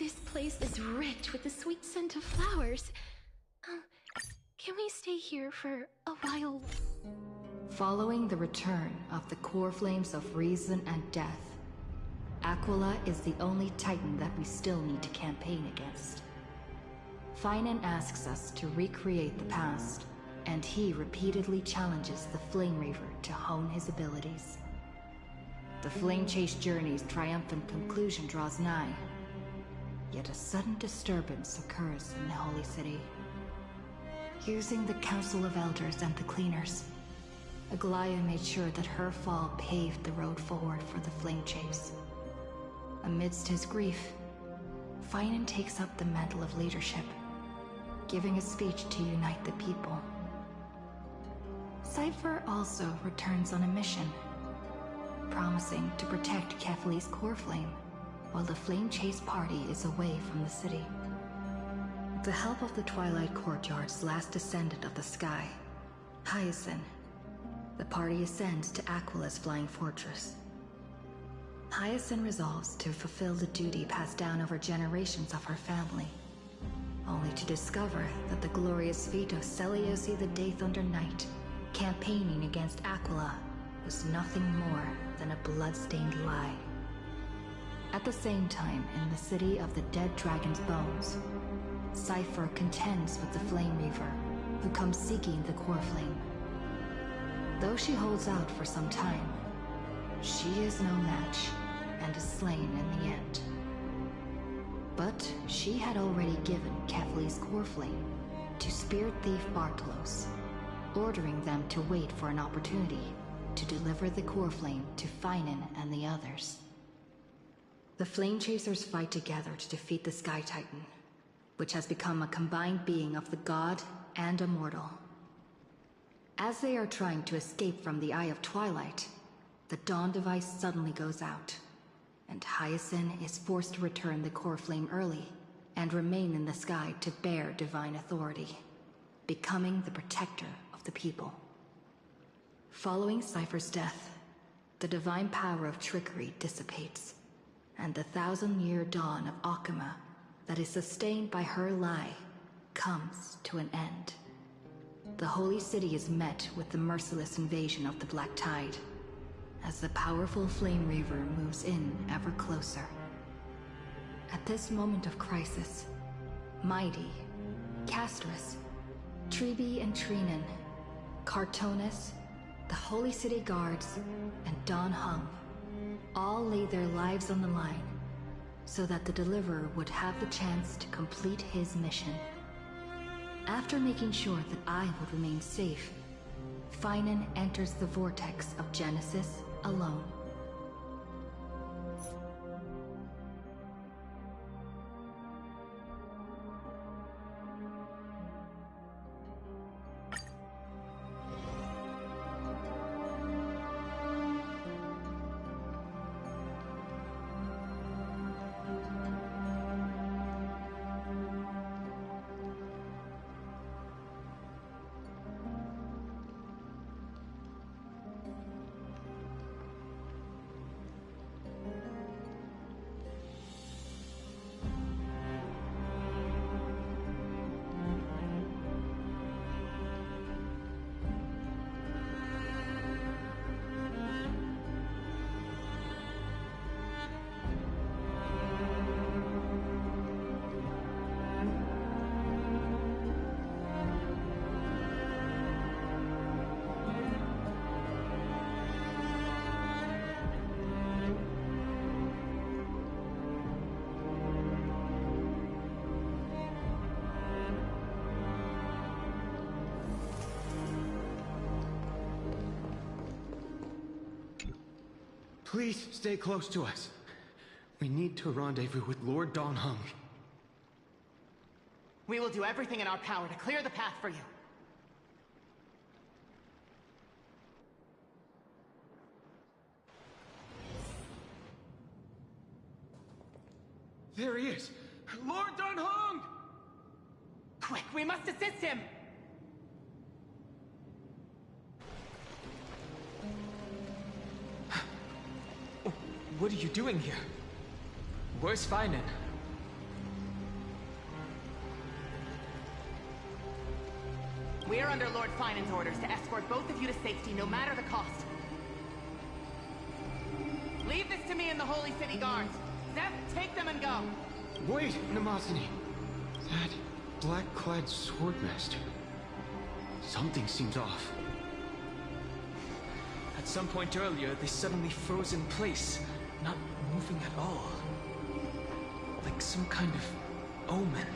This place is rich with the sweet scent of flowers. Can we stay here for a while? Following the return of the core flames of reason and death, Aquila is the only Titan that we still need to campaign against. Finan asks us to recreate the past, and he repeatedly challenges the Flame Reaver to hone his abilities. The Flame Chase journey's triumphant conclusion draws nigh, yet a sudden disturbance occurs in the Holy City. Using the Council of Elders and the Cleaners, Aglaia made sure that her fall paved the road forward for the Flame Chase. Amidst his grief, Finan takes up the mantle of leadership, giving a speech to unite the people. Cypher also returns on a mission, promising to protect Kefali's core flame while the Flame Chase party is away from the city. With the help of the Twilight Courtyard's last descendant of the sky, Hyacinth, the party ascends to Aquila's flying fortress. Hyacinth resolves to fulfill the duty passed down over generations of her family, only to discover that the glorious feat of Celiosi the Day Thunder Knight campaigning against Aquila was nothing more than a blood-stained lie. At the same time, in the city of the dead dragon's bones, Cypher contends with the Flame Reaver, who comes seeking the core flame. Though she holds out for some time, she is no match and is slain in the end. But she had already given Kefali's core flame to Spirit Thief Bartolos, ordering them to wait for an opportunity to deliver the core flame to Finan and the others. The Flame Chasers fight together to defeat the Sky Titan, which has become a combined being of the god and a mortal. As they are trying to escape from the Eye of Twilight, the Dawn device suddenly goes out, and Hyacinth is forced to return the core flame early and remain in the sky to bear divine authority, becoming the protector of the people. Following Cypher's death, the divine power of trickery dissipates, and the 1,000-year dawn of Akuma that is sustained by her lie comes to an end. The Holy City is met with the merciless invasion of the Black Tide, as the powerful Flame Reaver moves in ever closer. At this moment of crisis, Mydei, Castris, Trebi and Trinan, Cartonis, the Holy City Guards, and Don Hung all lay their lives on the line so that the Deliverer would have the chance to complete his mission. After making sure that I would remain safe, Finan enters the vortex of Genesis alone. Please stay close to us. We need to rendezvous with Lord Don Hung. We will do everything in our power to clear the path for you. There he is! Lord Don Hung! Quick, we must assist him! What are you doing here? Where's Finan? We are under Lord Finan's orders to escort both of you to safety, no matter the cost. Leave this to me and the Holy City Guards. Zeph, take them and go. Wait, Namazani. That black-clad swordmaster. Something seems off. At some point earlier, they suddenly froze in place, not moving at all. Like some kind of omen.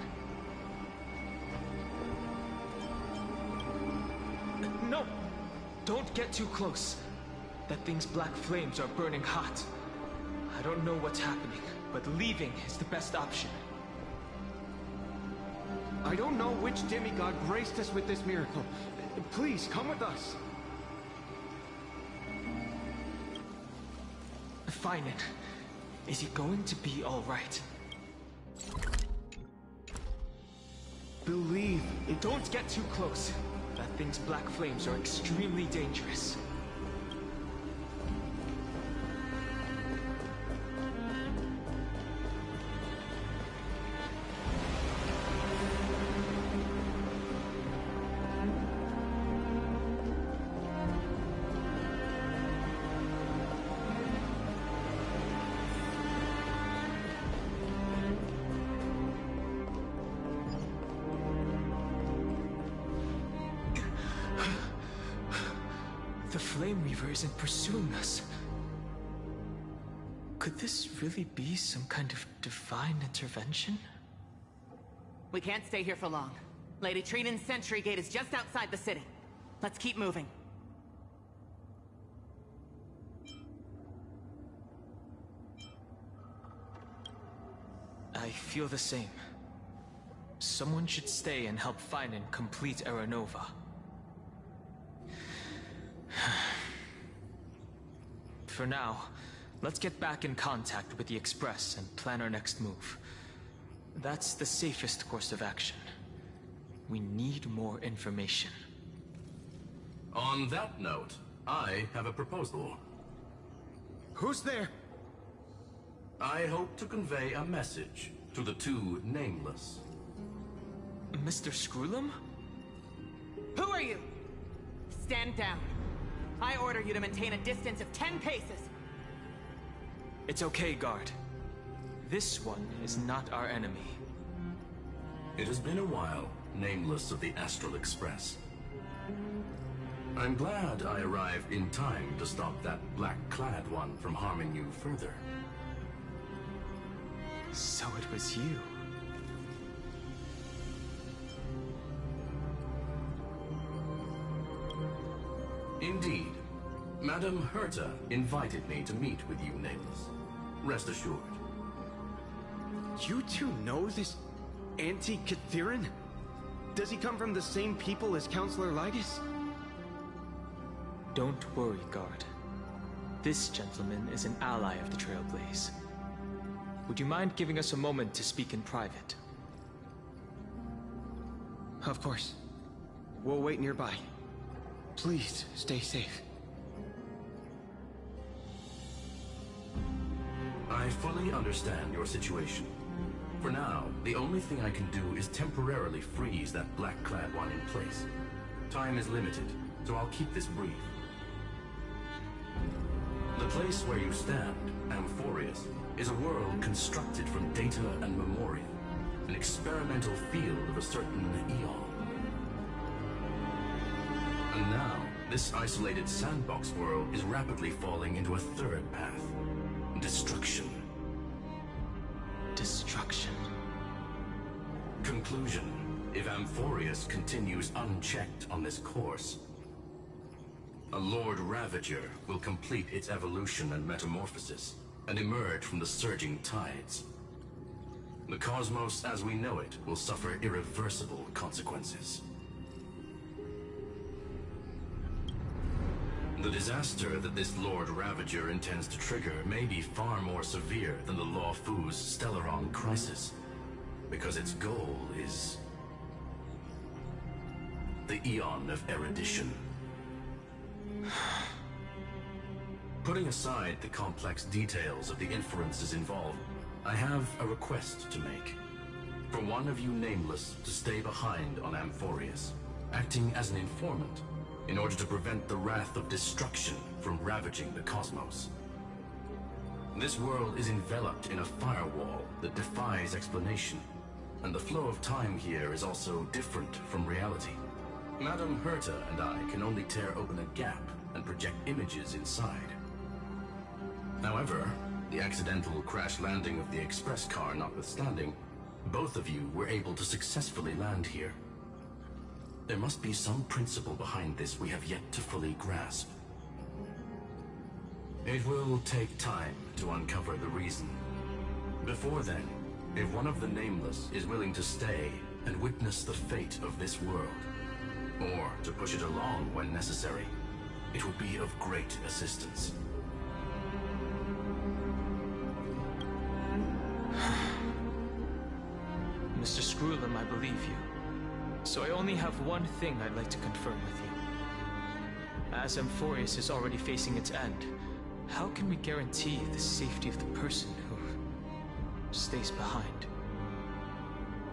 No! Don't get too close. That thing's black flames are burning hot. I don't know what's happening, but leaving is the best option. I don't know which demigod graced us with this miracle. Please, come with us. Finan, is he going to be all right? Believe it. Don't get too close. That thing's black flames are extremely dangerous. The Flame Reaver isn't pursuing us. Could this really be some kind of divine intervention? We can't stay here for long. Lady Trinan's sentry gate is just outside the city. Let's keep moving. I feel the same. Someone should stay and help Finan complete Aranova. For now, let's get back in contact with the Express and plan our next move. That's the safest course of action. We need more information. On that note, I have a proposal. Who's there? I hope to convey a message to the two nameless. Mr. Screwlum? Who are you? Stand down. I order you to maintain a distance of 10 paces. It's okay, guard. This one is not our enemy. It has been a while, nameless of the Astral Express. I'm glad I arrived in time to stop that black-clad one from harming you further. So it was you. Indeed. Madame Herta invited me to meet with you, nameless. Rest assured. You two know this anti-Catharin? Does he come from the same people as Counselor Lygus? Don't worry, guard. This gentleman is an ally of the Trailblaze. Would you mind giving us a moment to speak in private? Of course. We'll wait nearby. Please, stay safe. I fully understand your situation. For now, the only thing I can do is temporarily freeze that black-clad one in place. Time is limited, so I'll keep this brief. The place where you stand, Amphorius, is a world constructed from data and memoria, an experimental field of a certain eon. And now, this isolated sandbox world is rapidly falling into a third path. Destruction. Destruction. Conclusion. If Amphorius continues unchecked on this course, a Lord Ravager will complete its evolution and metamorphosis, and emerge from the surging tides. The cosmos as we know it will suffer irreversible consequences. The disaster that this Lord Ravager intends to trigger may be far more severe than the Law Fu's Stellaron crisis, because its goal is the Eon of Erudition. Putting aside the complex details of the inferences involved, I have a request to make. For one of you nameless to stay behind on Amphorius. acting as an informant in order to prevent the wrath of destruction from ravaging the cosmos. This world is enveloped in a firewall that defies explanation, and the flow of time here is also different from reality. Madame Herta and I can only tear open a gap and project images inside. However, the accidental crash landing of the express car notwithstanding, both of you were able to successfully land here. There must be some principle behind this we have yet to fully grasp. It will take time to uncover the reason. Before then, if one of the Nameless is willing to stay and witness the fate of this world, or to push it along when necessary, it would be of great assistance. Mr. Screwlam, I believe you. So I only have one thing I'd like to confirm with you. As Amphorius is already facing its end, how can we guarantee the safety of the person who stays behind?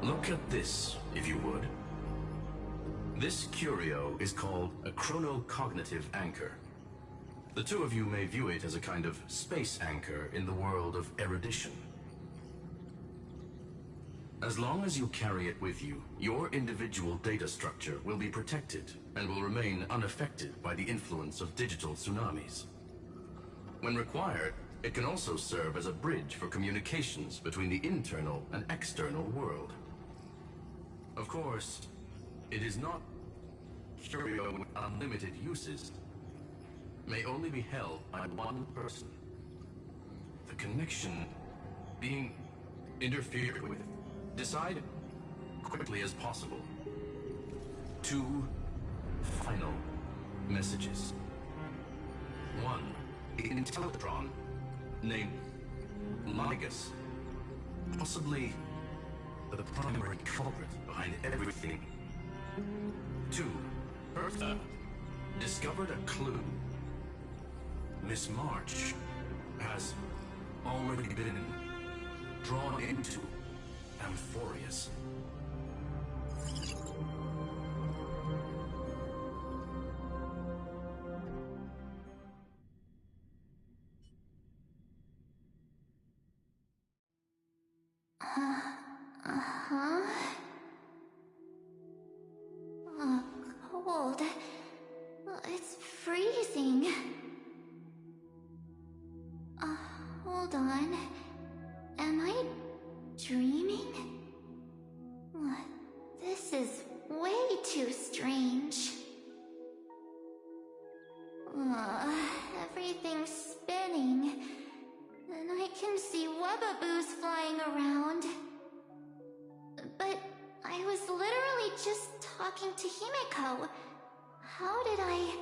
Look at this, if you would. This curio is called a chronocognitive anchor. The two of you may view it as a kind of space anchor in the world of erudition. As long as you carry it with you, your individual data structure will be protected and will remain unaffected by the influence of digital tsunamis. When required, it can also serve as a bridge for communications between the internal and external world. Of course, it is not curio with unlimited uses. May only be held by one person. The connection being interfered with. Decide quickly as possible. 2 final messages. 1. In Teletron, named Ligus, possibly the primary culprit behind everything. 2. Bertha discovered a clue. Miss March has already been drawn into Amphorius. Cold. It's freezing. Hold on. Am I dreaming? This is way too strange. Everything's spinning, and I can see wubbaboos flying around. But I was literally just talking to Himeko. How did I...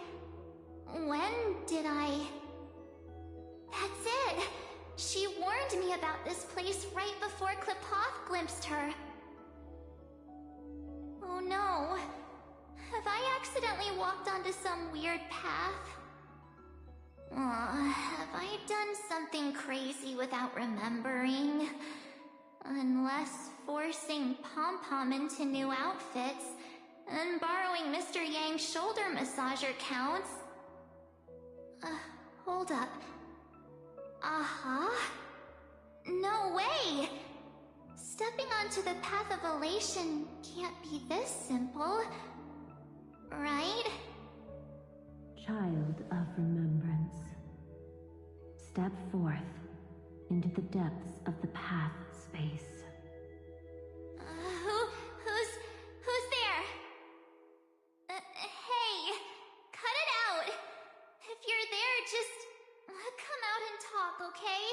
When did I... That's it! She warned me about this place right before Klipoth glimpsed her. Oh no. Have I accidentally walked onto some weird path? Have I done something crazy without remembering? Unless forcing Pom-Pom into new outfits and borrowing Mr. Yang's shoulder massager counts. Hold up. No way! Stepping onto the path of elation can't be this simple, right? Child of remembrance, step forth into the depths of the path space. Who's there? Hey, cut it out! If you're there, just come out and talk, okay?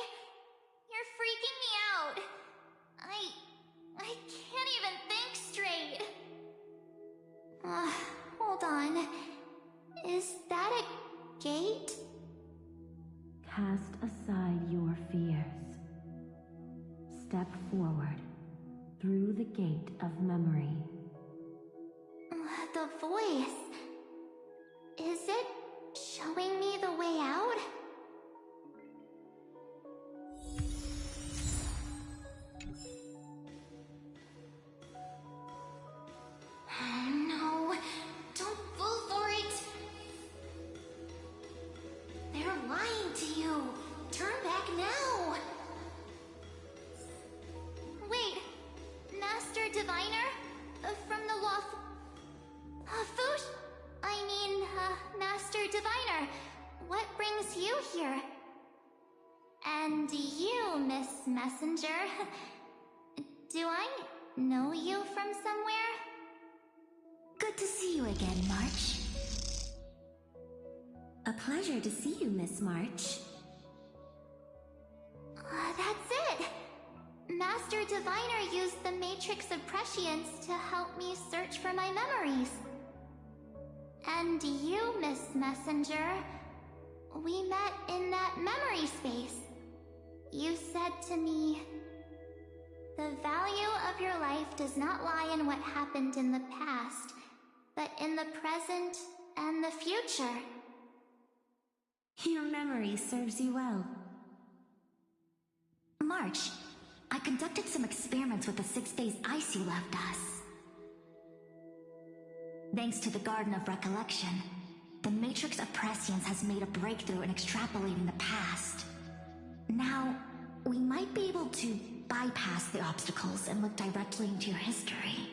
You're freaking me out. I can't even think straight. Hold on. Is that a gate? Cast aside your fears. Step forward through the gate of memory. The voice. Is it showing me the way out? No, you here. And you, Miss Messenger. Do I know you from somewhere? Good to see you again, March. A pleasure to see you, Miss March. That's it! Master Diviner used the Matrix of Prescience to help me search for my memories. And you, Miss Messenger, we met in that memory space. You said to me, "The value of your life does not lie in what happened in the past, but in the present and the future." Your memory serves you well. March, I conducted some experiments with the 6 days ice you left us. Thanks to the Garden of Recollection, the Matrix of Prescience has made a breakthrough in extrapolating the past. Now, we might be able to bypass the obstacles and look directly into your history.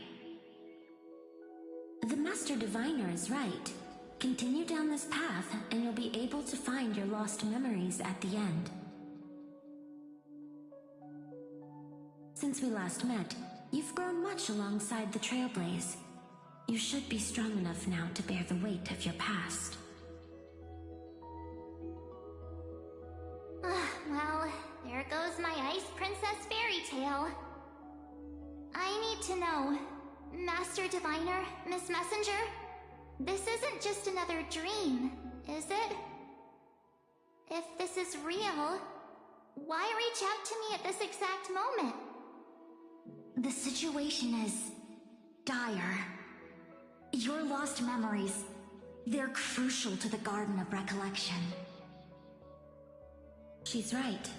The Master Diviner is right. Continue down this path, and you'll be able to find your lost memories at the end. Since we last met, you've grown much alongside the Trailblaze. You should be strong enough now to bear the weight of your past. Well, there goes my Ice Princess fairy tale. I need to know, Master Diviner, Miss Messenger, this isn't just another dream, is it? If this is real, why reach out to me at this exact moment? The situation is dire. Your lost memories, they're crucial to the Garden of Recollection. She's right.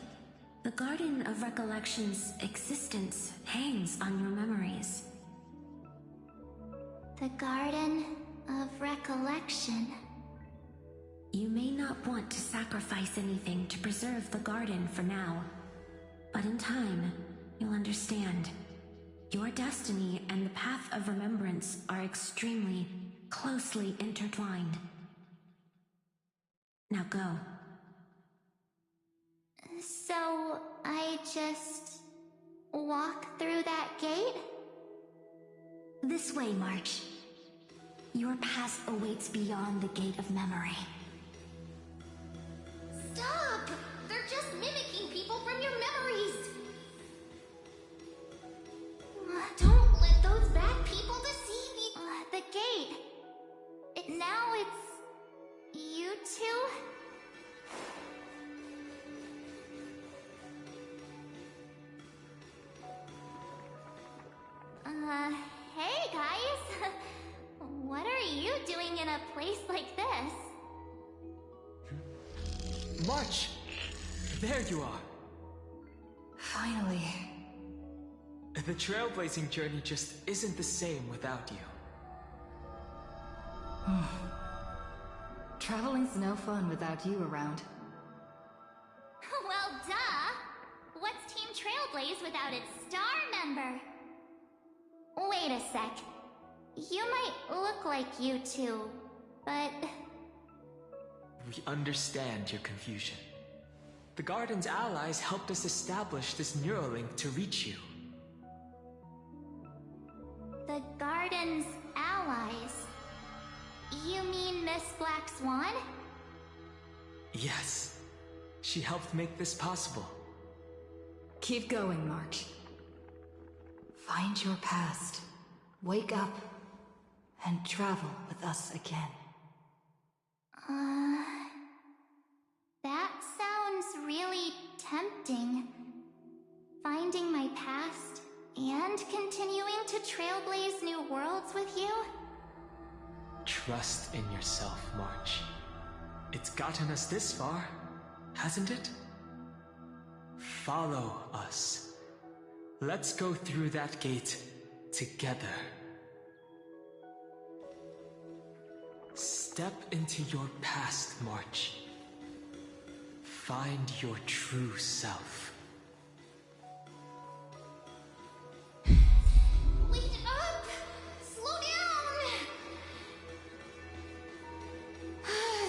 The Garden of Recollection's existence hangs on your memories. The Garden of Recollection. You may not want to sacrifice anything to preserve the garden for now, but in time, you'll understand. Your destiny and the path of remembrance are extremely, closely intertwined. Now go. So, I just walk through that gate? This way, March. Your past awaits beyond the Gate of Memory. Stop! They're just mimicking people from your memories! Don't let those bad people deceive you! The gate. Now it's... you two? Hey guys! What are you doing in a place like this? March! There you are! Finally. The trailblazing journey just isn't the same without you. Traveling's no fun without you around. Well, duh! What's Team Trailblaze without its star member? Wait a sec. You might look like you two, but... We understand your confusion. The Garden's allies helped us establish this Neuralink to reach you. The Garden's allies? You mean Miss Black Swan? Yes. She helped make this possible. Keep going, March. Find your past. Wake up. And travel with us again. That sounds really tempting. Finding my past and continuing to trailblaze new worlds with you? Trust in yourself, March. It's gotten us this far, hasn't it? Follow us. Let's go through that gate together. Step into your past, March. Find your true self. Wait up! Slow down!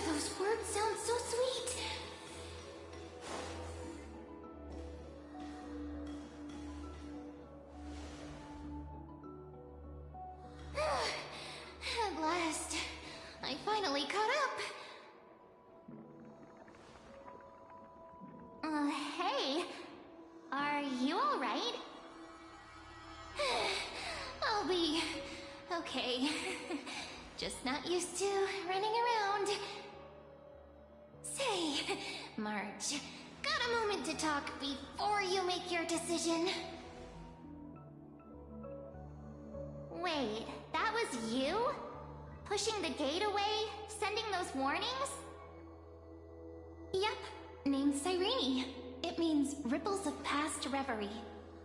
Those words sound so sweet. I finally caught up. Hey. Are you alright? I'll be... okay. Just not used to running around. Say, Marge, got a moment to talk before you make your decision? Wait, that was you? Pushing the gate away? Sending those warnings? Yep, named Cyrene. It means ripples of past reverie.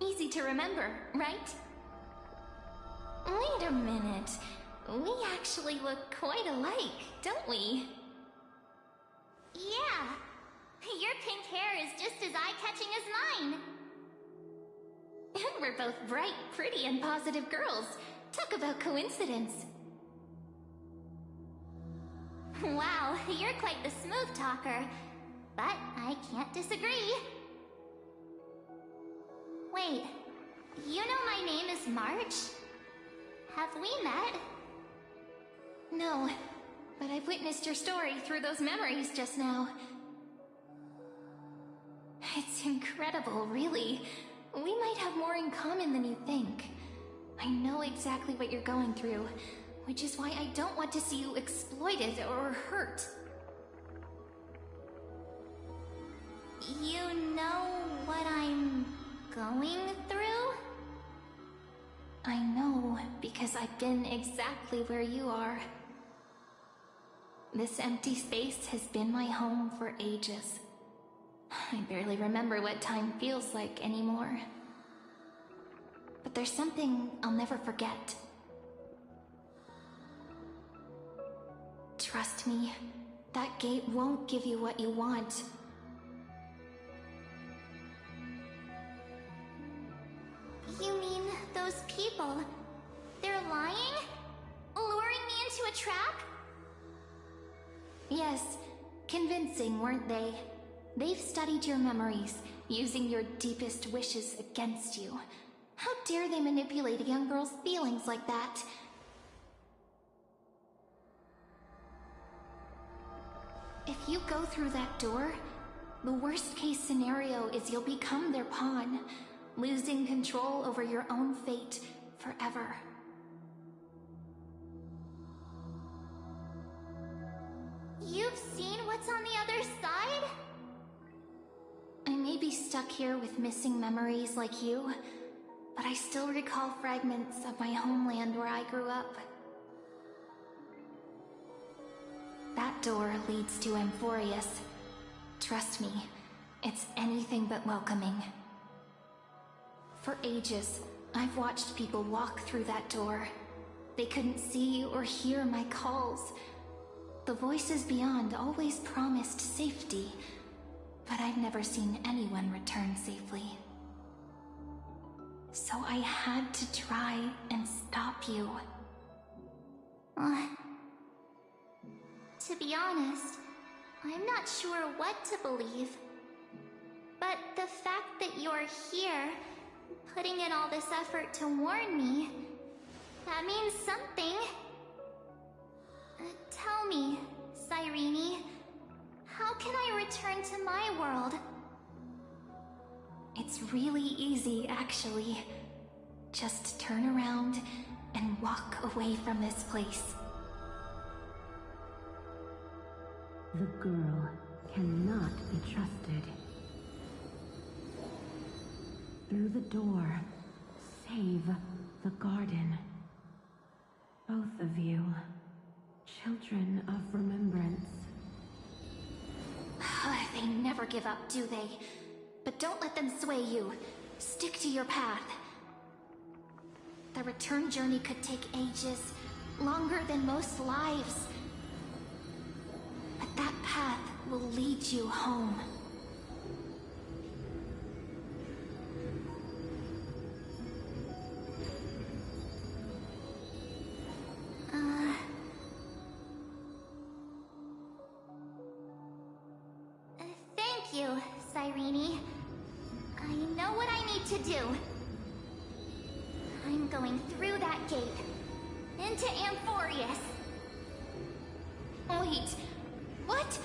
Easy to remember, right? Wait a minute. We actually look quite alike, don't we? Yeah. Your pink hair is just as eye-catching as mine. We're both bright, pretty, and positive girls. Talk about coincidence. Wow, you're quite the smooth talker. But I can't disagree. Wait, you know my name is Marge? Have we met? No, but I've witnessed your story through those memories just now. It's incredible, really. We might have more in common than you think. I know exactly what you're going through, which is why I don't want to see you exploited or hurt. You know what I'm going through? I know, because I've been exactly where you are. This empty space has been my home for ages. I barely remember what time feels like anymore. But there's something I'll never forget. Trust me, that gate won't give you what you want. You mean those people? They're lying? Luring me into a trap? Yes, convincing, weren't they? They've studied your memories, using your deepest wishes against you. How dare they manipulate a young girl's feelings like that? If you go through that door, the worst case scenario is you'll become their pawn, losing control over your own fate forever. You've seen what's on the other side? I may be stuck here with missing memories like you, but I still recall fragments of my homeland where I grew up. That door leads to Amphorius. Trust me, it's anything but welcoming. For ages, I've watched people walk through that door. They couldn't see or hear my calls. The voices beyond always promised safety, but I've never seen anyone return safely. So I had to try and stop you. To be honest, I'm not sure what to believe. But the fact that you're here, putting in all this effort to warn me, that means something. Tell me, Cyrene, how can I return to my world? It's really easy, actually. Just turn around and walk away from this place. The girl cannot be trusted. Through the door, save the garden. Both of you, children of remembrance. They never give up, do they? But don't let them sway you. Stick to your path. The return journey could take ages, longer than most lives. But that path will lead you home. Thank you, Cyrene. I know what I need to do. I'm going through that gate, into Amphorius. Wait, what?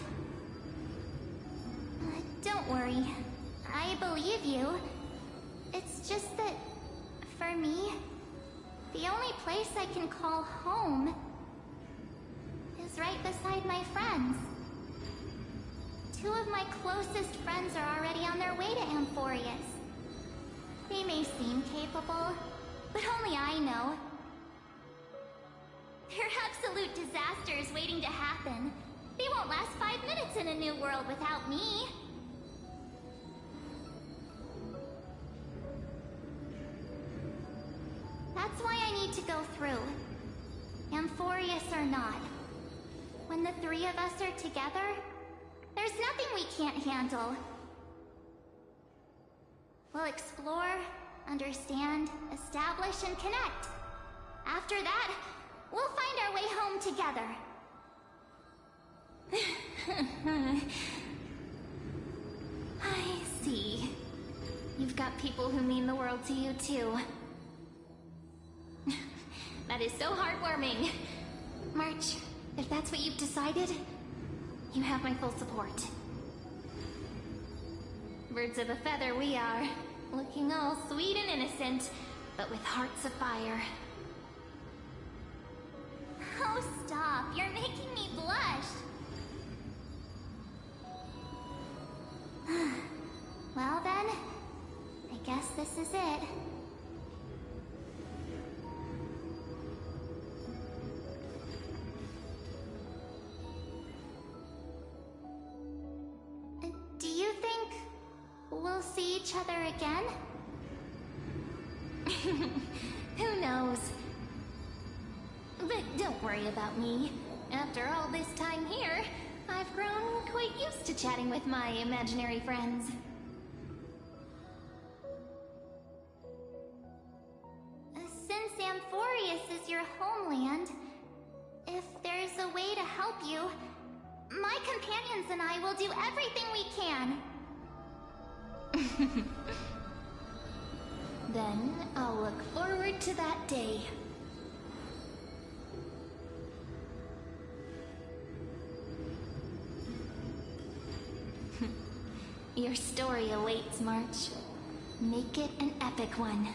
Don't worry. I believe you. It's just that, for me, the only place I can call home is right beside my friends. 2 of my closest friends are already on their way to Amphorius. They may seem capable, but only I know. They're absolute disasters waiting to happen. They won't last 5 minutes in a new world without me. That's why I need to go through. Amphorius or not. When the 3 of us are together, there's nothing we can't handle. We'll explore, understand, establish, and connect. After that, we'll find our way home together. I see. You've got people who mean the world to you, too. That is so heartwarming. March, if that's what you've decided, you have my full support. Birds of a feather we are, looking all sweet and innocent, but with hearts of fire. Oh, stop. You're making me blush. Well then, I guess this is it. Do you think we'll see each other again? Who knows? But don't worry about me. After all this time here, I've grown quite used to chatting with my imaginary friends. Since Amphorius is your homeland, if there's a way to help you, my companions and I will do everything we can. Then I'll look forward to that day. Your story awaits, March. Make it an epic one.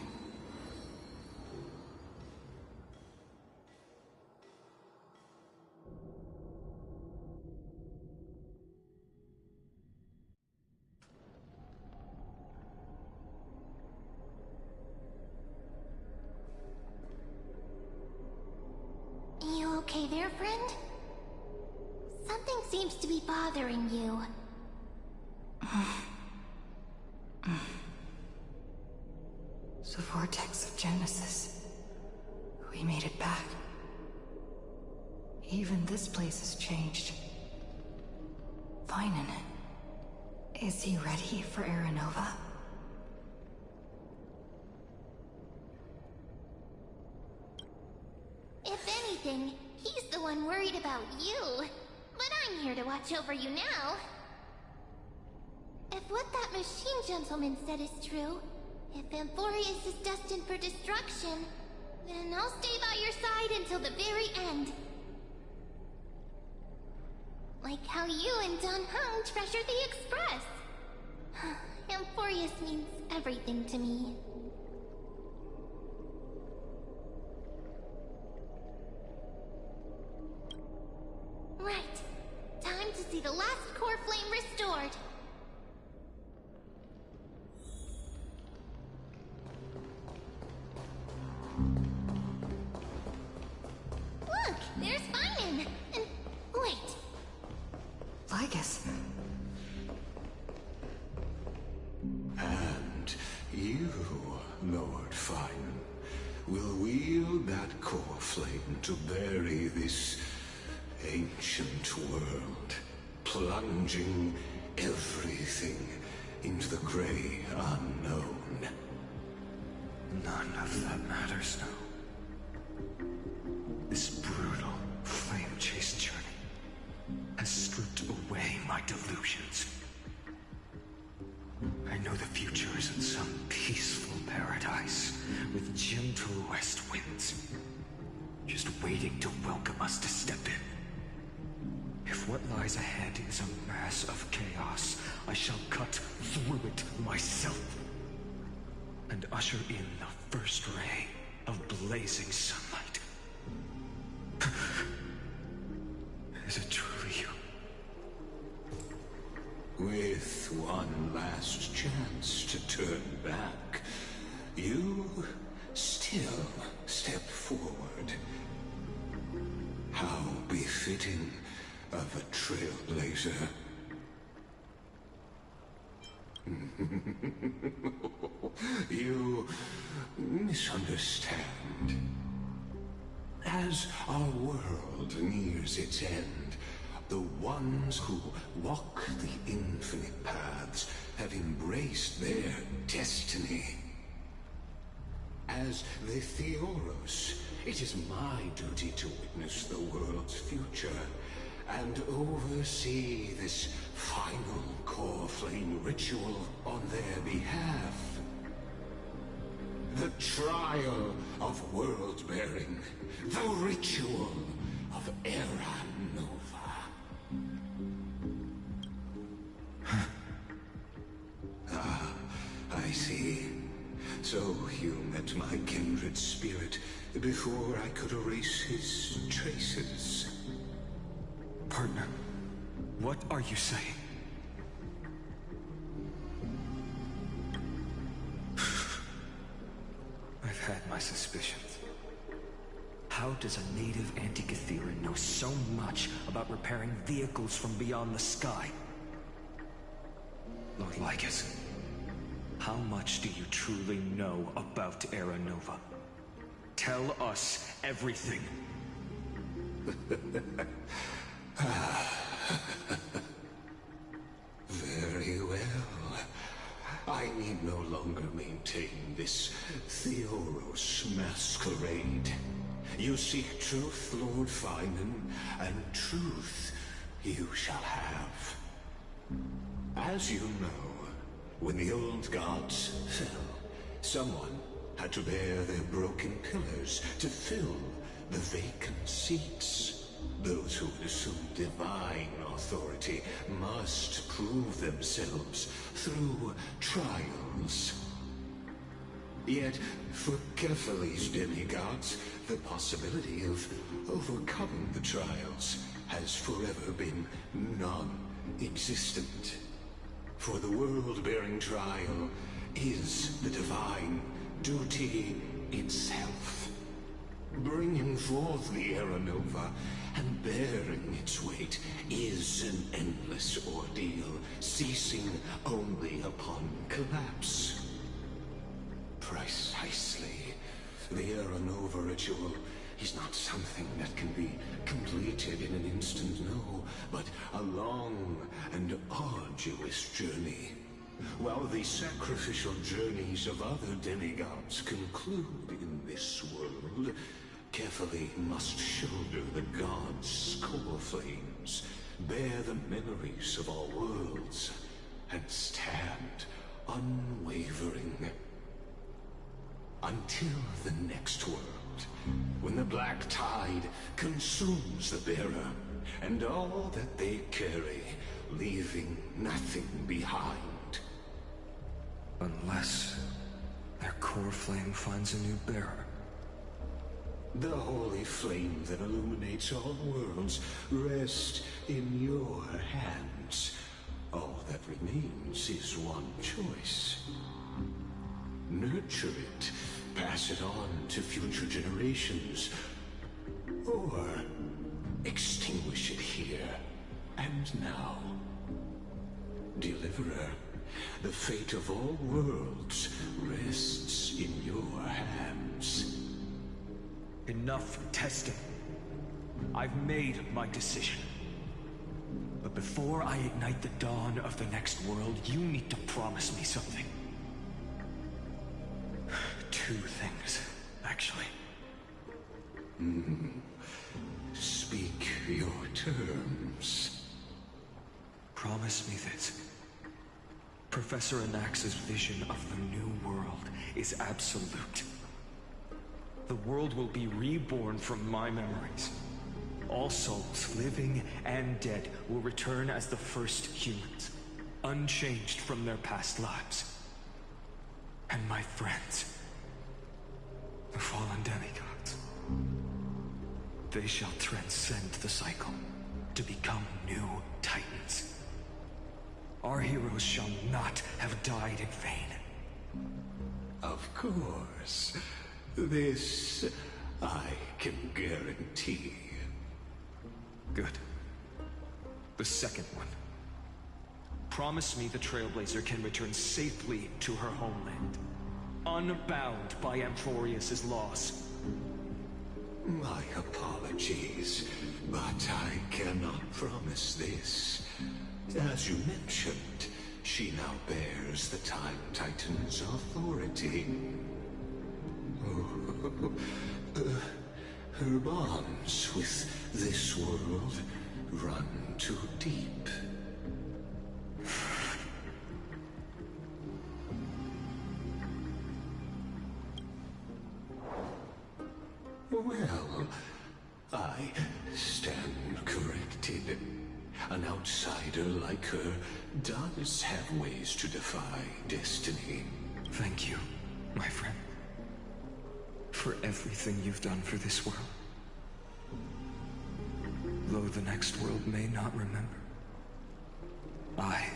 You okay there, friend? Something seems to be bothering you. The vortex of Genesis. We made it back. Even this place has changed. Finan. Is he ready for Aranova? If anything, he's the one worried about you. But I'm here to watch over you now. If what that machine gentleman said is true, if Amphorius is destined for destruction, then I'll stay by your side until the very end. Like how you and Don Hung treasure the Express. Amphorius means everything to me. Right. Time to see the last core flame restored. Look, there's Finan. And wait. Lygus. And you, Lord Finan, will wield that core flame to bury this ancient world, plunging everything into the gray unknown. None of that matters now. This brutal, flame-chased journey has stripped away my delusions. I know the future is in some peaceful paradise with gentle west winds, just waiting to welcome us to step in. If what lies ahead is a mass of chaos, I shall cut through it myself and usher in the first ray of blazing sunlight. Is it truly you? With one last chance to turn back, you still step forward. How befitting of a trailblazer. You misunderstand. As our world nears its end, the ones who walk the infinite paths have embraced their destiny. As the Theoros, it is my duty to witness the world's future and oversee this final core flame ritual on their behalf. The trial of world-bearing, the ritual of Era Nova. I see. So you met my kindred spirit before I could erase his traces. Partner, what are you saying? I've had my suspicions. How does a native Antikytheran know so much about repairing vehicles from beyond the sky? Lord Lycus, how much do you truly know about Era Nova? Tell us everything. Very well. I need no longer maintain this Theoros masquerade. You seek truth, Lord Finan, and truth you shall have. As you know, when the old gods fell, someone had to bear their broken pillars to fill the vacant seats. Those who assume divine authority must prove themselves through trials. Yet, for Kefali's demigods, the possibility of overcoming the trials has forever been non-existent. For the world-bearing trial is the divine duty itself. Bringing forth the Era Nova and bearing its weight is an endless ordeal, ceasing only upon collapse. Precisely. The Era Nova ritual is not something that can be completed in an instant, no, but a long and arduous journey. While the sacrificial journeys of other demigods conclude in this world, Kefali must shoulder the gods' core flames, bear the memories of all worlds, and stand unwavering. Until the next world, when the black tide consumes the bearer, and all that they carry, leaving nothing behind. Unless their core flame finds a new bearer. The holy flame that illuminates all worlds rests in your hands. All that remains is one choice. Nurture it, pass it on to future generations, or extinguish it here and now. Deliverer, the fate of all worlds rests in your hands. Enough testing. I've made my decision. But before I ignite the dawn of the next world, you need to promise me something. Two things, actually. Speak your terms. Promise me this. Professor Anax's vision of the new world is absolute. The world will be reborn from my memories. All souls, living and dead, will return as the first humans, unchanged from their past lives. And my friends, the fallen demigods, they shall transcend the cycle to become new titans. Our heroes shall not have died in vain. Of course. This I can guarantee. Good. The second one. Promise me the Trailblazer can return safely to her homeland, unbound by Amphorius's laws. My apologies, but I cannot promise this. As you mentioned, she now bears the Time Titan's authority. Her bonds with this world run too deep. Well, I stand corrected. An outsider like her does have ways to defy destiny. Thank you, my friend, for everything you've done for this world. Though the next world may not remember, I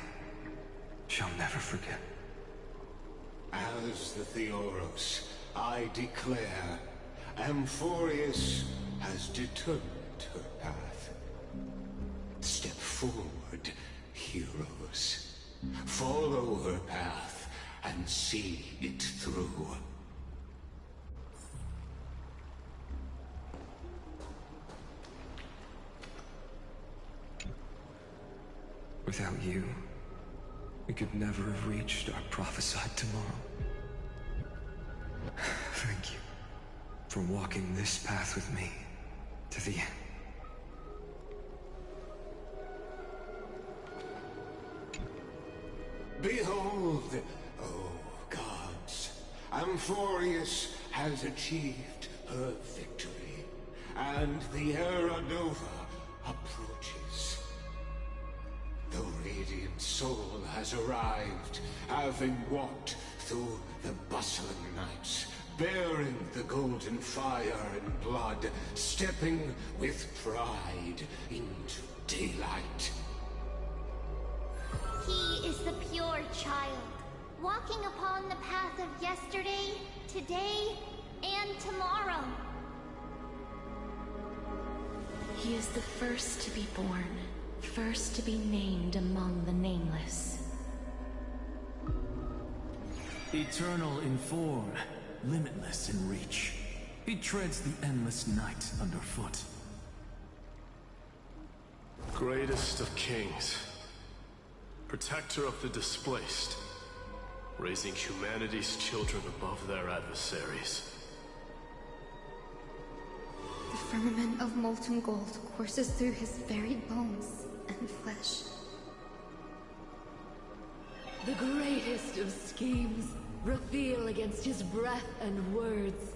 shall never forget. As the Theoros, I declare, Amphorius has determined her path. Step forward, heroes. Follow her path and see it through. Without you, we could never have reached our prophesied tomorrow. Thank you for walking this path with me to the end. Behold, oh gods, Amphorius has achieved her victory, and the Era Nova approaches. The Radiant Soul has arrived, having walked through the bustling nights, bearing the golden fire and blood, stepping with pride into daylight. He is the pure child, walking upon the path of yesterday, today, and tomorrow. He is the first to be born, first to be named among the nameless. Eternal in form, limitless in reach. He treads the endless night underfoot. Greatest of kings. Protector of the displaced. Raising humanity's children above their adversaries. The firmament of molten gold courses through his very bones and flesh. The greatest of schemes reveal against his breath and words.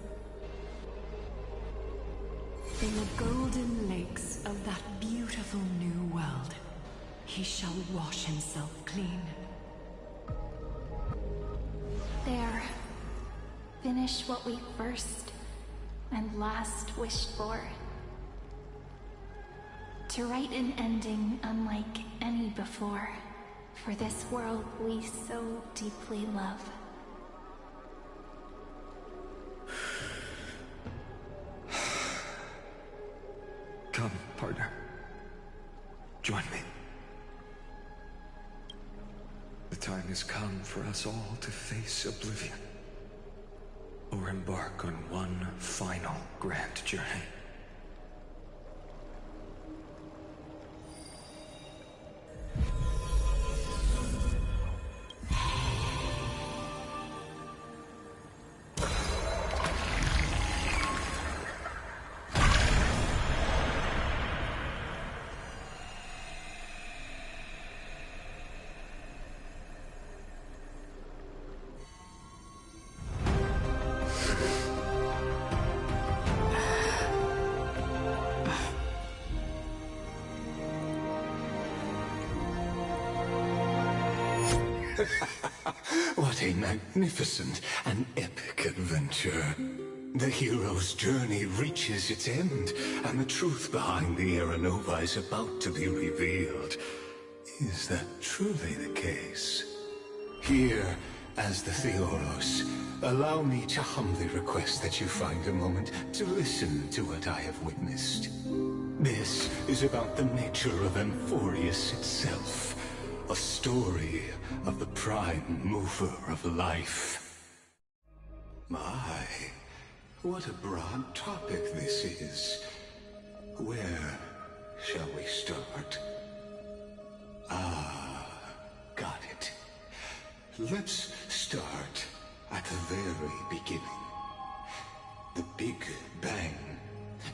In the golden lakes of that beautiful new world, he shall wash himself clean. There. Finish what we first and last wished for. To write an ending unlike any before, for this world we so deeply love. Come, partner. Join me. The time has come for us all to face oblivion, or embark on one final grand journey. What a magnificent and epic adventure. The hero's journey reaches its end, and the truth behind the Era Nova is about to be revealed. Is that truly the case? Here, as the Theoros, allow me to humbly request that you find a moment to listen to what I have witnessed. This is about the nature of Amphorius itself, a story of the prime mover of life. My, what a broad topic this is. Where shall we start? Got it. Let's start at the very beginning. The Big Bang,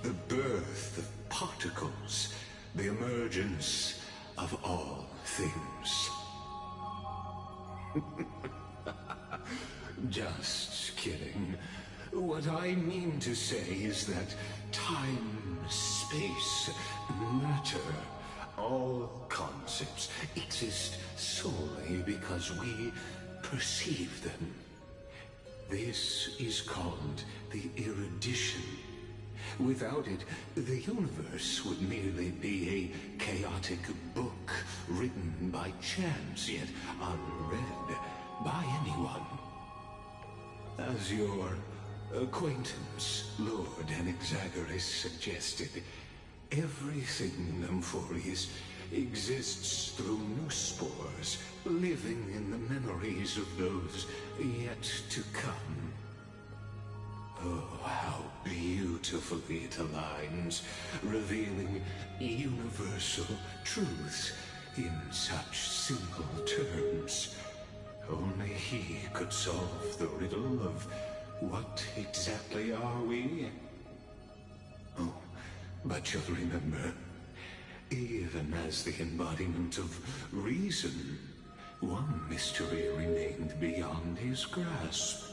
the birth of particles, the emergence of all things. Just kidding. What I mean to say is that time, space, matter, all concepts exist solely because we perceive them. This is called the erudition. Without it, the universe would merely be a chaotic book written by chance, yet unread by anyone. As your acquaintance, Lord Anaxagoras, suggested, everything in Amphorius exists through new spores, living in the memories of those yet to come. Oh, how beautifully it aligns, revealing universal truths in such simple terms. Only he could solve the riddle of what exactly are we? Oh, but you'll remember, even as the embodiment of reason, one mystery remained beyond his grasp.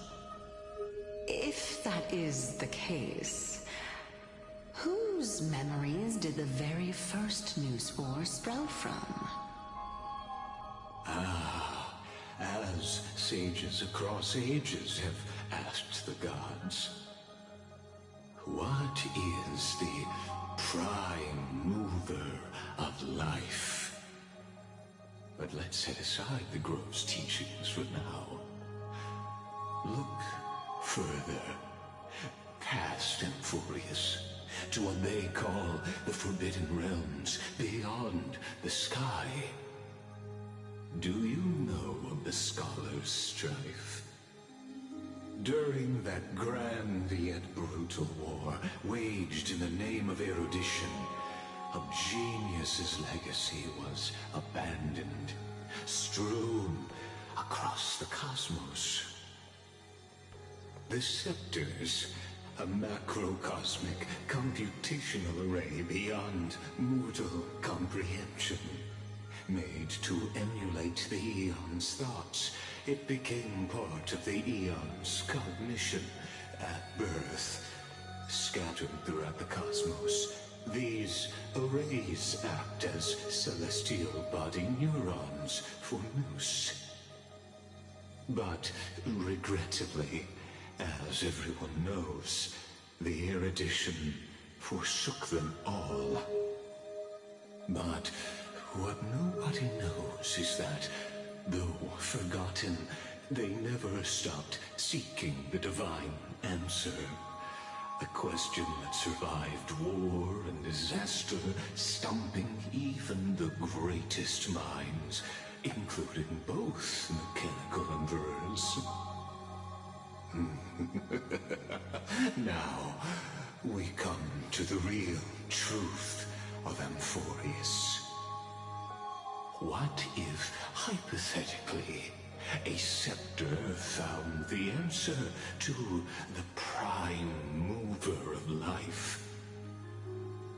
If that is the case, whose memories did the very first new spore sprout from? As sages across ages have asked the gods, what is the prime mover of life? But let's set aside the grove's teachings for now. Look further, past Amphorius, to what they call the Forbidden Realms, beyond the sky. Do you know of the Scholar's Strife? During that grand yet brutal war, waged in the name of erudition, a genius's legacy was abandoned, strewn across the cosmos. The Scepters, a macrocosmic computational array beyond mortal comprehension. Made to emulate the Eon's thoughts, it became part of the Eon's cognition at birth. Scattered throughout the cosmos, these arrays act as celestial body neurons for Nous. But regrettably, as everyone knows, the erudition forsook them all. But what nobody knows is that, though forgotten, they never stopped seeking the divine answer. A question that survived war and disaster, stumping even the greatest minds, including both mechanical emperors. Now, we come to the real truth of Amphorius. What if, hypothetically, a scepter found the answer to the prime mover of life?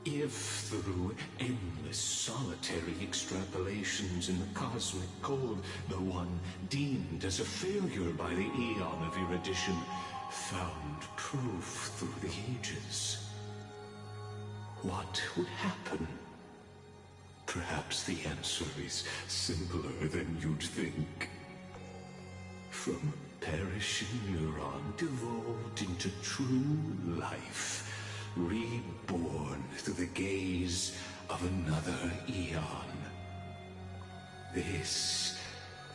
If through endless solitary extrapolations in the cosmic cold, the one deemed as a failure by the Eon of erudition found proof through the ages, what would happen? Perhaps the answer is simpler than you'd think. From perishing neuron devolved into true life, reborn through the gaze of another eon. This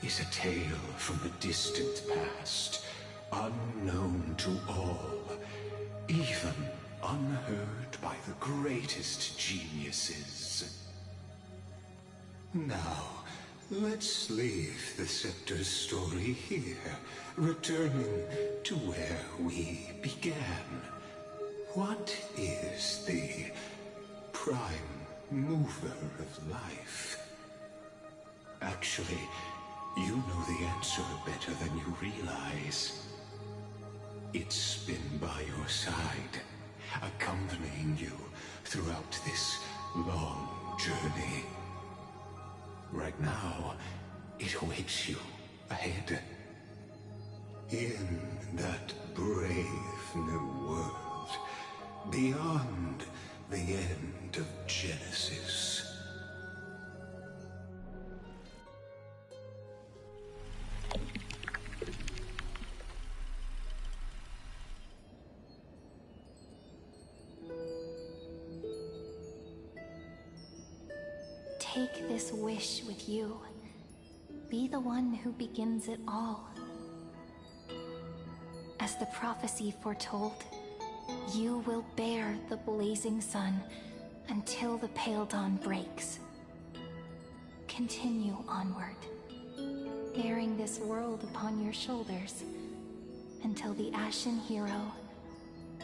is a tale from the distant past, unknown to all, even unheard by the greatest geniuses. Now, let's leave the Scepter's story here, returning to where we began. What is the prime mover of life? Actually, you know the answer better than you realize. It's been by your side, accompanying you throughout this long journey. Right now, it awaits you ahead. In that brave new world, beyond the end of Genesis. Take this wish with you. Be the one who begins it all. As the prophecy foretold, you will bear the blazing sun until the pale dawn breaks. Continue onward, bearing this world upon your shoulders, until the Ashen Hero,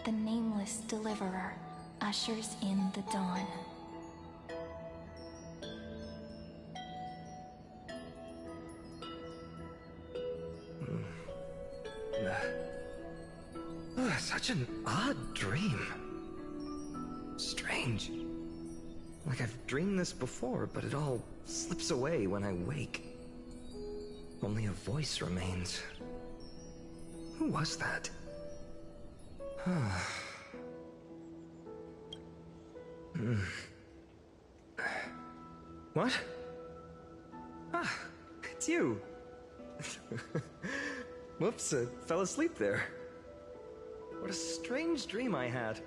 the nameless deliverer, ushers in the dawn. Such an odd dream. Strange. Like I've dreamed this before, but it all slips away when I wake. Only a voice remains. Who was that? What? Ah, it's you. Whoops, I fell asleep there. What a strange dream I had.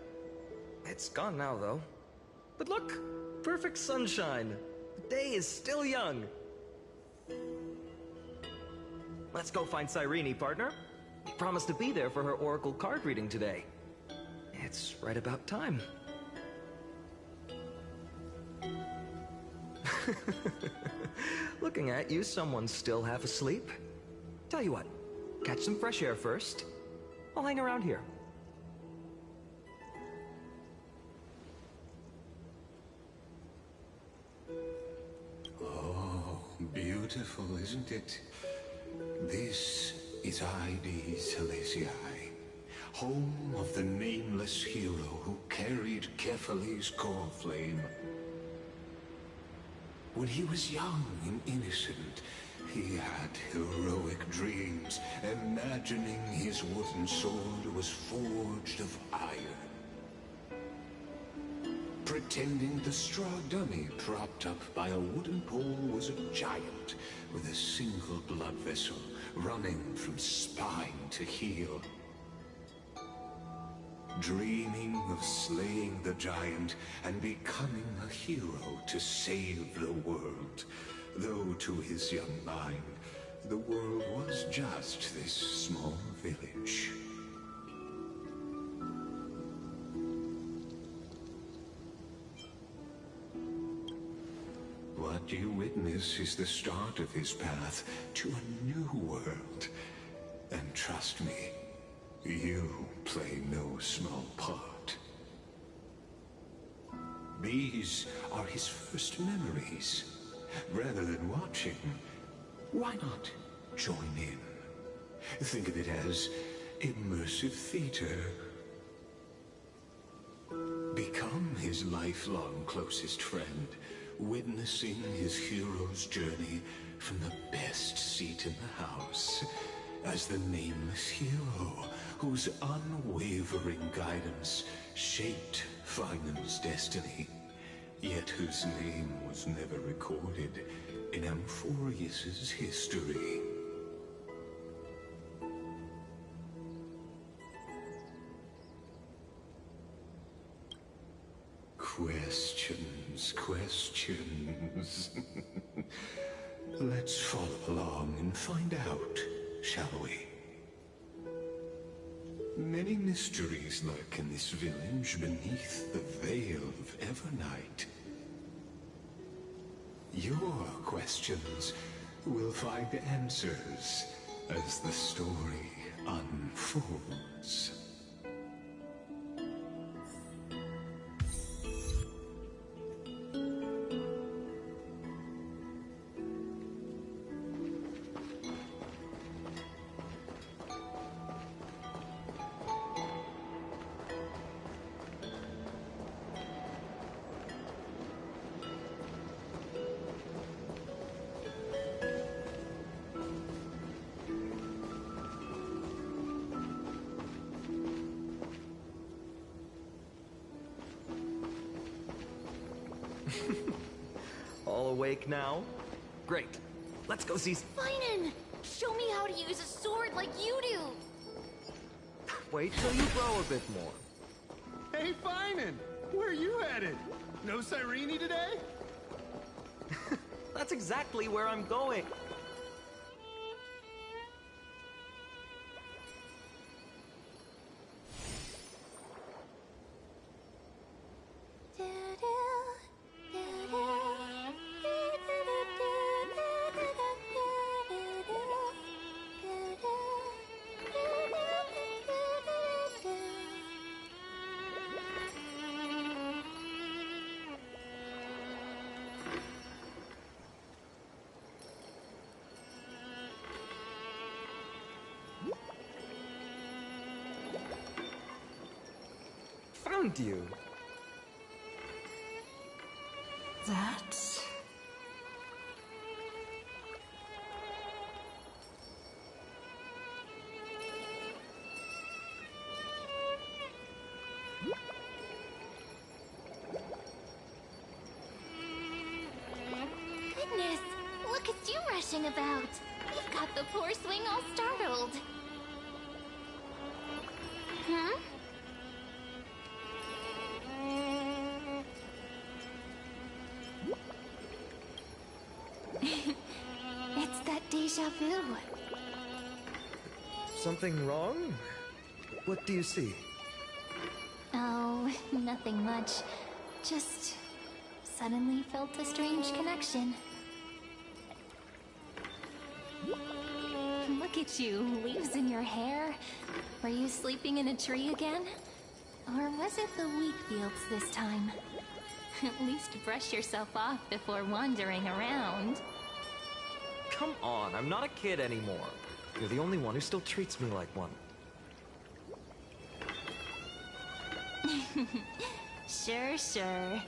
It's gone now, though. But look! Perfect sunshine! The day is still young! Let's go find Cyrene, partner. We promised to be there for her oracle card reading today. It's right about time. Looking at you, someone's still half asleep. Tell you what, catch some fresh air first. I'll hang around here. Beautiful, isn't it? This is Ide Celestii, home of the nameless hero who carried Kefali's core flame. When he was young and innocent, he had heroic dreams, imagining his wooden sword was forged of iron. Pretending the straw dummy propped up by a wooden pole was a giant with a single blood vessel running from spine to heel. Dreaming of slaying the giant and becoming a hero to save the world, though to his young mind, the world was just this small village. What you witness is the start of his path to a new world. And trust me, you play no small part. These are his first memories. Rather than watching, why not join in? Think of it as immersive theater. Become his lifelong closest friend, witnessing his hero's journey from the best seat in the house, as the nameless hero whose unwavering guidance shaped Finan's destiny, yet whose name was never recorded in Amphorius's history. questions. Let's follow along and find out, shall we? Many mysteries lurk in this village beneath the veil of Evernight. Your questions will find answers as the story unfolds. All awake now? Great. Let's go see... Finan! Show me how to use a sword like you do! Wait till you grow a bit more. Hey, Finan! Where are you headed? No Cyrene today? That's exactly where I'm going. Found you. That... Goodness, look at you rushing about. You've got the poor swing all startled. Hmm? It's that deja vu. Something wrong? What do you see? Oh, nothing much. Just suddenly felt a strange connection. Look at you, leaves in your hair. Were you sleeping in a tree again? Or was it the wheat fields this time? At least brush yourself off before wandering around. Come on, I'm not a kid anymore. You're the only one who still treats me like one. Sure.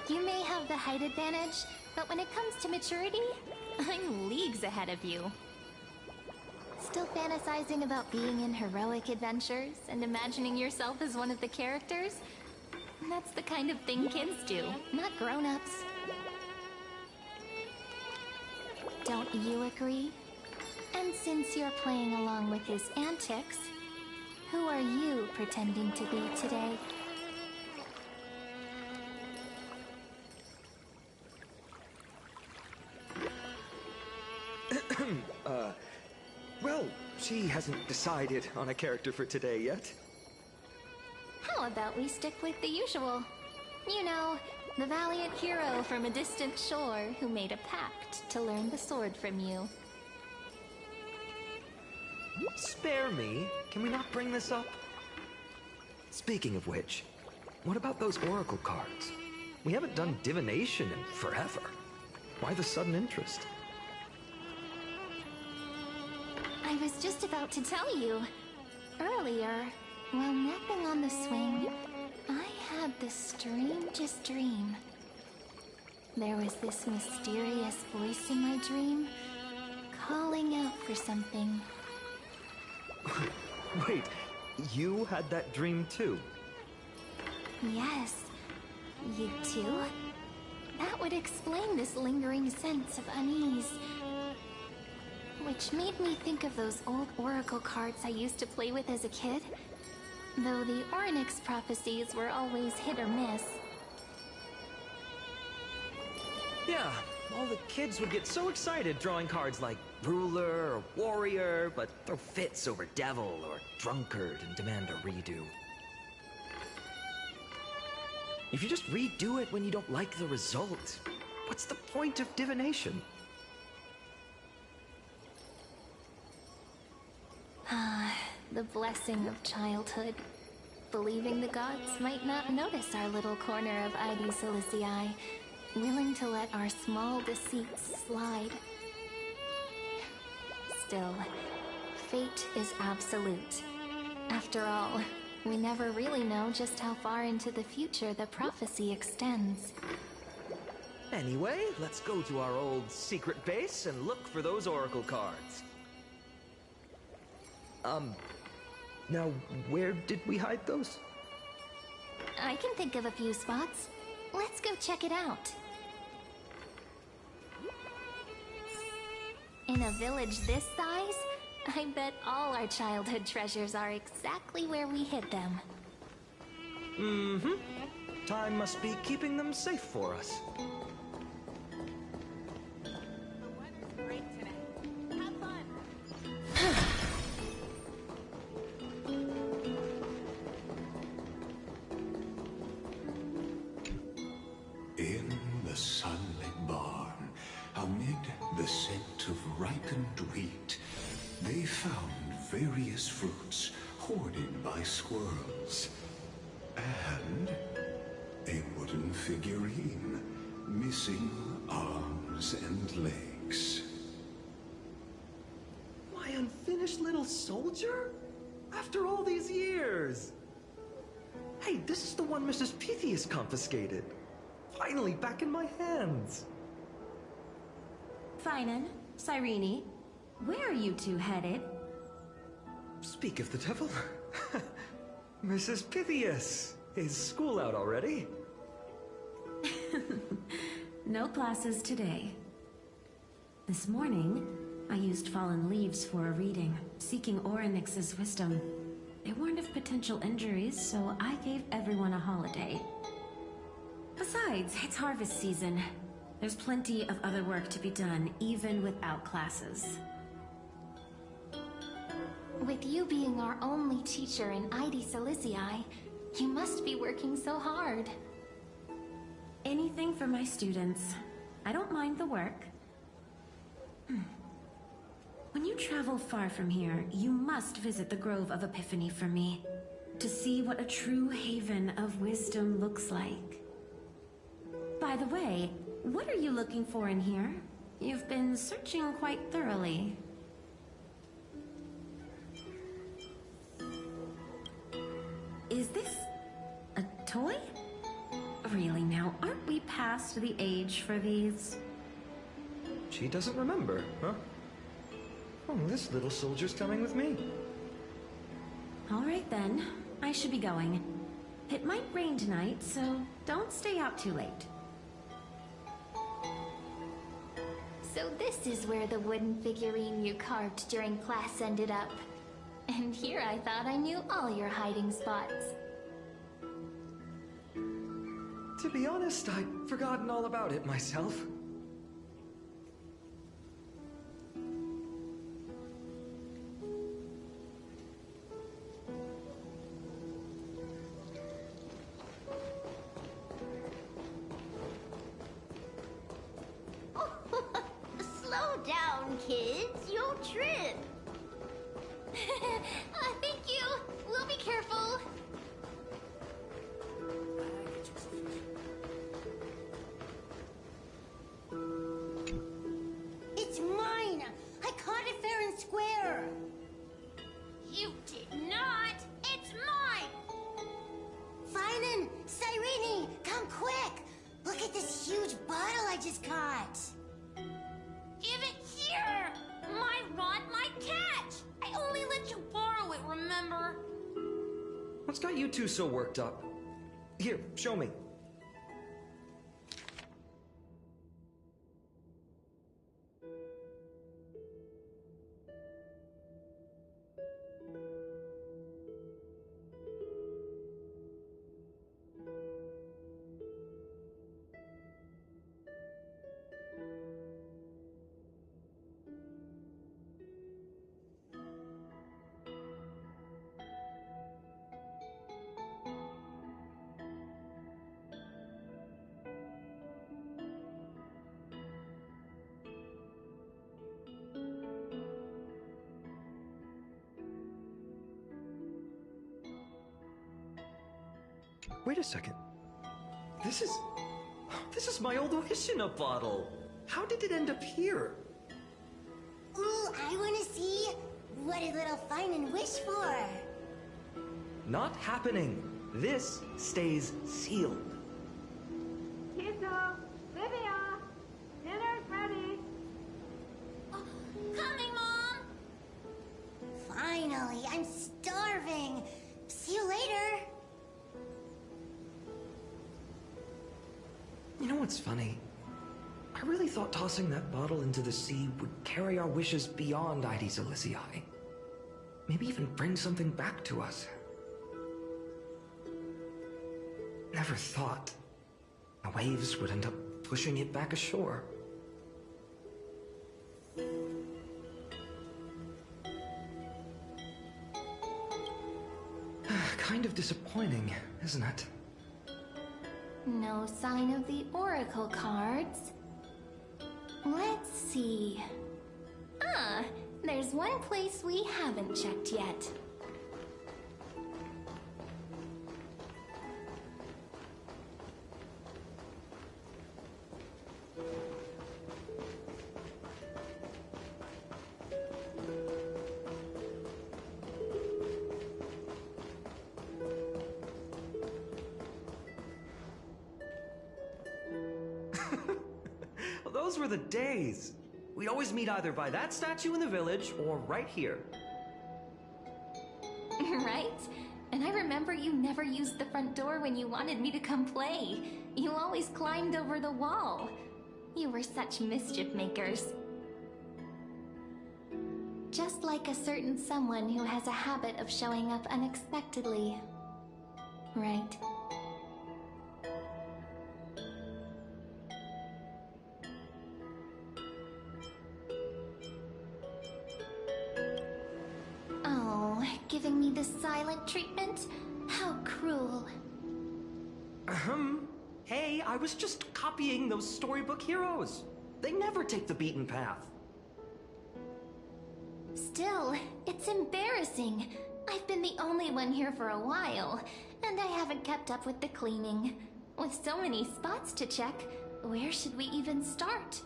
You may have the height advantage, but when it comes to maturity, I'm leagues ahead of you. Still fantasizing about being in heroic adventures and imagining yourself as one of the characters? That's the kind of thing kids do, not grown-ups. Don't you agree? And since you're playing along with his antics, who are you pretending to be today? Well, she hasn't decided on a character for today yet. How about we stick with the usual? You know, the valiant hero from a distant shore who made a pact to learn the sword from you. Spare me. Can we not bring this up? Speaking of which, what about those oracle cards? We haven't done divination in forever. Why the sudden interest? I was just about to tell you. Earlier, while napping on the swing, I had the strangest dream. There was this mysterious voice in my dream, calling out for something. Wait, you had that dream too? Yes, you too? That would explain this lingering sense of unease. Which made me think of those old oracle cards I used to play with as a kid. Though the Ornyx prophecies were always hit or miss. Yeah, all the kids would get so excited drawing cards like ruler or warrior, but throw fits over devil or drunkard and demand a redo. If you just redo it when you don't like the result, what's the point of divination? Ah, the blessing of childhood. Believing the gods might not notice our little corner of Id Silicii, willing to let our small deceits slide. Still, fate is absolute. After all, we never really know just how far into the future the prophecy extends. Anyway, let's go to our old secret base and look for those oracle cards. Now, where did we hide those? I can think of a few spots. Let's go check it out. In a village this size, I bet all our childhood treasures are exactly where we hid them. Mm-hmm. Time must be keeping them safe for us. In the sunlit barn, amid the scent of ripened wheat, they found various fruits hoarded by squirrels. And a wooden figurine, missing arms and legs. My unfinished little soldier? After all these years! Hey, this is the one Mrs. Pythias confiscated. Finally back in my hands. Finan, Cyrene, where are you two headed? Speak of the devil. Mrs. Pythias, is school out already? No classes today. This morning, I used fallen leaves for a reading, seeking Orynyx's wisdom. They warned of potential injuries, so I gave everyone a holiday. Besides, it's harvest season. There's plenty of other work to be done, even without classes. With you being our only teacher in Id Silicii, you must be working so hard. Anything for my students. I don't mind the work. When you travel far from here, you must visit the Grove of Epiphany for me, to see what a true haven of wisdom looks like. By the way, what are you looking for in here? You've been searching quite thoroughly. Is this a toy? Really now, aren't we past the age for these? She doesn't remember, huh? Oh, this little soldier's coming with me. All right then, I should be going. It might rain tonight, so don't stay out too late. So this is where the wooden figurine you carved during class ended up. And here I thought I knew all your hiding spots. To be honest, I'd forgotten all about it myself. Slow down, kids. You'll trip. Thank you. We'll be careful. It's mine. I caught it fair and square. You did not. It's mine. Finan, Cyrene, come quick. Look at this huge bottle I just caught. Give it here. My rod, my catch. I only let you borrow it, remember? What's got you two so worked up? Here, show me. Wait a second. This is my old wish in a bottle. How did it end up here? Ooh, I wanna see what a little find and wish for. Not happening. This stays sealed. Kito, Livia, dinner's ready. Coming, Mom! Finally, I'm starving. See you later. You know what's funny? I really thought tossing that bottle into the sea would carry our wishes beyond Mydei Celestii. Maybe even bring something back to us. Never thought the waves would end up pushing it back ashore. Kind of disappointing, isn't it? No sign of the oracle cards. Let's see. Ah, there's one place we haven't checked yet. Those were the days. We'd always meet either by that statue in the village or right here. Right? And I remember you never used the front door when you wanted me to come play. You always climbed over the wall. You were such mischief makers. Just like a certain someone who has a habit of showing up unexpectedly. Right? Giving me this silent treatment? How cruel. Hey, I was just copying those storybook heroes. They never take the beaten path. Still, it's embarrassing. I've been the only one here for a while, and I haven't kept up with the cleaning. With so many spots to check, where should we even start?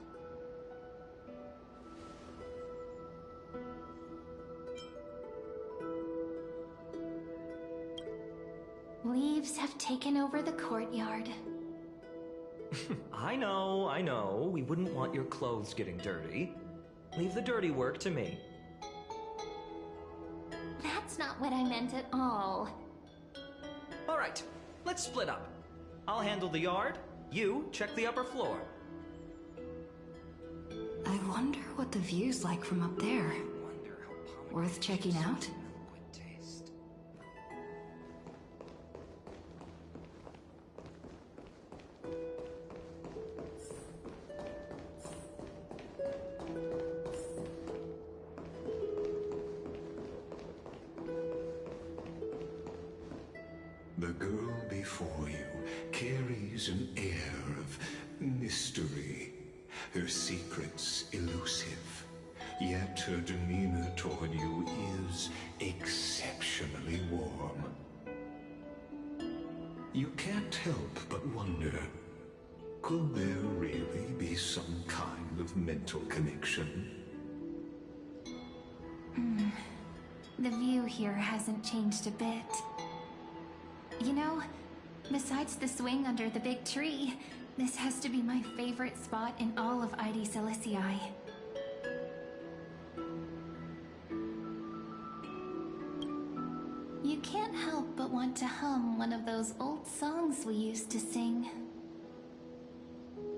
Leaves have taken over the courtyard. I know. We wouldn't want your clothes getting dirty. Leave the dirty work to me. That's not what I meant at all. All right, let's split up. I'll handle the yard. You check the upper floor. I wonder what the view's like from up there. Worth checking out? The girl before you carries an air of mystery, her secrets elusive, yet her demeanor toward you is exceptionally warm. You can't help but wonder, could there really be some kind of mental connection? The view here hasn't changed a bit. You know, besides the swing under the big tree, this has to be my favorite spot in all of Mydei Celestii. You can't help but want to hum one of those old songs we used to sing.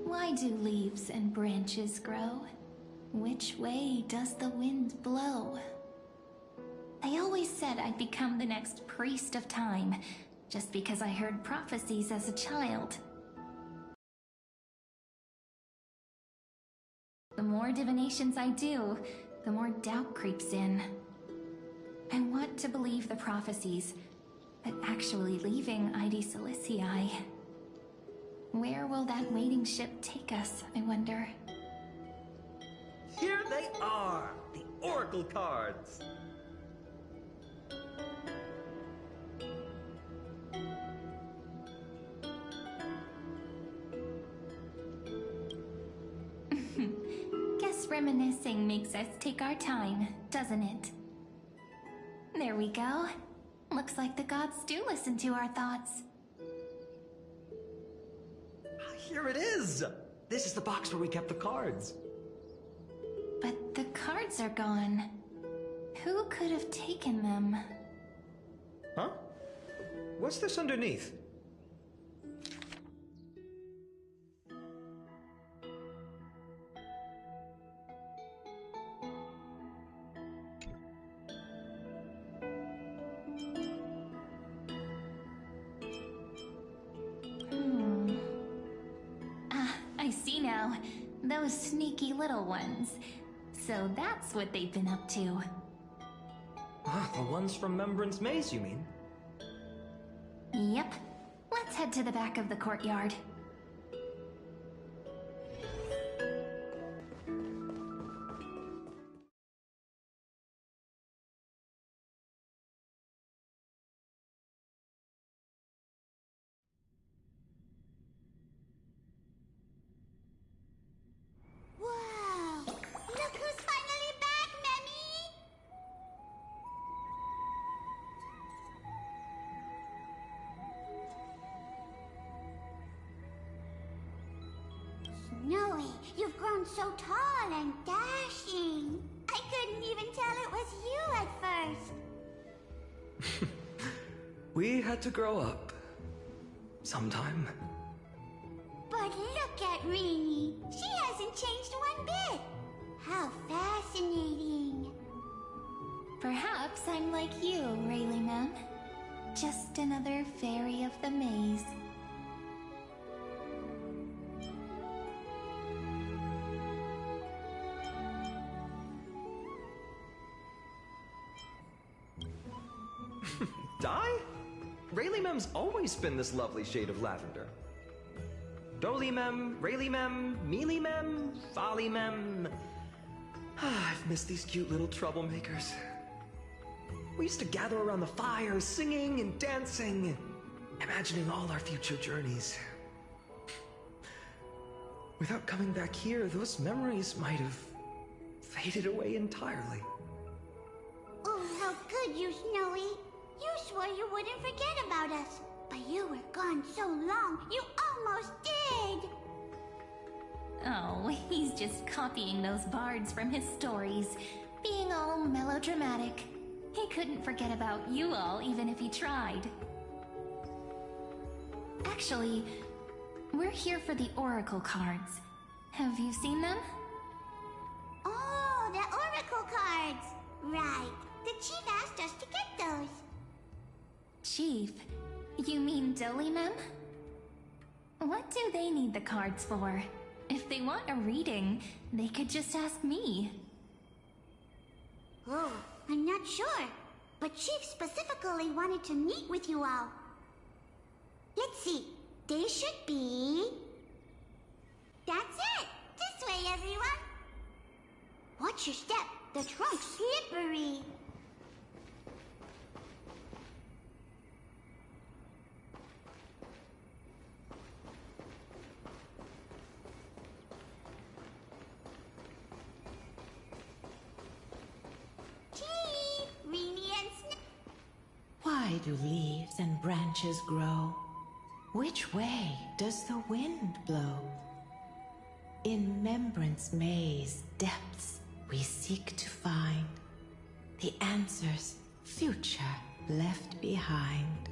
Why do leaves and branches grow? Which way does the wind blow? They always said I'd become the next priest of time, just because I heard prophecies as a child. The more divinations I do, the more doubt creeps in. I want to believe the prophecies, but actually leaving Mydei Celestii. Where will that waiting ship take us, I wonder? Here they are, the oracle cards. reminiscing makes us take our time, doesn't it? There we go. Looks like the gods do listen to our thoughts. Here it is! This is the box where we kept the cards. But the cards are gone. Who could have taken them? Huh? What's this underneath? I see now. Those sneaky little ones. So that's what they've been up to. The ones from Remembrance Maze, you mean? Yep. Let's head to the back of the courtyard. Wow! Look who's finally back, Memmy! Snowy, you've grown so tall and dashing. I couldn't even tell it was you at first. We had to grow up. Sometime. But look at Rini. She hasn't changed one bit. How fascinating. Perhaps I'm like you, Rayleigh Mem. Just another fairy of the maze. Di? Rayleigh Mem's always been this lovely shade of lavender. Doly Mem, Rayleigh Mem, Mealy Mem, Folly Mem. I've missed these cute little troublemakers. We used to gather around the fire, singing and dancing, imagining all our future journeys. Without coming back here, those memories might have faded away entirely. Oh, how could you, Snowy? You swore you wouldn't forget about us. But you were gone so long, you almost did! Oh, he's just copying those bards from his stories, being all melodramatic. He couldn't forget about you all, even if he tried. Actually, we're here for the Oracle cards. Have you seen them? Oh, the Oracle cards! Right. The chief asked us to get those. Chief? You mean Doly Mem? What do they need the cards for? If they want a reading, they could just ask me. Oh, I'm not sure. But Chief specifically wanted to meet with you all. Let's see. They should be... That's it! This way, everyone! Watch your step. The trunk's slippery. Why do leaves and branches grow? Which way does the wind blow? In Remembrance Maze depths we seek to find the answers future left behind.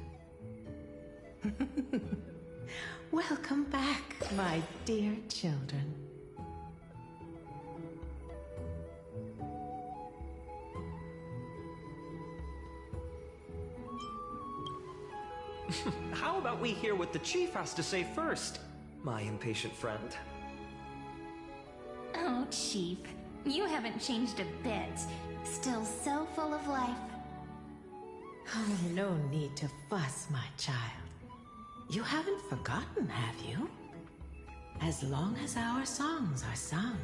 Welcome back, my dear children. How about we hear what the chief has to say first, my impatient friend? Oh, Chief, you haven't changed a bit. Still so full of life. Oh, no need to fuss, my child. You haven't forgotten, have you? As long as our songs are sung,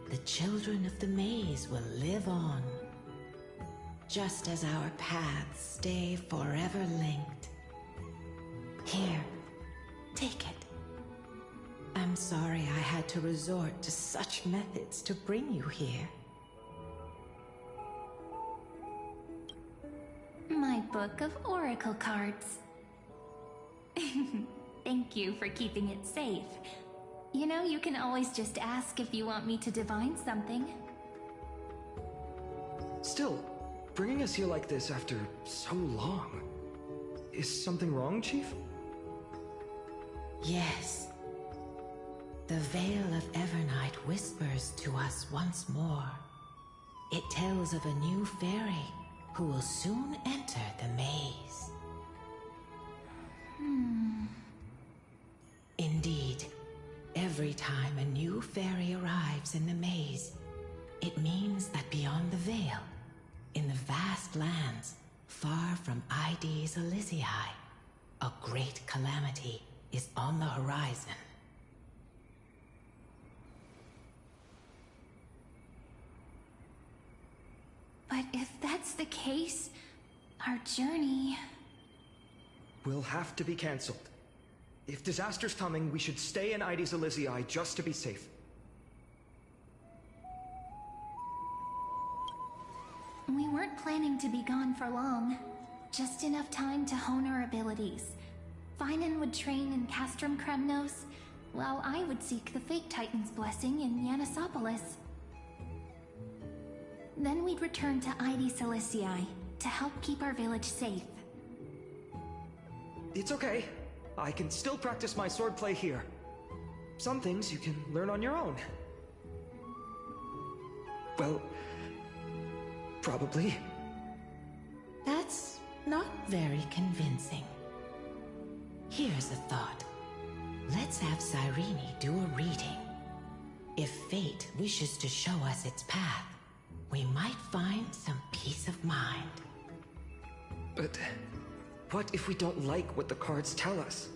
the children of the maze will live on. Just as our paths stay forever linked. Here, take it. I'm sorry I had to resort to such methods to bring you here. My book of oracle cards. Thank you for keeping it safe. You know, you can always just ask if you want me to divine something. Still, bringing us here like this after so long. Is something wrong, Chief? Yes. The Veil of Evernight whispers to us once more. It tells of a new fairy who will soon enter the maze. Indeed, every time a new fairy arrives in the maze, it means that beyond the veil, in the vast lands far from Ides Elysiae, a great calamity is on the horizon. But if that's the case, our journey... Will have to be cancelled. If disaster's coming, we should stay in Ides Elysiae just to be safe. We weren't planning to be gone for long. Just enough time to hone our abilities. Finan would train in Castrum Kremnos, while I would seek the Fake Titan's blessing in Yanisopolis. Then we'd return to Ides Elysiae to help keep our village safe. It's okay. I can still practice my swordplay here. Some things you can learn on your own. Well, probably. That's not very convincing. Here's a thought. Let's have Cyrene do a reading. If fate wishes to show us its path, we might find some peace of mind. But what if we don't like what the cards tell us?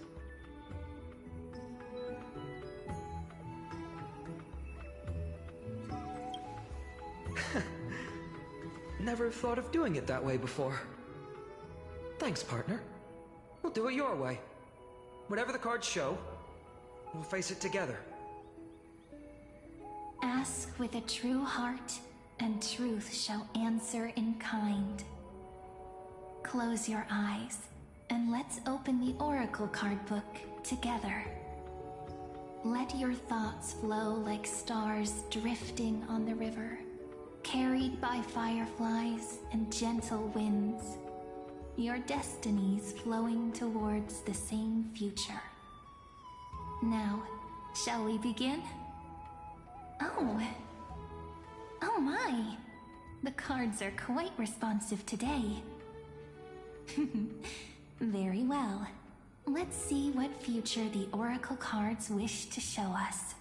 Never thought of doing it that way before. Thanks, partner. We'll do it your way. Whatever the cards show, we'll face it together. Ask with a true heart, and truth shall answer in kind. Close your eyes, and let's open the Oracle card book together. Let your thoughts flow like stars drifting on the river, carried by fireflies and gentle winds. Your destinies flowing towards the same future. Now, shall we begin? Oh my! The cards are quite responsive today. Very well. Let's see what future the Oracle cards wish to show us.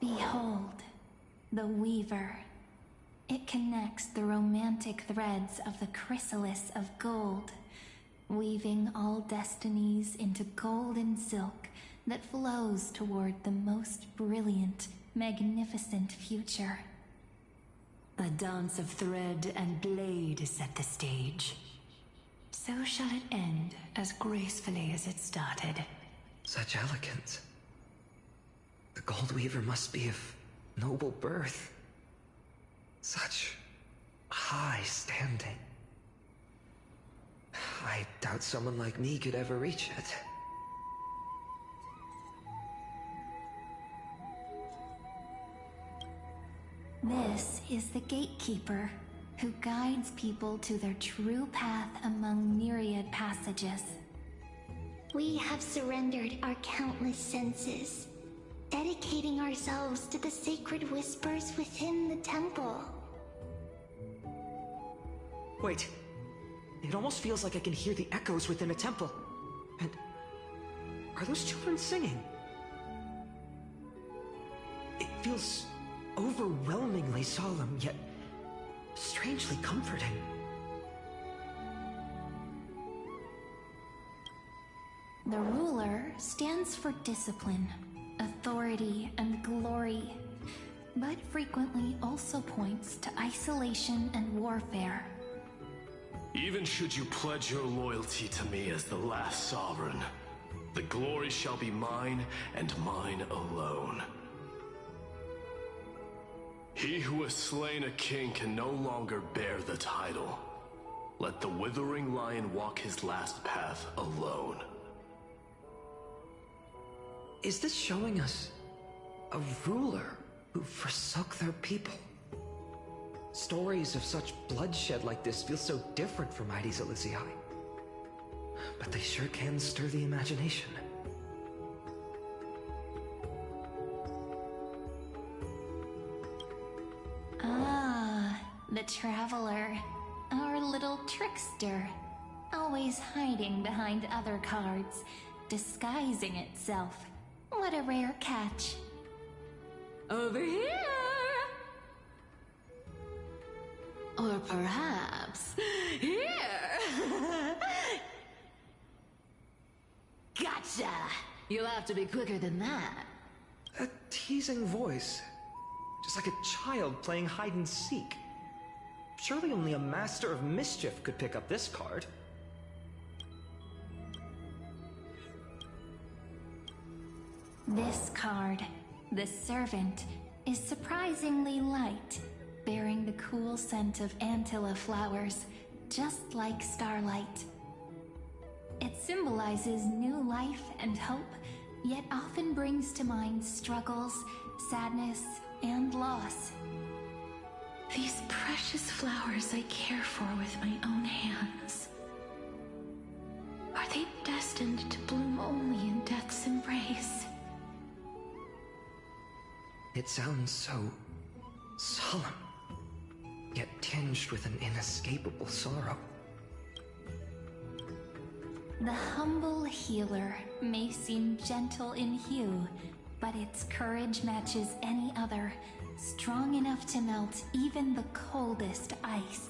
Behold, the Weaver. It connects the romantic threads of the chrysalis of gold, weaving all destinies into golden silk that flows toward the most brilliant, magnificent future. A dance of thread and blade set the stage. So shall it end as gracefully as it started. Such elegance. The Gold Weaver must be of noble birth. Such high standing. I doubt someone like me could ever reach it. This is the Gatekeeper, who guides people to their true path among myriad passages. We have surrendered our countless senses, dedicating ourselves to the sacred whispers within the temple. Wait. It almost feels like I can hear the echoes within a temple. And are those children singing? It feels overwhelmingly solemn, yet strangely comforting. The ruler stands for discipline, authority, and glory, but frequently also points to isolation and warfare. Even should you pledge your loyalty to me as the last sovereign, the glory shall be mine and mine alone. He who has slain a king can no longer bear the title. Let the withering lion walk his last path alone. Is this showing us a ruler who forsook their people? Stories of such bloodshed like this feel so different from Mydei's Elysiae. But they sure can stir the imagination. Ah, the Traveler. Our little trickster. Always hiding behind other cards, disguising itself. What a rare catch. Over here! Or perhaps here! Gotcha! You'll have to be quicker than that. A teasing voice. Just like a child playing hide and seek. Surely only a master of mischief could pick up this card. This card, the Servant, is surprisingly light, bearing the cool scent of Antilla flowers, just like starlight. It symbolizes new life and hope, yet often brings to mind struggles, sadness, and loss. These precious flowers I care for with my own hands. Are they destined to bloom only in death's embrace? It sounds so solemn, yet tinged with an inescapable sorrow. The humble healer may seem gentle in hue, but its courage matches any other, strong enough to melt even the coldest ice.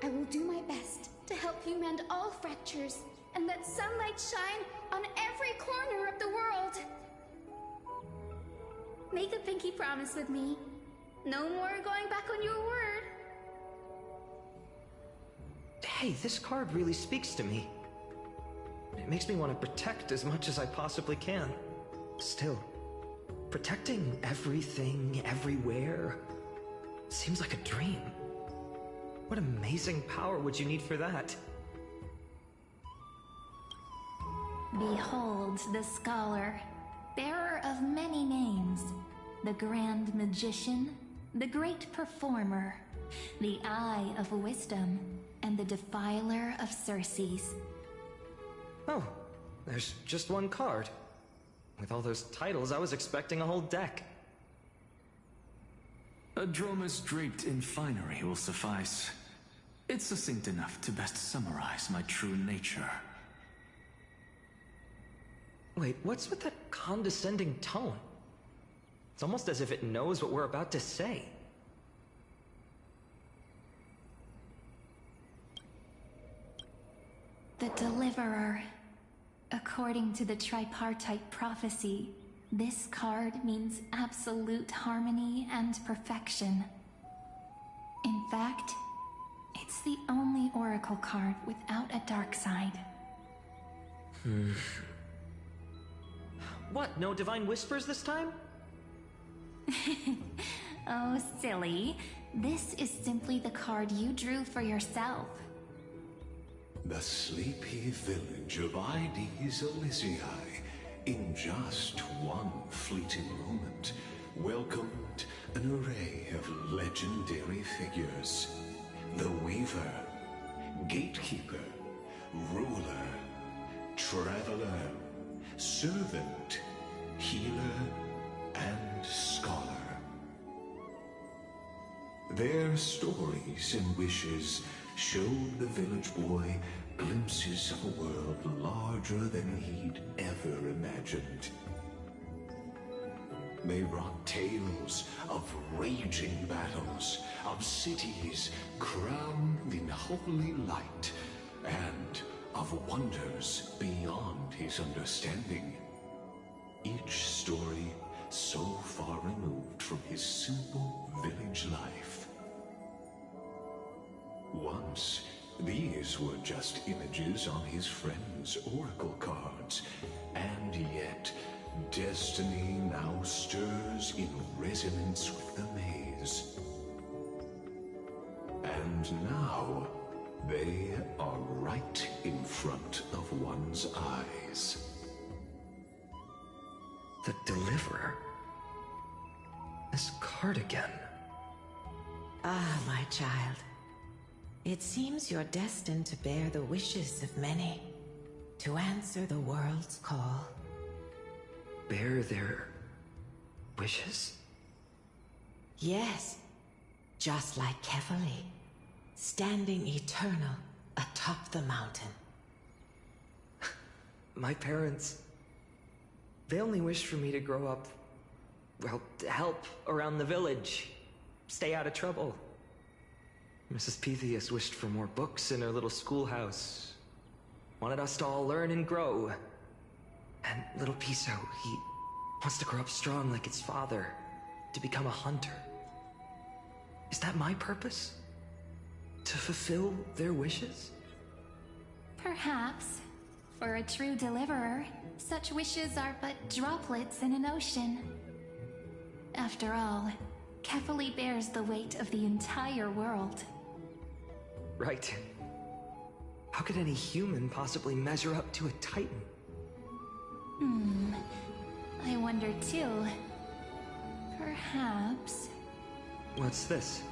I will do my best to help you mend all fractures and let sunlight shine on every corner of the world. Make a pinky promise with me. No more going back on your word. Hey, this card really speaks to me. It makes me want to protect as much as I possibly can. Still, protecting everything, everywhere, seems like a dream. What amazing power would you need for that? Behold the scholar, bearer of many names, the grand magician, the great performer, the eye of wisdom, and the defiler of Circes. Oh, there's just one card. With all those titles, I was expecting a whole deck. A Dromus draped in finery will suffice. It's succinct enough to best summarize my true nature. Wait, what's with that condescending tone? It's almost as if it knows what we're about to say. The Deliverer. According to the tripartite prophecy, this card means absolute harmony and perfection. In fact, it's the only oracle card without a dark side. What, no divine whispers this time? Oh, silly. This is simply the card you drew for yourself. The sleepy village of Mydei's Elysiae, in just one fleeting moment, welcomed an array of legendary figures. The Weaver, Gatekeeper, Ruler, Traveler, Servant, Healer, and Scholar. Their stories and wishes showed the village boy glimpses of a world larger than he'd ever imagined. They brought tales of raging battles, of cities crowned in holy light, and of wonders beyond his understanding. Each story so far removed from his simple village life. Once, These were just images on his friend's oracle cards. And yet, destiny now stirs in resonance with the maze. And now, they are right in front of one's eyes. The Deliverer? This card again. Ah, my child. It seems you're destined to bear the wishes of many, to answer the world's call. Bear their wishes? Yes, just like Kefali, standing eternal atop the mountain. My parents... they only wished for me to grow up... well, to help around the village. Stay out of trouble. Mrs. Pythias wished for more books in her little schoolhouse. Wanted us to all learn and grow. And little Piso, he wants to grow up strong like his father, to become a hunter. Is that my purpose? To fulfill their wishes? Perhaps. For a true deliverer, such wishes are but droplets in an ocean. After all, Kefali bears the weight of the entire world. Right. How could any human possibly measure up to a Titan? I wonder too. Perhaps... What's this?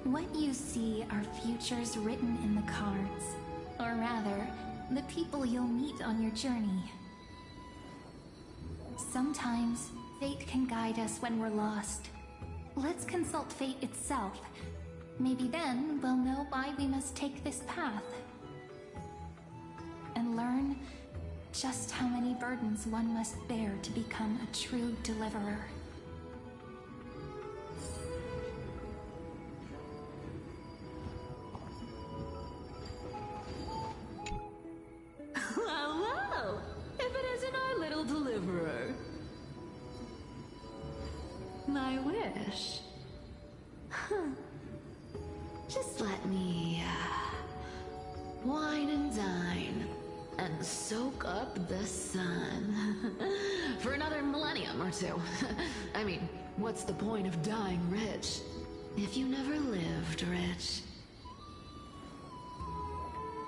What you see are futures written in the cards. Or rather, the people you'll meet on your journey. Sometimes, fate can guide us when we're lost. Let's consult fate itself. Maybe then we'll know why we must take this path. And learn just how many burdens one must bear to become a true deliverer. Well, if it isn't our little deliverer. My wish. Just let me, wine and dine, and soak up the sun. For another millennium or two. I mean, what's the point of dying rich, if you never lived rich?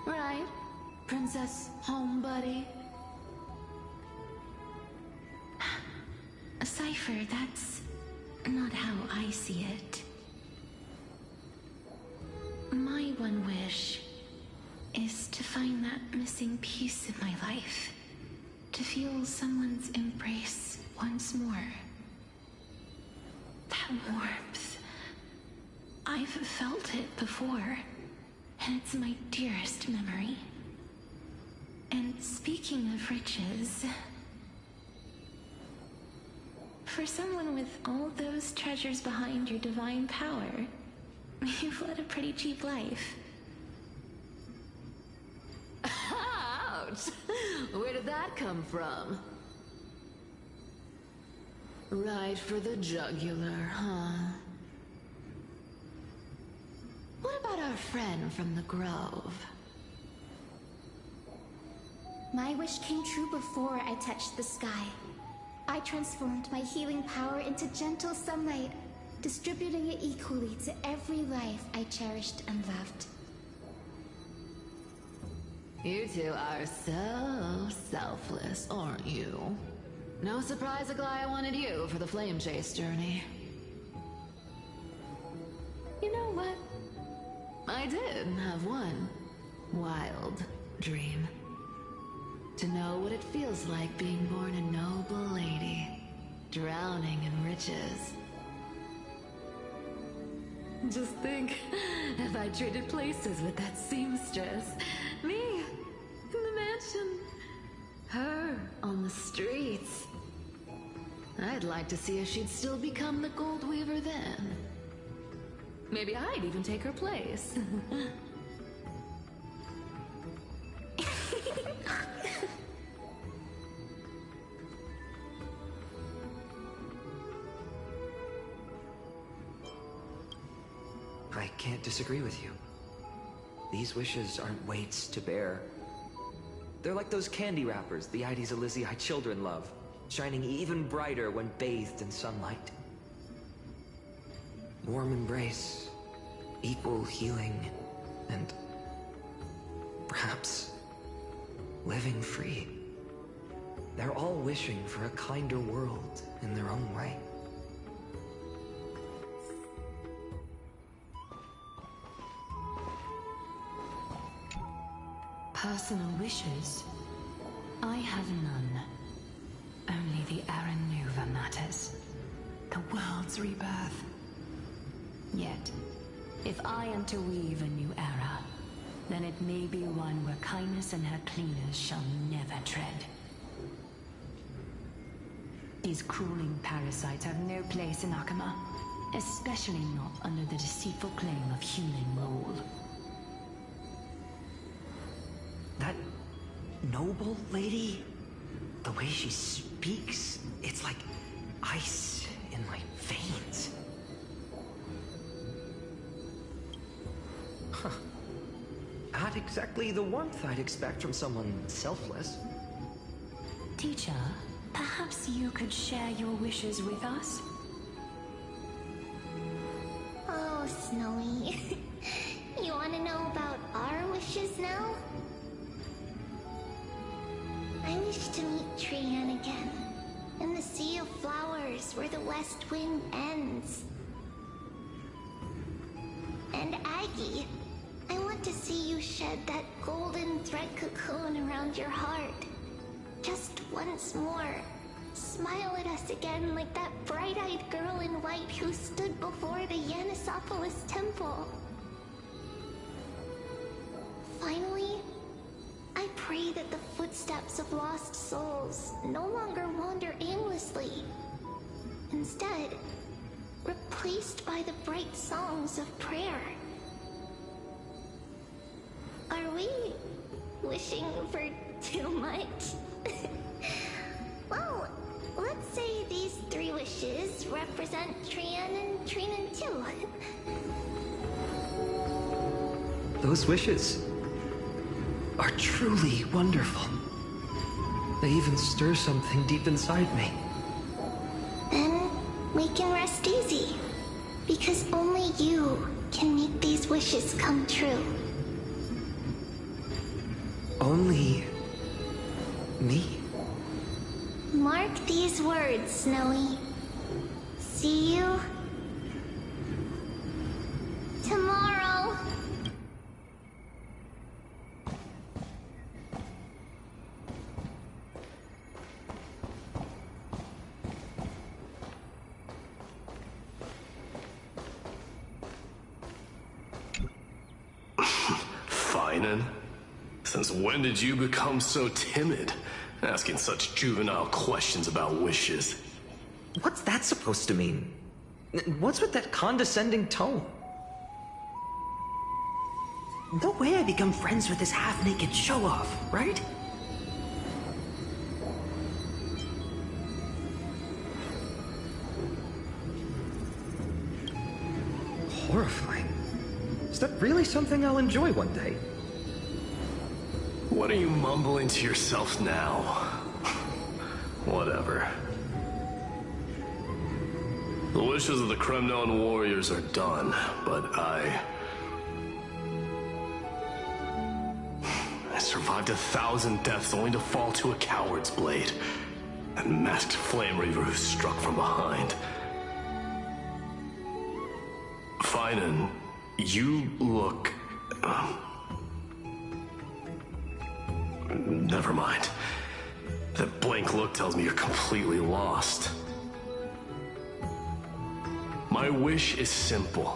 Right, Princess Homebuddy? Cypher, that's not how I see it. My one wish is to find that missing piece in my life. To feel someone's embrace once more. That warmth. I've felt it before, and it's my dearest memory. And speaking of riches... for someone with all those treasures behind your divine power, you've led a pretty cheap life. Ouch! Where did that come from? Right for the jugular, huh? What about our friend from the Grove? My wish came true before I touched the sky. I transformed my healing power into gentle sunlight, distributing it equally to every life I cherished and loved. You two are so selfless, aren't you? No surprise Aglaya wanted you for the flame chase journey. You know what? I did have one wild dream. To know what it feels like being born a noble lady, drowning in riches. Just think, if I traded places with that seamstress, me in the mansion, her on the streets. I'd like to see if she'd still become the gold weaver then. Maybe I'd even take her place. I can't disagree with you. These wishes aren't weights to bear. They're like those candy wrappers the Ides Elysiae children love, shining even brighter when bathed in sunlight. Warm embrace, equal healing, and perhaps living free. They're all wishing for a kinder world in their own way. Personal wishes? I have none. Only the Era Nuva matters. The world's rebirth. Yet, if I am to weave a new era, then it may be one where kindness and her cleaners shall never tread. These crawling parasites have no place in Akama, especially not under the deceitful claim of human rule. That noble lady, the way she speaks, it's like ice in my veins. Huh. Not exactly the warmth I'd expect from someone selfless. Teacher, perhaps you could share your wishes with us? Oh, Snowy. You want to know about our wishes now? I wish to meet Trian again, in the sea of flowers where the west wind ends. And Aggie, I want to see you shed that golden thread cocoon around your heart. Just once more. Smile at us again like that bright-eyed girl in white who stood before the Yanisopolis temple. Finally, I pray that the footsteps of lost souls no longer wander aimlessly. Instead, replaced by the bright songs of prayer. Are we wishing for too much? Well, let's say these 3 wishes represent Trian and Trinan too. Those wishes are truly wonderful. They even stir something deep inside me. Then we can rest easy, because only you can make these wishes come true. Only me? Mark these words, Snowy. See you tomorrow. Finan? Since when did you become so timid? Asking such juvenile questions about wishes. What's that supposed to mean? What's with that condescending tone? No way I become friends with this half-naked show-off, right? Horrifying. Is that really something I'll enjoy one day? What are you mumbling to yourself now? Whatever. The wishes of the Kremnon warriors are done, but I survived 1,000 deaths only to fall to a coward's blade. That masked flame reaver who struck from behind. Finan, you look... Never mind. That blank look tells me you're completely lost. My wish is simple.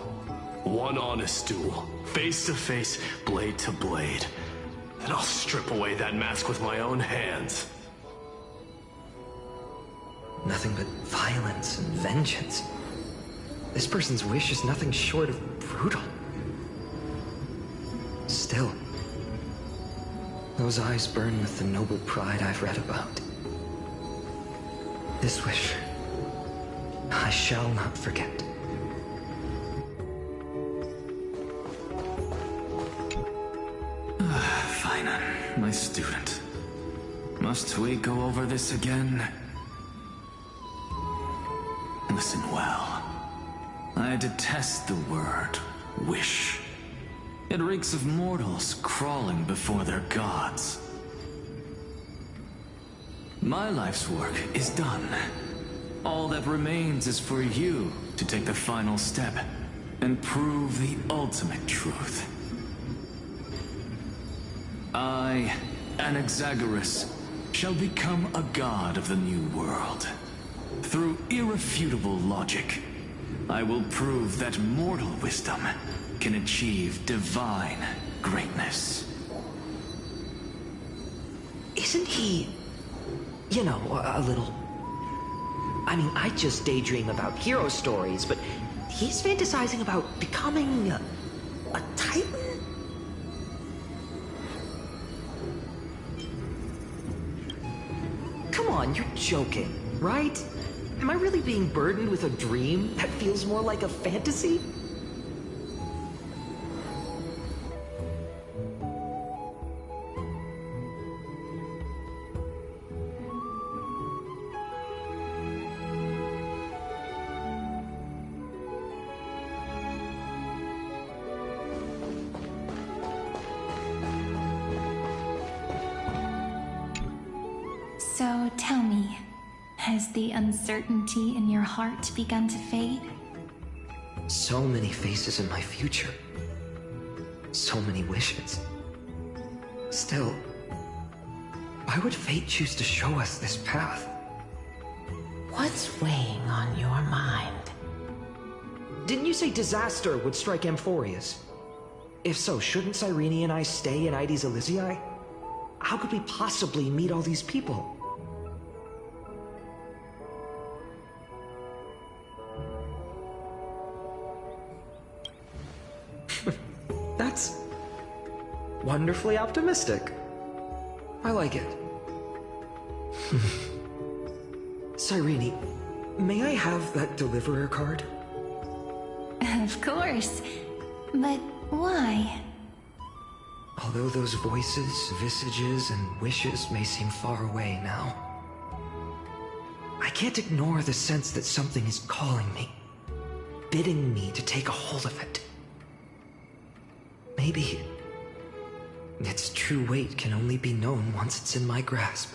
One honest duel. Face to face, blade to blade. Then I'll strip away that mask with my own hands. Nothing but violence and vengeance. This person's wish is nothing short of brutal. Still, those eyes burn with the noble pride I've read about. This wish, I shall not forget. my student. Must we go over this again? Listen well. I detest the word wish. It reeks of mortals crawling before their gods. My life's work is done. All that remains is for you to take the final step and prove the ultimate truth. I, Anaxagoras, shall become a god of the new world. Through irrefutable logic, I will prove that mortal wisdom can achieve divine greatness. Isn't he, you know, a little... I mean, I just daydream about hero stories, but he's fantasizing about becoming a Titan? Come on, you're joking, right? Am I really being burdened with a dream that feels more like a fantasy? So tell me, has the uncertainty in your heart begun to fade? So many faces in my future. So many wishes. Still, why would fate choose to show us this path? What's weighing on your mind? Didn't you say disaster would strike Amphorius? If so, shouldn't Cyrene and I stay in Ides Elysiae? How could we possibly meet all these people? That's wonderfully optimistic. I like it. Cyrene, may I have that deliverer card? Of course. But why? Although those voices, visages, and wishes may seem far away now, I can't ignore the sense that something is calling me, bidding me to take a hold of it. Maybe its true weight can only be known once it's in my grasp.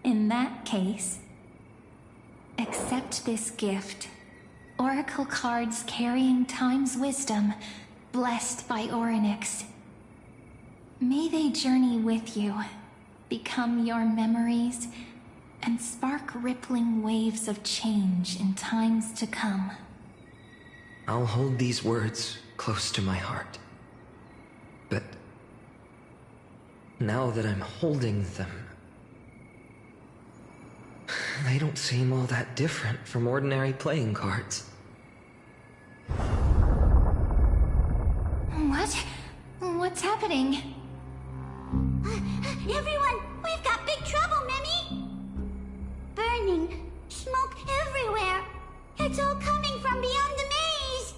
In that case, accept this gift. Oracle cards carrying time's wisdom, blessed by Orynyx. May they journey with you, become your memories, and spark rippling waves of change in times to come. I'll hold these words close to my heart. But now that I'm holding them, they don't seem all that different from ordinary playing cards. What? What's happening? Everyone, we've got big trouble, Mimi! Burning, smoke everywhere. It's all coming from beyond the maze!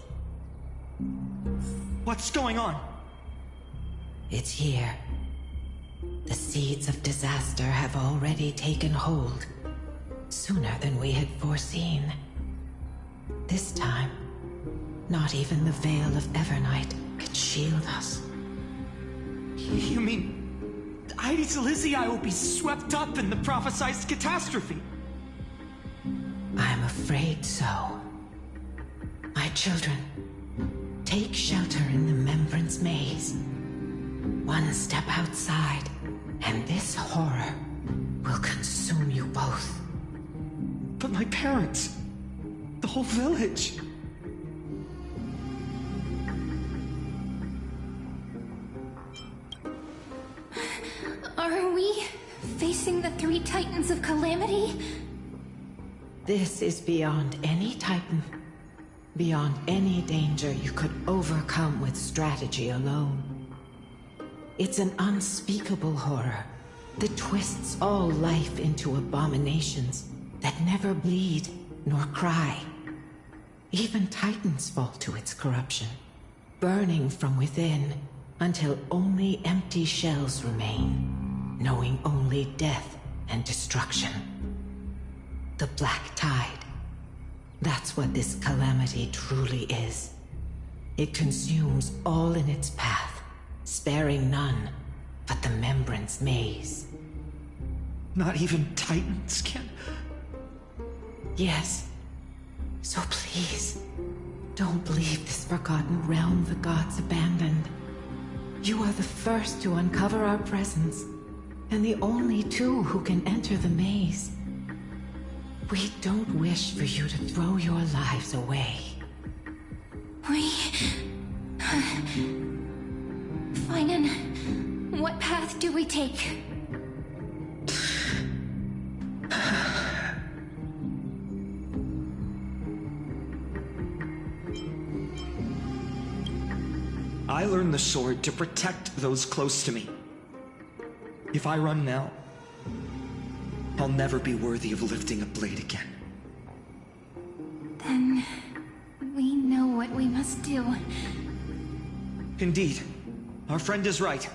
What's going on? It's here. The seeds of disaster have already taken hold, sooner than we had foreseen. This time, not even the veil of Evernight could shield us. You mean Ides Elysiae will be swept up in the prophesied catastrophe? I'm afraid so. My children, take shelter in the Membrance Maze. One step outside, and this horror will consume you both. But my parents, the whole village... Are we facing the three titans of calamity? This is beyond any Titan, beyond any danger you could overcome with strategy alone. It's an unspeakable horror that twists all life into abominations that never bleed nor cry. Even Titans fall to its corruption, burning from within, until only empty shells remain, knowing only death and destruction. The Black Tide. That's what this calamity truly is. It consumes all in its path, sparing none but the Membrance Maze. Not even Titans can... Yes. So please, don't leave this forgotten realm the gods abandoned. You are the first to uncover our presence, and the only two who can enter the maze. We don't wish for you to throw your lives away. Finan, what path do we take? I learned the sword to protect those close to me. If I run now, I'll never be worthy of lifting a blade again. Then we know what we must do. Indeed, our friend is right.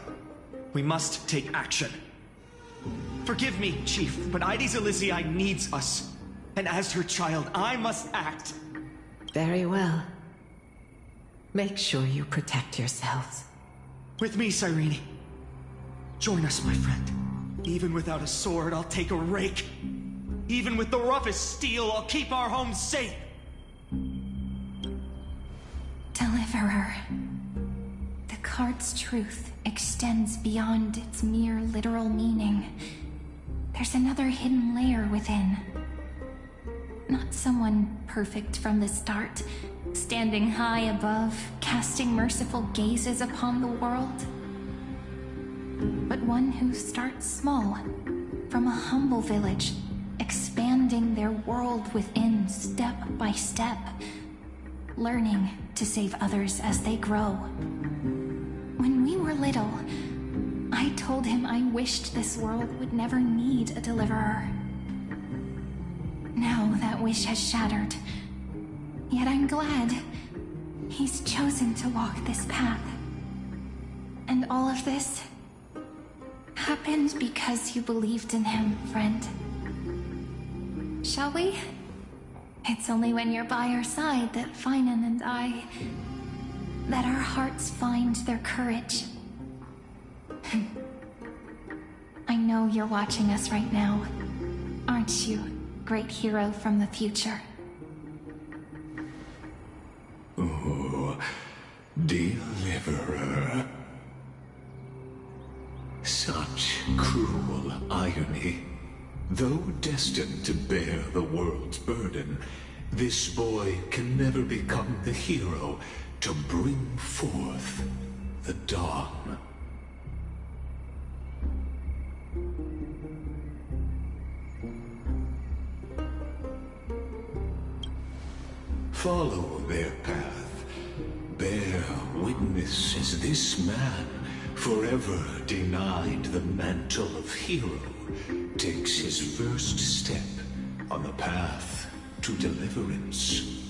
We must take action. Forgive me, Chief, but Ides Elysiae needs us. And as her child, I must act. Very well. Make sure you protect yourselves. With me, Cyrene. Join us, my friend. Even without a sword, I'll take a rake. Even with the roughest steel, I'll keep our home safe. Deliverer. The card's truth extends beyond its mere literal meaning. There's another hidden layer within. Not someone perfect from the start, standing high above, casting merciful gazes upon the world. But one who starts small, from a humble village, expanding their world within step by step, learning to save others as they grow. When we were little, I told him I wished this world would never need a deliverer. Now that wish has shattered. Yet I'm glad he's chosen to walk this path. And all of this happened because you believed in him, friend. Shall we? It's only when you're by our side that Finan and that our hearts find their courage. I know you're watching us right now, aren't you, great hero from the future? Oh, deliverer. Such cruel irony. Though destined to bear the world's burden, this boy can never become the hero to bring forth the dawn. Follow their path. Bear witness as this man, forever denied the mantle of hero, takes his first step on the path to deliverance.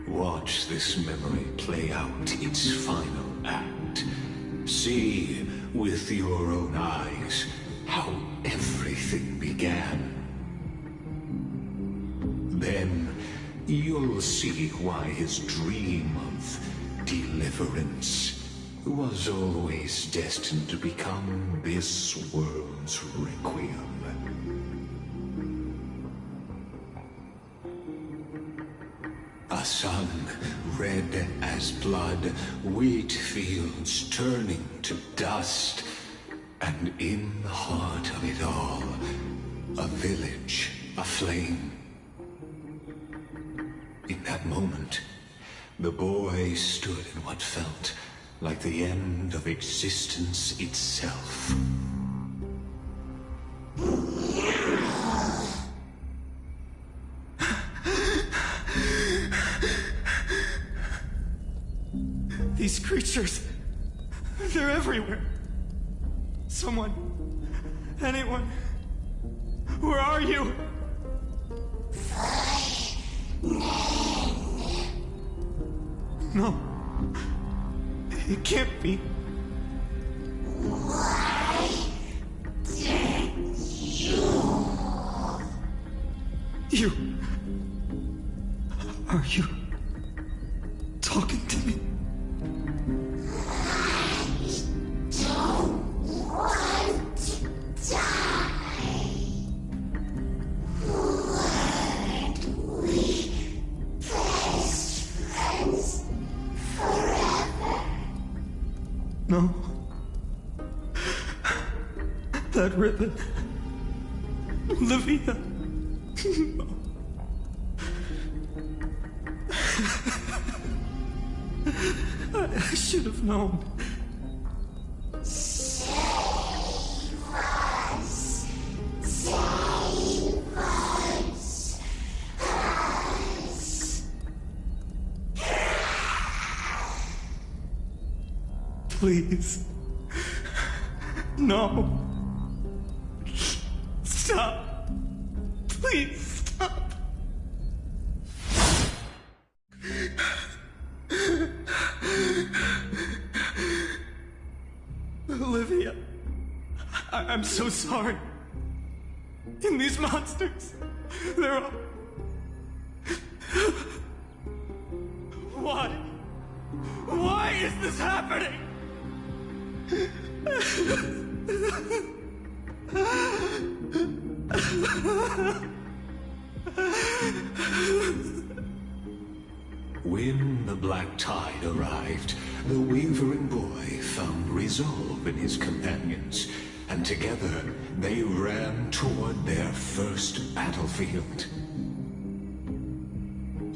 Watch this memory play out its final act. See with your own eyes how everything began. Then you'll see why his dream of deliverance was always destined to become this world's requiem. A sun red as blood, wheat fields turning to dust, and in the heart of it all, a village aflame. In that moment, the boy stood in what felt like the end of existence itself. These creatures, they're everywhere. Someone, anyone, where are you? No. It can't be. Why did you? Are you talking to me? I don't want to die. Weren't we best friends forever? No. That ribbon. Olivia. No. I should have known. Save us. Save us. Please. No. Stop. Please stop. Olivia, I'm so sorry. And these monsters, they're all... Why? Why is this happening? When the black tide arrived, the wavering boy found resolve in his companions, and together they ran toward their first battlefield.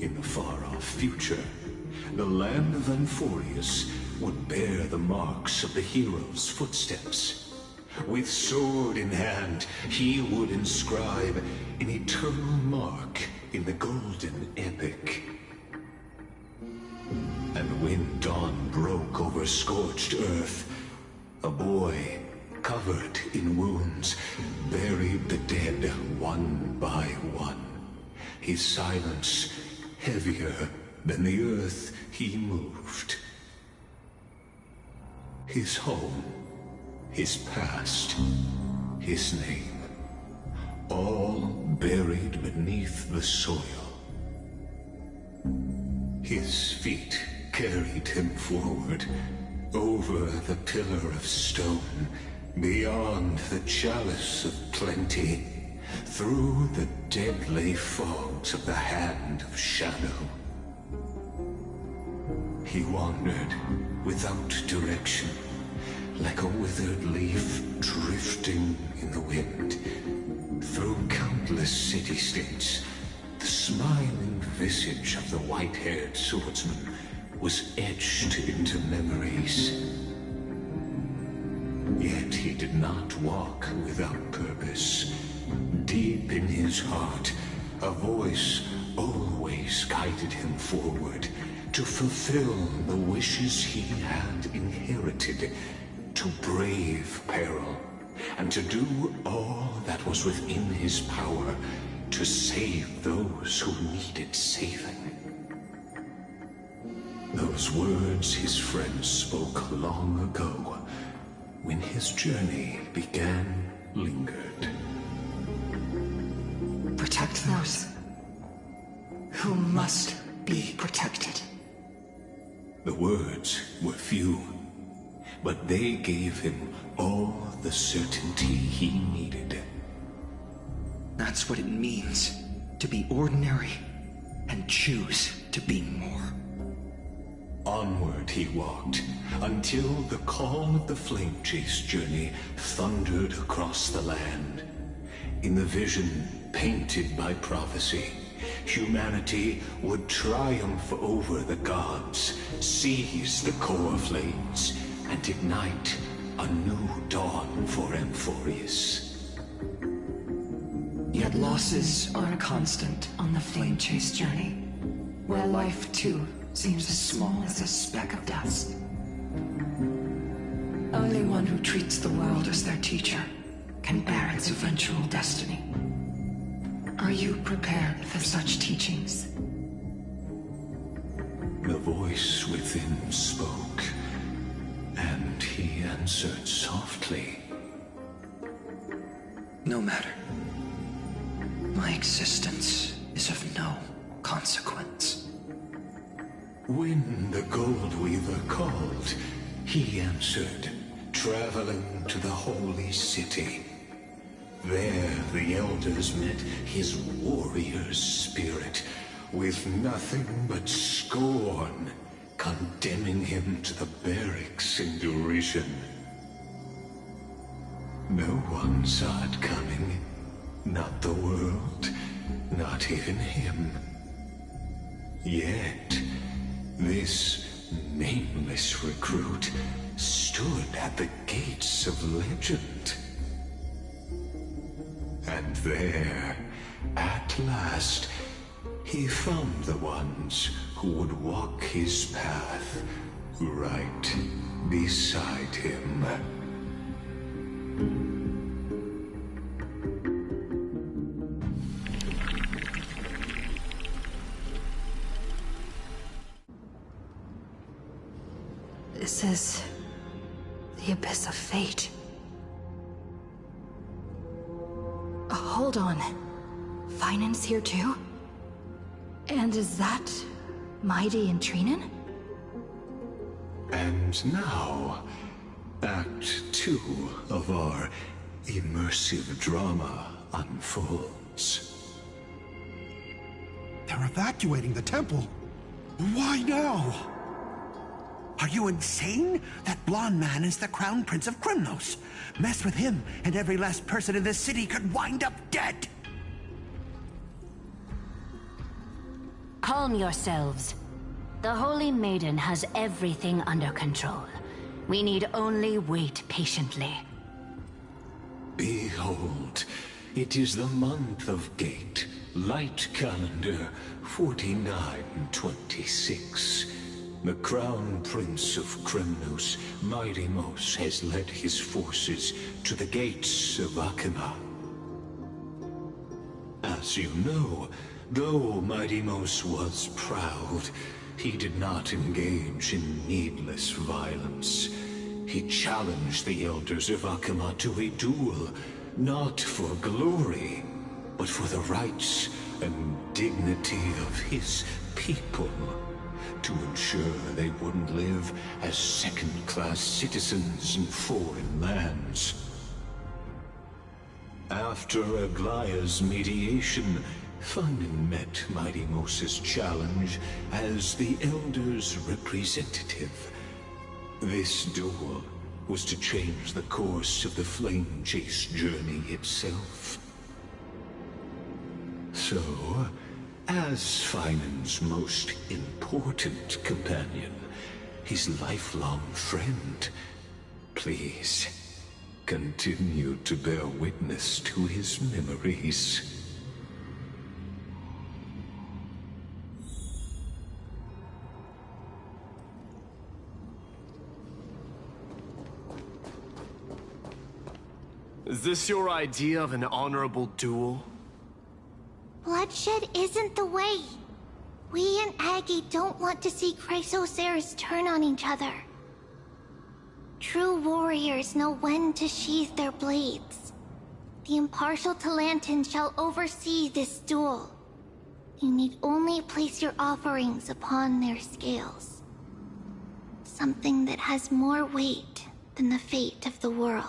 In the far-off future, the land of Anforius would bear the marks of the hero's footsteps. With sword in hand, he would inscribe an eternal mark in the golden epic. And when dawn broke over scorched earth, a boy, covered in wounds, buried the dead one by one. His silence heavier than the earth he moved. His home, his past, his name, all buried beneath the soil. His feet carried him forward, over the pillar of stone, beyond the chalice of plenty, through the deadly fogs of the Hand of Shadow. He wandered without direction, like a withered leaf drifting in the wind, through countless city-states. The smiling visage of the white-haired swordsman was etched into memories. Yet he did not walk without purpose. Deep in his heart, a voice always guided him forward, to fulfill the wishes he had inherited, to brave peril, and to do all that was within his power to save those who needed saving. Those words his friends spoke long ago, when his journey began, lingered. Protect those who must be protected. The words were few, but they gave him all the certainty he needed. That's what it means to be ordinary and choose to be more. Onward he walked, until the call of the flame chase journey thundered across the land. In the vision painted by prophecy, humanity would triumph over the gods, seize the core flames, and ignite a new dawn for Amphorius. Yet losses are a constant on the flame chase journey, where life too seems as small as a speck of dust. Only one who treats the world as their teacher can bear its eventual destiny. Are you prepared for such teachings? The voice within spoke, answered softly. No matter. My existence is of no consequence. When the Gold Weaver called, he answered, traveling to the holy city. There the elders met his warrior's spirit, with nothing but scorn, condemning him to the barracks in derision. No one saw it coming. Not the world, not even him. Yet, this nameless recruit stood at the gates of legend. And there, at last, he found the ones who would walk his path right beside him. This is the abyss of fate. Hold on. Finance here too? And is that Mydei and Trinen? And now, Act 2 of our immersive drama unfolds. They're evacuating the temple. Why now? Are you insane? That blonde man is the Crown Prince of Krymnos. Mess with him, and every last person in this city could wind up dead. Calm yourselves. The Holy Maiden has everything under control. We need only wait patiently. Behold, it is the month of Gate, Light Calendar 4926. The Crown Prince of Krymnos, Mydei, has led his forces to the gates of Akima. As you know, though Mydei was proud, he did not engage in needless violence. He challenged the elders of Akima to a duel, not for glory, but for the rights and dignity of his people, to ensure they wouldn't live as second-class citizens in foreign lands. After Aglaya's mediation, Funden met Mydei challenge as the Elder's representative. This duel was to change the course of the Flame Chase journey itself. So, as Finan's most important companion, his lifelong friend, please continue to bear witness to his memories. Is this your idea of an honorable duel? Bloodshed isn't the way. We and Aggie don't want to see Chrysoceres turn on each other. True warriors know when to sheathe their blades. The impartial Talantan shall oversee this duel. You need only place your offerings upon their scales. Something that has more weight than the fate of the world.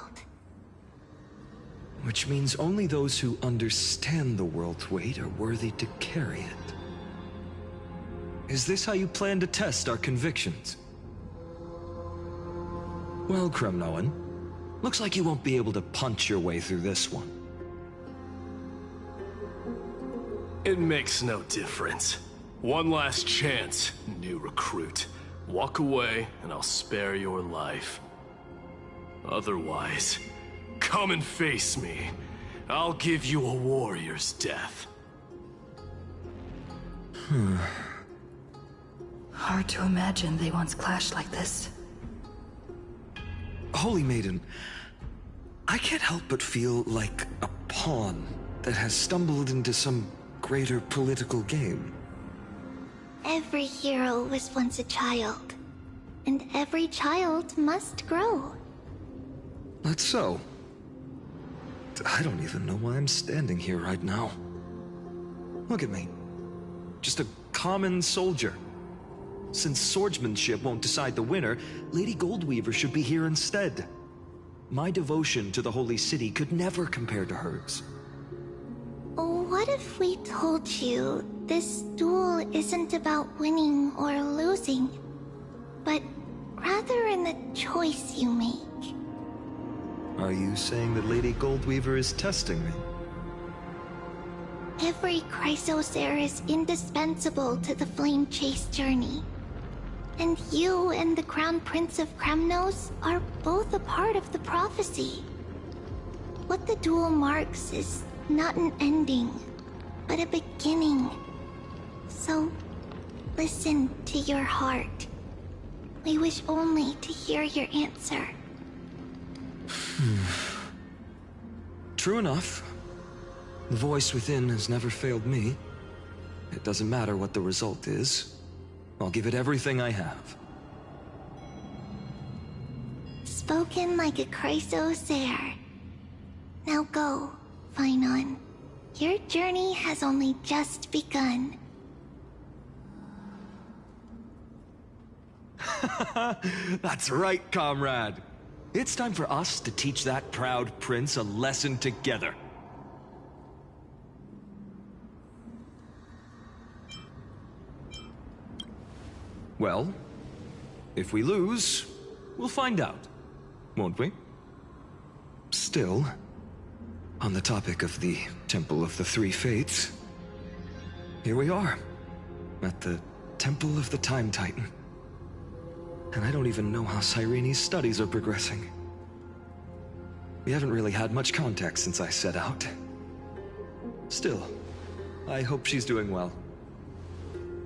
Which means only those who understand the world's weight are worthy to carry it. Is this how you plan to test our convictions? Well, Krymnoan, looks like you won't be able to punch your way through this one. It makes no difference. One last chance, new recruit. Walk away, and I'll spare your life. Otherwise, come and face me. I'll give you a warrior's death. Hard to imagine they once clashed like this. Holy Maiden, I can't help but feel like a pawn that has stumbled into some greater political game. Every hero was once a child, and every child must grow. That's so. I don't even know why I'm standing here right now. Look at me. Just a common soldier. Since swordsmanship won't decide the winner, Lady Goldweaver should be here instead. My devotion to the Holy City could never compare to hers. What if we told you this duel isn't about winning or losing, but rather in the choice you make? Are you saying that Lady Goldweaver is testing me? Every Chrysosaur is indispensable to the Flame Chase journey. And you and the Crown Prince of Kremnos are both a part of the prophecy. What the duel marks is not an ending, but a beginning. So, listen to your heart. We wish only to hear your answer. True enough. The voice within has never failed me. It doesn't matter what the result is. I'll give it everything I have. Spoken like a Chrysosaur. Now go, Phainon. Your journey has only just begun. That's right, comrade. It's time for us to teach that proud prince a lesson together. Well, if we lose, we'll find out, won't we? Still, on the topic of the Temple of the Three Fates, here we are, at the Temple of the Time Titan. And I don't even know how Cyrene's studies are progressing. We haven't really had much contact since I set out. Still, I hope she's doing well.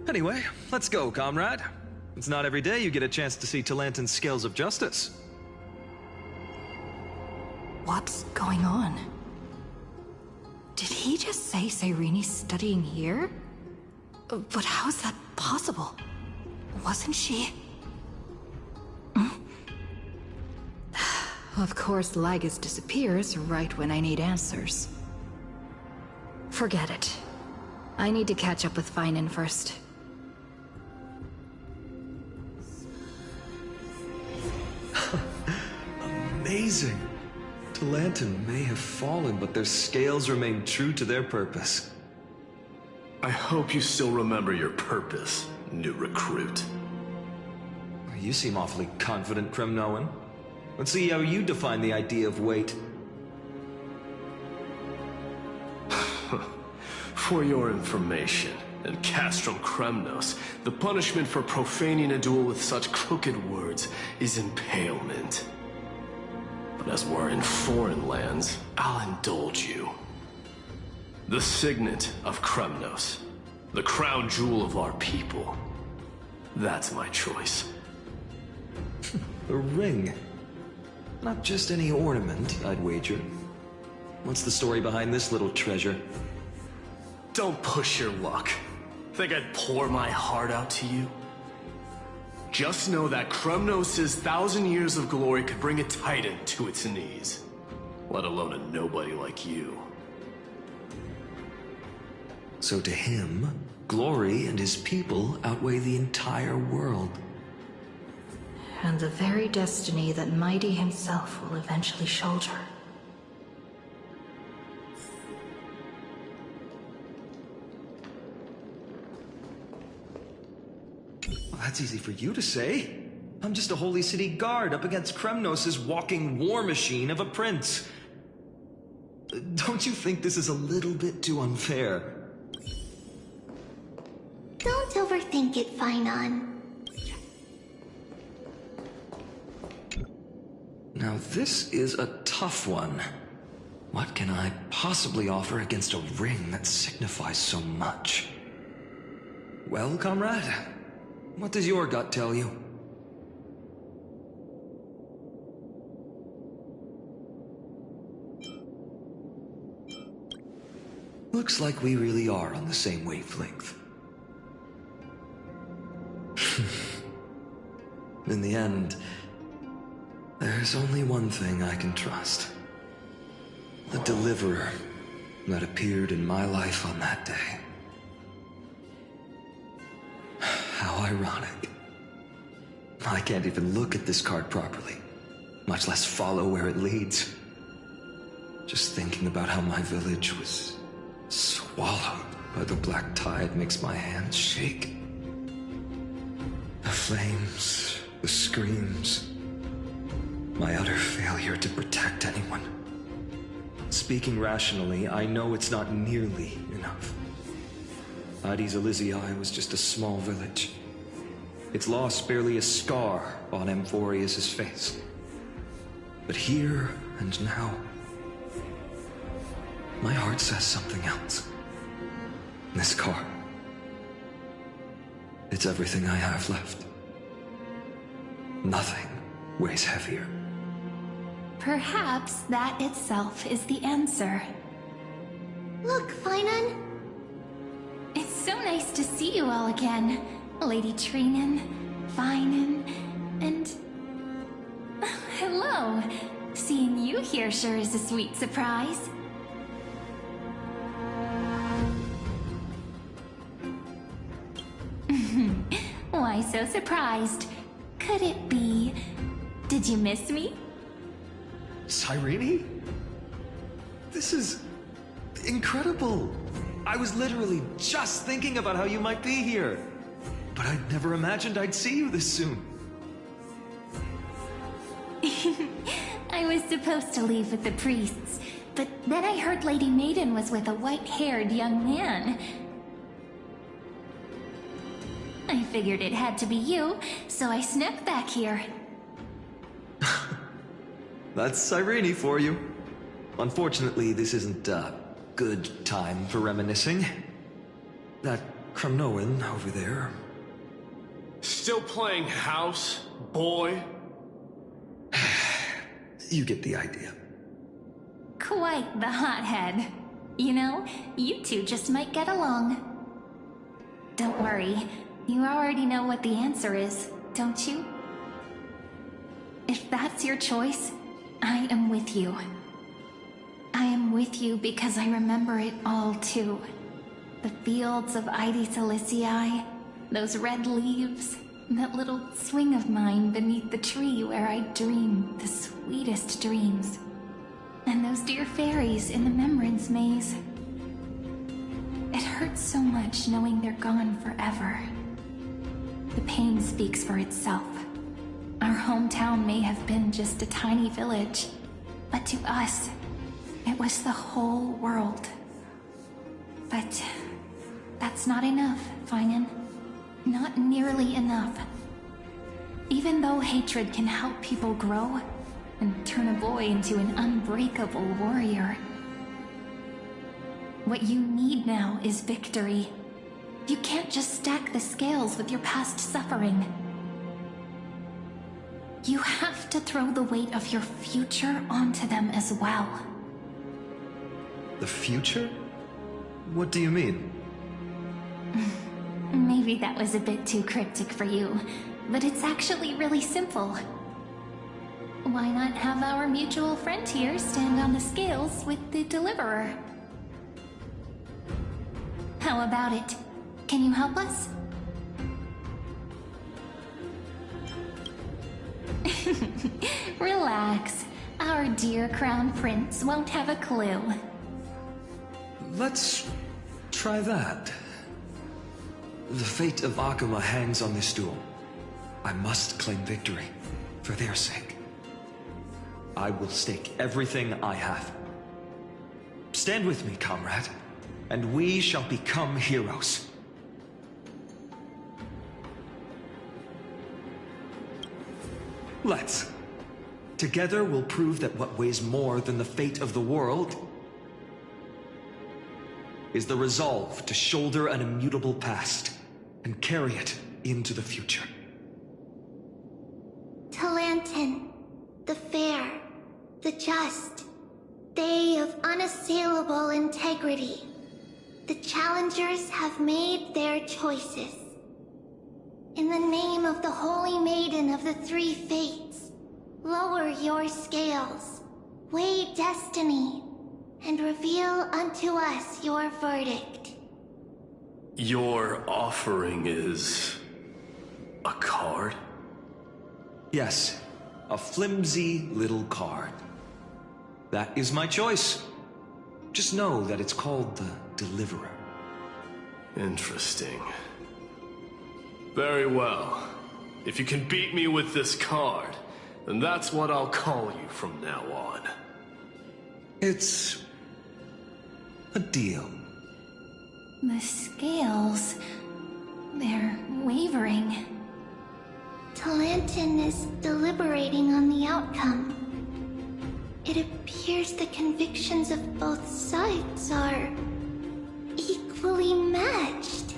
Anyway, let's go, comrade. It's not every day you get a chance to see Talantin's scales of justice. What's going on? Did he just say Cyrene's studying here? But how is that possible? Wasn't she? Of course, Lygus disappears right when I need answers. Forget it. I need to catch up with Phainon first. Amazing! Talantin may have fallen, but their scales remain true to their purpose. I hope you still remember your purpose, new recruit. You seem awfully confident, Kremnoan. Let's see how you define the idea of weight. For your information, in Castrum Kremnos, the punishment for profaning a duel with such crooked words is impalement. But as we're in foreign lands, I'll indulge you. The signet of Kremnos, the crown jewel of our people. That's my choice. A ring. Not just any ornament, I'd wager. What's the story behind this little treasure? Don't push your luck. Think I'd pour my heart out to you? Just know that Kremnos' 1,000 years of glory could bring a titan to its knees. Let alone a nobody like you. So to him, glory and his people outweigh the entire world. And the very destiny that Mydei himself will eventually shoulder. Well, that's easy for you to say. I'm just a Holy City guard up against Kremnos' walking war machine of a prince. Don't you think this is a little bit too unfair? Don't overthink it, Phainon. Now this is a tough one. What can I possibly offer against a ring that signifies so much? Well, comrade, what does your gut tell you? Looks like we really are on the same wavelength. In the end, there's There's only one thing I can trust. The deliverer that appeared in my life on that day. How ironic. I can't even look at this card properly, much less follow where it leads. Just thinking about how my village was swallowed by the black tide makes my hands shake. The flames, the screams, my utter failure to protect anyone. Speaking rationally, I know it's not nearly enough. Addis Elysiae was just a small village. Its loss barely a scar on Amphorius' face. But here and now, my heart says something else. This card. It's everything I have left. Nothing weighs heavier. Perhaps that itself is the answer. Look, Finan. It's so nice to see you all again. Lady Trinan, Finan, and... hello. Seeing you here sure is a sweet surprise. Why so surprised? Could it be... Did you miss me? Cyrene? This is... incredible. I was literally just thinking about how you might be here. But I'd never imagined I'd see you this soon. I was supposed to leave with the priests, but then I heard Lady Maiden was with a white-haired young man. I figured it had to be you, so I snuck back here. That's Cyrene for you. Unfortunately, this isn't a good time for reminiscing. That Kremnoan over there... Still playing house, boy? You get the idea. Quite the hothead. You know, you two just might get along. Don't worry, you already know what the answer is, don't you? If that's your choice, I am with you. I am with you because I remember it all too. The fields of Addis Elysiae, those red leaves, that little swing of mine beneath the tree where I dreamed the sweetest dreams. And those dear fairies in the Memorance Maze. It hurts so much knowing they're gone forever. The pain speaks for itself. Our hometown may have been just a tiny village, but to us, it was the whole world. But that's not enough, Finan. Not nearly enough. Even though hatred can help people grow and turn a boy into an unbreakable warrior, what you need now is victory. You can't just stack the scales with your past suffering. You have to throw the weight of your future onto them as well. The future? What do you mean? Maybe that was a bit too cryptic for you, but it's actually really simple. Why not have our mutual friend here stand on the scales with the deliverer? How about it? Can you help us? Relax. Our dear Crown Prince won't have a clue. Let's try that. The fate of Akuma hangs on this duel. I must claim victory, for their sake. I will stake everything I have. Stand with me, comrade, and we shall become heroes. Let's. Together we'll prove that what weighs more than the fate of the world is the resolve to shoulder an immutable past and carry it into the future. Talantin, the fair, the just, they of unassailable integrity. The challengers have made their choices. In the name of the Holy Maiden of the Three Fates, Lower your scales, weigh destiny, and reveal unto us your verdict. Your offering is... a card? Yes, a flimsy little card. That is my choice. Just know that it's called the Deliverer. Interesting. Very well. If you can beat me with this card, then that's what I'll call you from now on. It's... a deal. The scales... they're wavering. Talantin is deliberating on the outcome. It appears the convictions of both sides are... equally matched.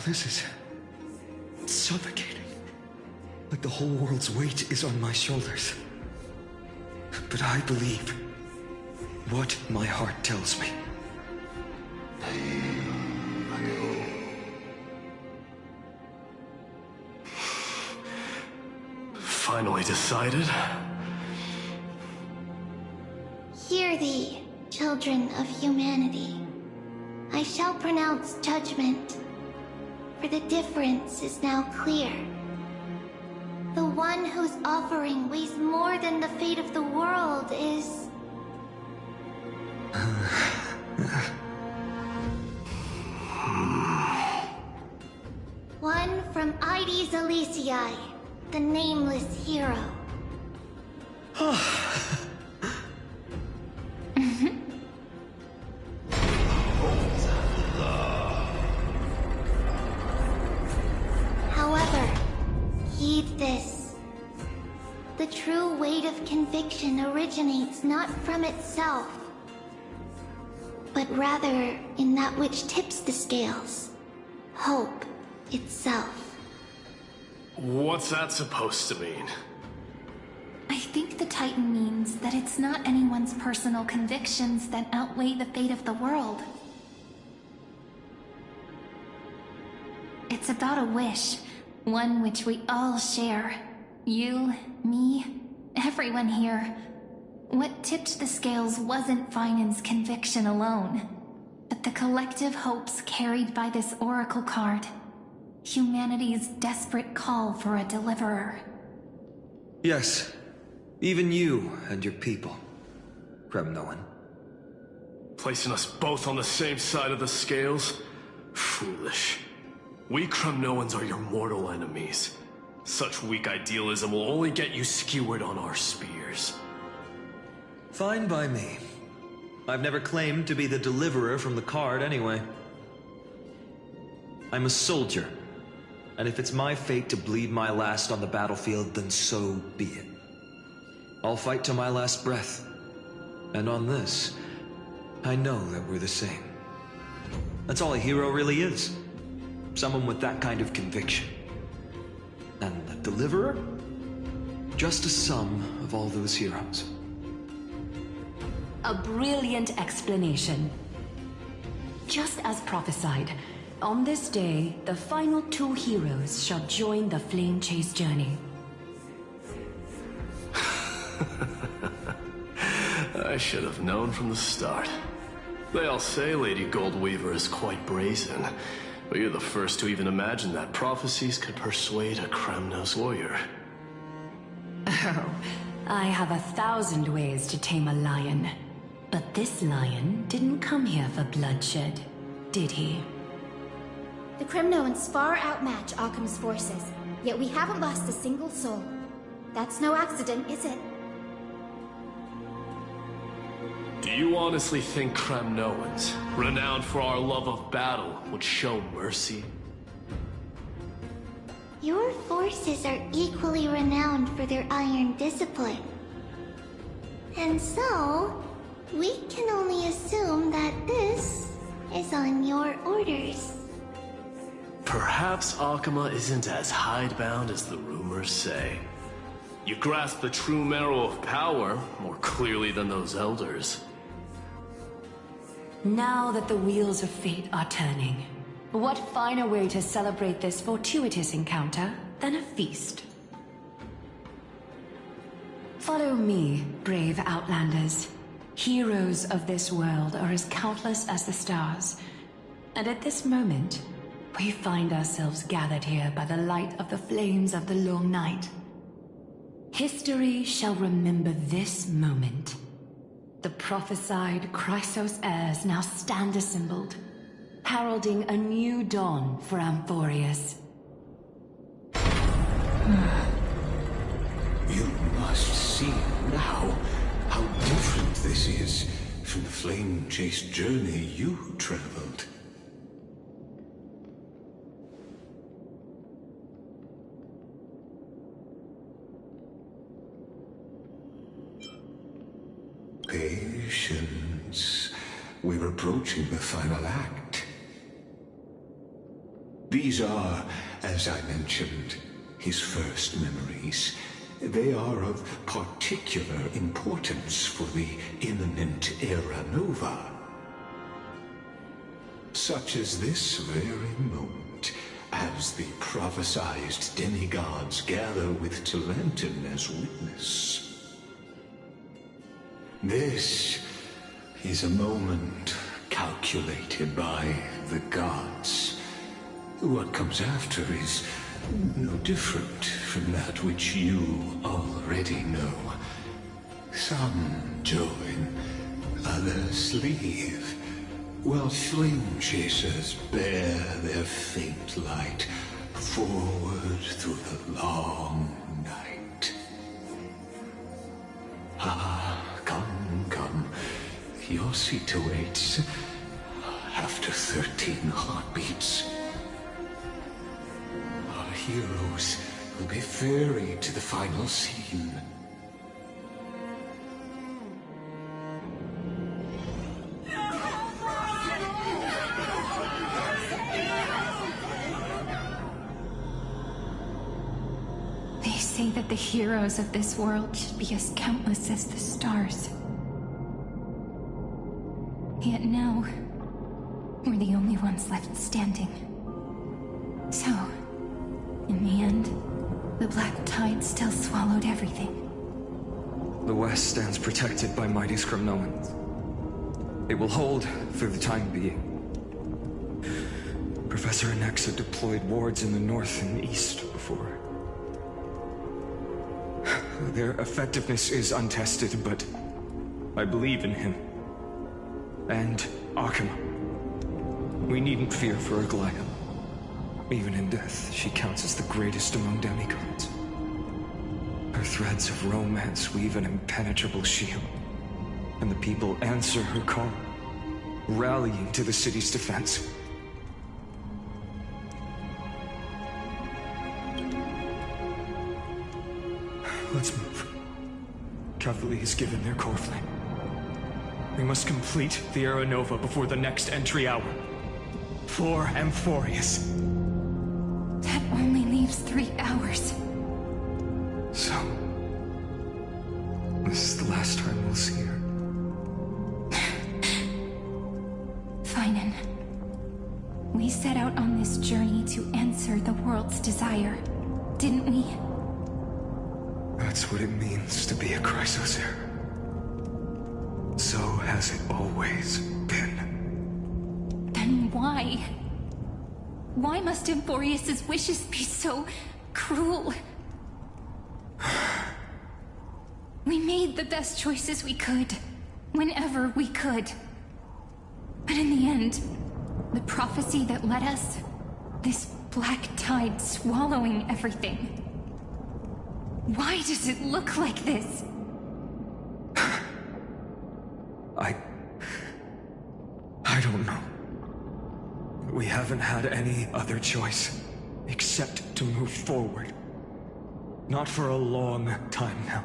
This is... suffocating. Like the whole world's weight is on my shoulders. But I believe what my heart tells me. Finally decided? Hear thee, children of humanity. I shall pronounce judgment, for the difference is now clear. The one whose offering weighs more than the fate of the world is... one from Ides Elysiae, the nameless hero. However, heed this. The true weight of conviction originates not from itself, but rather in that which tips the scales. Hope itself. What's that supposed to mean? I think the Titan means that it's not anyone's personal convictions that outweigh the fate of the world. It's about a wish, one which we all share. You, me, everyone here. What tipped the scales wasn't Finan's conviction alone, but the collective hopes carried by this oracle card. Humanity's desperate call for a deliverer. Yes, even you and your people, Kremnoan. Placing us both on the same side of the scales? Foolish. We Kremnoans are your mortal enemies. Such weak idealism will only get you skewered on our spears. Fine by me. I've never claimed to be the deliverer from the card anyway. I'm a soldier, and if it's my fate to bleed my last on the battlefield, then so be it. I'll fight to my last breath. And on this, I know that we're the same. That's all a hero really is. Someone with that kind of conviction. And the deliverer? Just a sum of all those heroes. A brilliant explanation. Just as prophesied, on this day, the final two heroes shall join the Flame Chase journey. I should have known from the start. They all say Lady Goldweaver is quite brazen, but you're the first to even imagine that prophecies could persuade a Kremnos warrior. Oh, I have 1,000 ways to tame a lion. But this lion didn't come here for bloodshed, did he? The Kremnoans far outmatch Occam's forces, yet we haven't lost a single soul. That's no accident, is it? Do you honestly think Kremnoans, renowned for our love of battle, would show mercy? Your forces are equally renowned for their iron discipline. And so, we can only assume that this is on your orders. Perhaps Akama isn't as hidebound as the rumors say. You grasp the true marrow of power more clearly than those elders. Now that the wheels of fate are turning, What finer way to celebrate this fortuitous encounter than a feast? Follow me, brave Outlanders. Heroes of this world are as countless as the stars. And at this moment, we find ourselves gathered here by the light of the flames of the long night. History shall remember this moment. The prophesied Chrysos heirs now stand assembled, heralding a new dawn for Amphorius. You must see now how different this is from the flame-chased journey you traveled. Patience. We're approaching the final act. These are, as I mentioned, his first memories. They are of particular importance for the imminent Era Nova. Such as this very moment, as the prophesized demigods gather with Talentum as witness. This is a moment calculated by the gods. What comes after is no different from that which you already know. Some join, others leave, while flame chasers bear their faint light forward through the long night. Ah, come. Your seat awaits after 13 heartbeats. Our heroes will be ferried to the final scene. They say that the heroes of this world should be as countless as the stars. Yet now, we're the only ones left standing. So, in the end, the black tide still swallowed everything. The West stands protected by Mydei's Crimnoans. It will hold for the time being. Professor Anexa deployed wards in the north and east before. Their effectiveness is untested, but I believe in him. And Akuma. We needn't fear for Aglaya. Even in death, she counts as the greatest among demigods. Her threads of romance weave an impenetrable shield, and the people answer her call, rallying to the city's defense. Let's move. Cavalry has given their core flame. We must complete the Era Nova before the next entry hour. For Amphorius. That only leaves 3 hours. So, this is the last time we'll see her. Finan. We set out on this journey to answer the world's desire, didn't we? That's what it means to be a Chrysos heir. So has it always been. Then why? Why must Amphorius' wishes be so cruel? We made the best choices we could, whenever we could. But in the end, the prophecy that led us, this black tide swallowing everything. Why does it look like this? I don't know. We haven't had any other choice, except to move forward. Not for a long time now.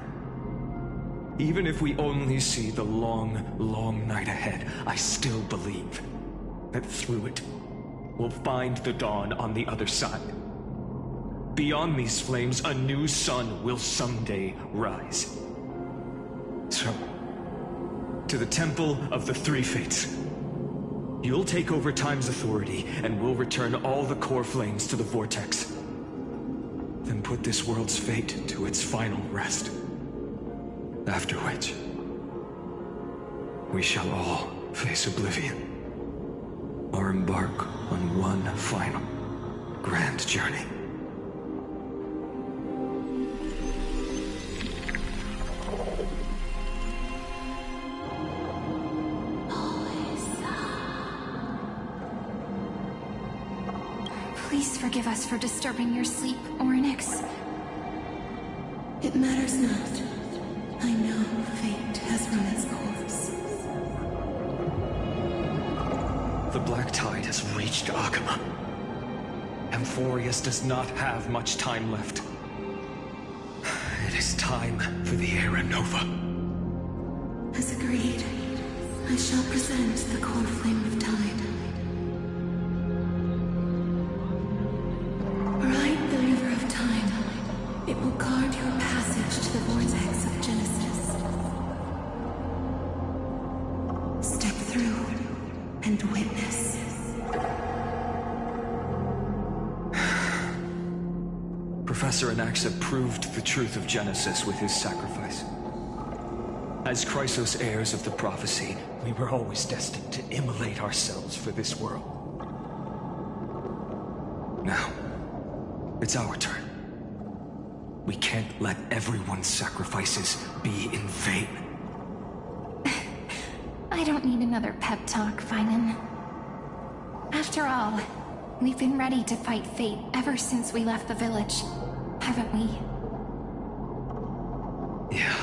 Even if we only see the long, long night ahead, I still believe that through it, we'll find the dawn on the other side. Beyond these flames, a new sun will someday rise. So, to the Temple of the Three Fates. You'll take over Time's authority, and we'll return all the core flames to the Vortex. Then put this world's fate to its final rest. After which, we shall all face oblivion, or embark on one final grand journey. Please forgive us for disturbing your sleep, Orynyx. It matters not. I know fate has run its course. The Black Tide has reached Akama. Amphorius does not have much time left. It is time for the Era Nova. As agreed, I shall present the core flame of Tide. Ride the river of time. It will guard your passage to the vortex of Genesis. Step through and witness. Professor Anaxa proved the truth of Genesis with his sacrifice. As Chrysos heirs of the prophecy, we were always destined to immolate ourselves for this world. Now, it's our turn. We can't let everyone's sacrifices be in vain. I don't need another pep talk, Finan. After all, we've been ready to fight fate ever since we left the village, haven't we? Yeah.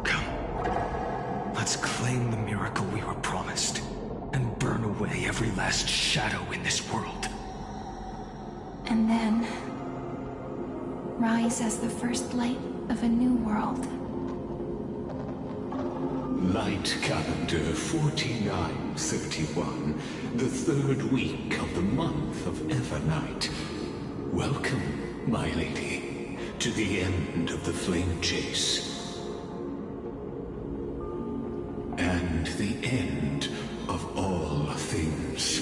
Come. Let's claim the miracle we were promised, and burn away every last shadow in this world. And then rise as the first light of a new world. Light calendar 4931, the third week of the month of Evernight. Welcome, my lady, to the end of the flame chase. And the end of all things.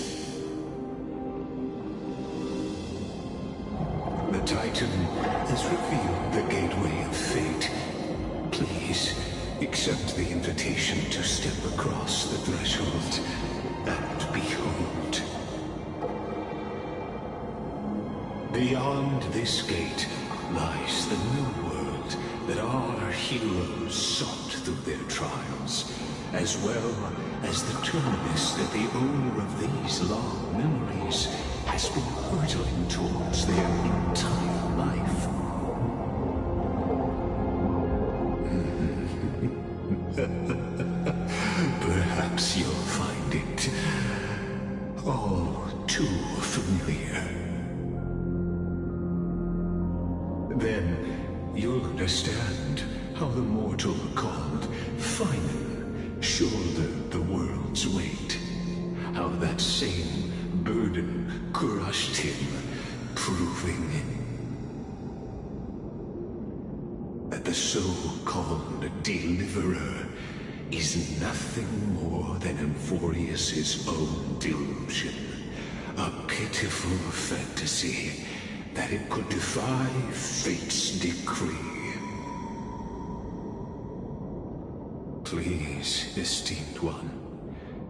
The Titan has revealed the gateway of fate. Please, accept the invitation to step across the threshold and behold. Beyond this gate lies the new world that our heroes sought through their trials, as well as the terminus that the owner of these long memories has been hurtling towards their entire life. Perhaps you'll find it all too familiar. Then you'll understand how the mortal called Finan shouldered the world's weight. How that same burden crushed him, proving that the so-called deliverer is nothing more than Amphorius' own delusion. A pitiful fantasy that it could defy fate's decree. Please, esteemed one,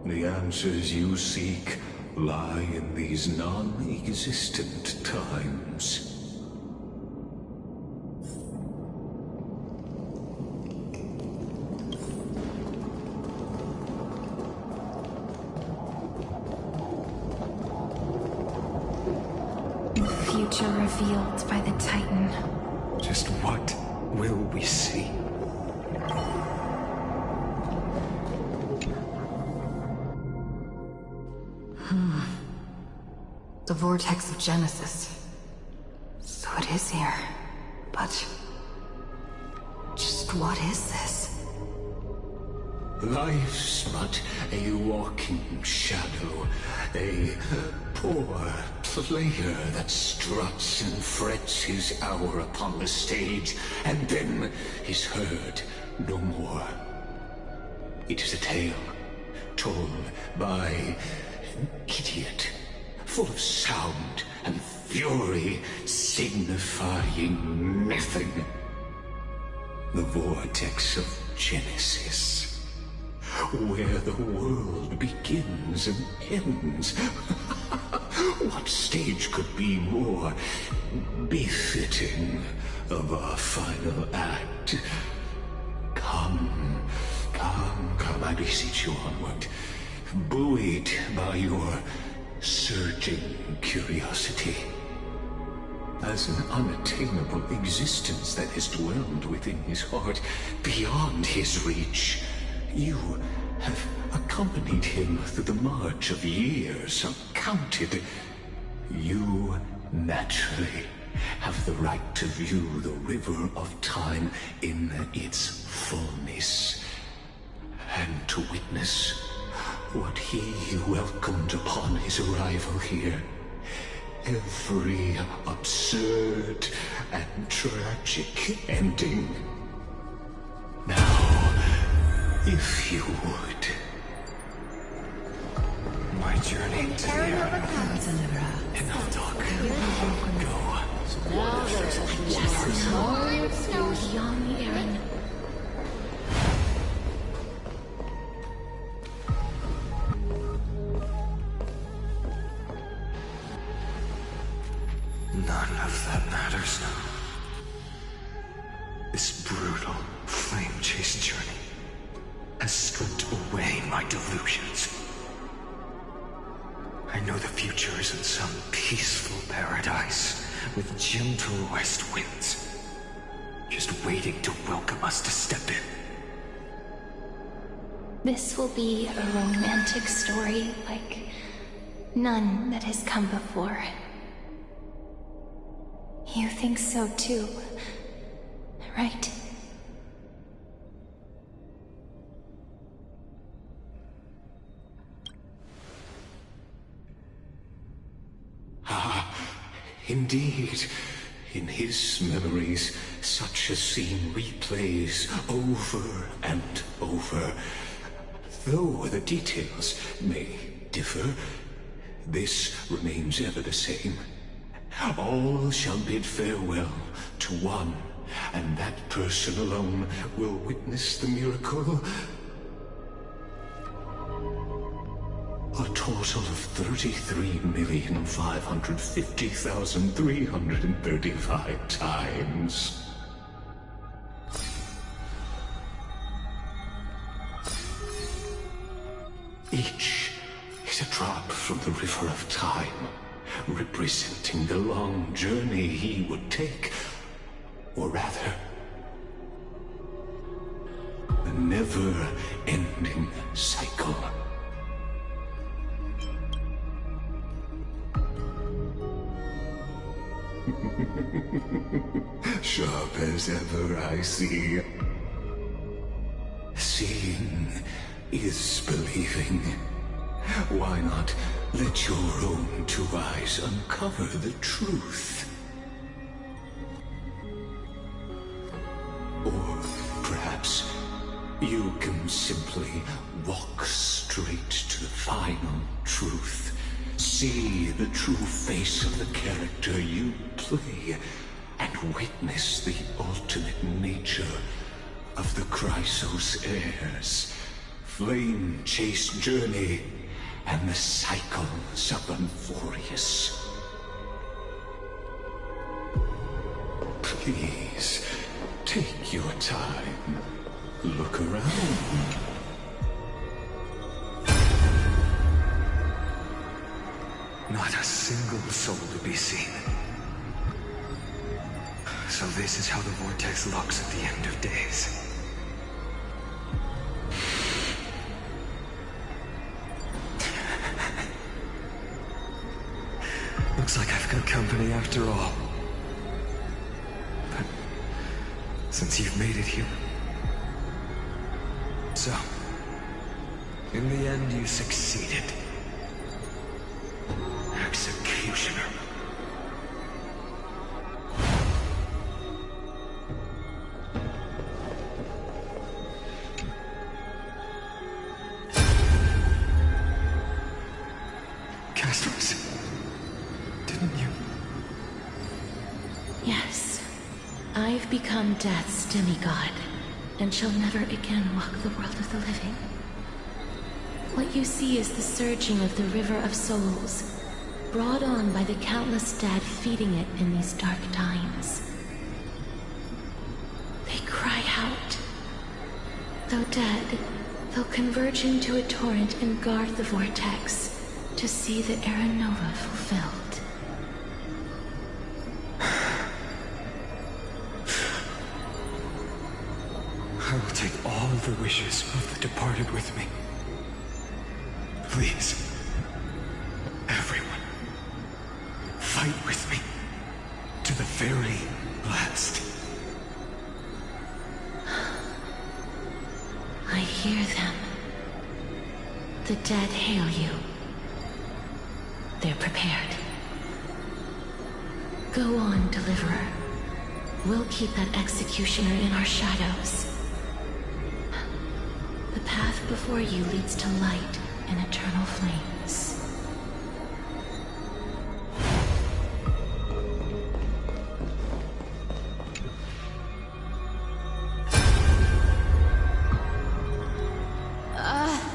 the answers you seek lie in these non-existent times. Future revealed by the Titan. Just what will we see? The Vortex of Genesis. So it is here. But just what is this? Life's but a walking shadow, a poor player that struts and frets his hour upon the stage, and then is heard no more. It is a tale told by an idiot, full of sound and fury, signifying nothing. The vortex of Genesis, where the world begins and ends. What stage could be more befitting of our final act? Come, I beseech you onward, buoyed by your surging curiosity. As an unattainable existence that has dwelled within his heart, beyond his reach, you have accompanied him through the march of years uncounted. You naturally have the right to view the river of time in its fullness, and to witness what he welcomed upon his arrival here. Every absurd and tragic ending. Now, if you would. My journey to the Air. Enough talk. Go. Now there's just more snow beyond the Erin. None of that matters now. This brutal, flame-chased journey has stripped away my delusions. I know the future is in some peaceful paradise with gentle west winds, just waiting to welcome us to step in. This will be a romantic story like none that has come before. You think so too, right? Indeed, in his memories, such a scene replays over and over. Though the details may differ, this remains ever the same. All shall bid farewell to one, and that person alone will witness the miracle. A total of 33,550,335 times. Each is a drop from the river of time, representing the long journey he would take, or rather, the never-ending cycle. Sharp as ever, I see. Seeing is believing. Why not let your own two eyes uncover the truth? Or perhaps you can simply walk straight to the final truth. See the true face of the character you play, and witness the ultimate nature of the Chrysos heirs, flame-chased journey, and the cycles of Unforius. Please, take your time. Look around. Not a single soul to be seen. So this is how the vortex looks at the end of days. Looks like I've got company after all. But since you've made it here... So, in the end you succeeded. Executioner. I've become Death's demigod, and shall never again walk the world of the living. What you see is the surging of the river of souls, brought on by the countless dead feeding it in these dark times. They cry out. Though dead, they'll converge into a torrent and guard the vortex to see the Era Nova fulfilled. I will take all the wishes of the departed with me. Please, everyone, fight with me to the very last. I hear them. The dead hail you. They're prepared. Go on, Deliverer. We'll keep that executioner in our shadows. The path before you leads to light and eternal flames.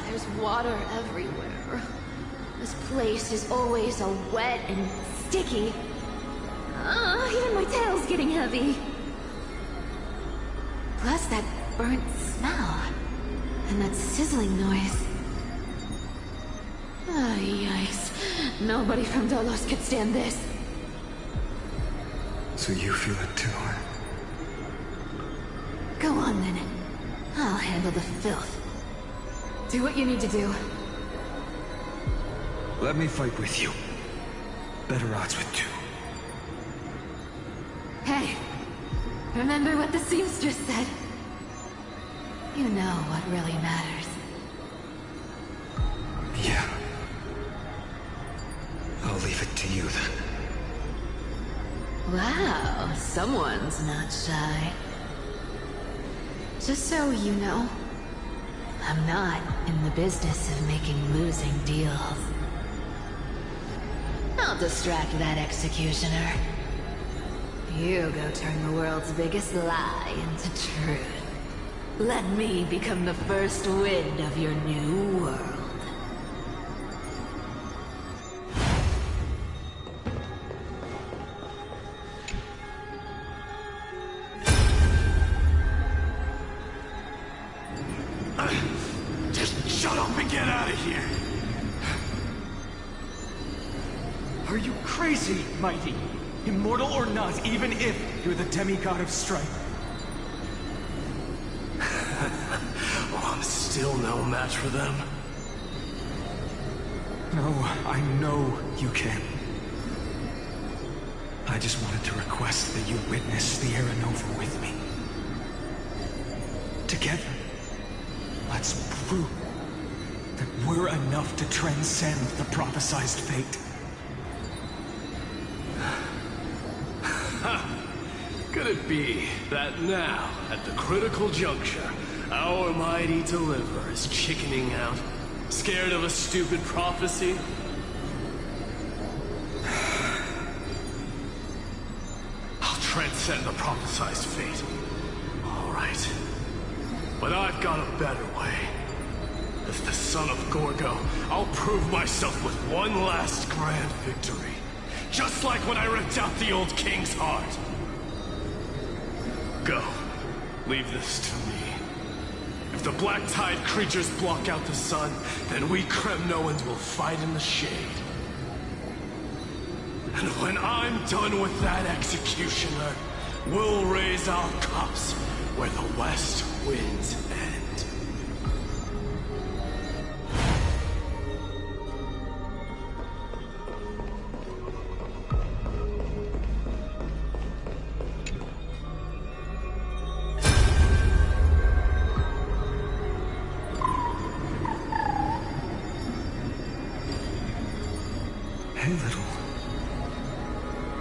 There's water everywhere. This place is always all wet and sticky. Even my tail's getting heavy. Plus that burnt smell. And that sizzling noise. Yikes. Nobody from Dolos could stand this. So you feel it too, huh? Go on then. I'll handle the filth. Do what you need to do. Let me fight with you. Better odds with two. Hey, remember what the seamstress said? You know what really matters. Yeah. I'll leave it to you then. Wow, someone's not shy. Just so you know, I'm not in the business of making losing deals. I'll distract that executioner. You go turn the world's biggest lie into truth. Let me become the first wind of your new world. Just shut up and get out of here! Are you crazy, Mighty? Immortal or not, even if you're the demigod of strife. Oh, I'm still no match for them. No, I know you can. I just wanted to request that you witness the Era Nova with me. Together, let's prove that we're enough to transcend the prophesized fate. Could it be that now, at the critical juncture, our mighty deliverer is chickening out, scared of a stupid prophecy? I'll transcend the prophesized fate. All right. But I've got a better way. As the son of Gorgo, I'll prove myself with one last grand victory. Just like when I ripped out the old king's heart. Go. Leave this to me. If the Black Tide creatures block out the sun, then we Kremnoans will fight in the shade. And when I'm done with that executioner, we'll raise our cups where the west winds end. Hey, little.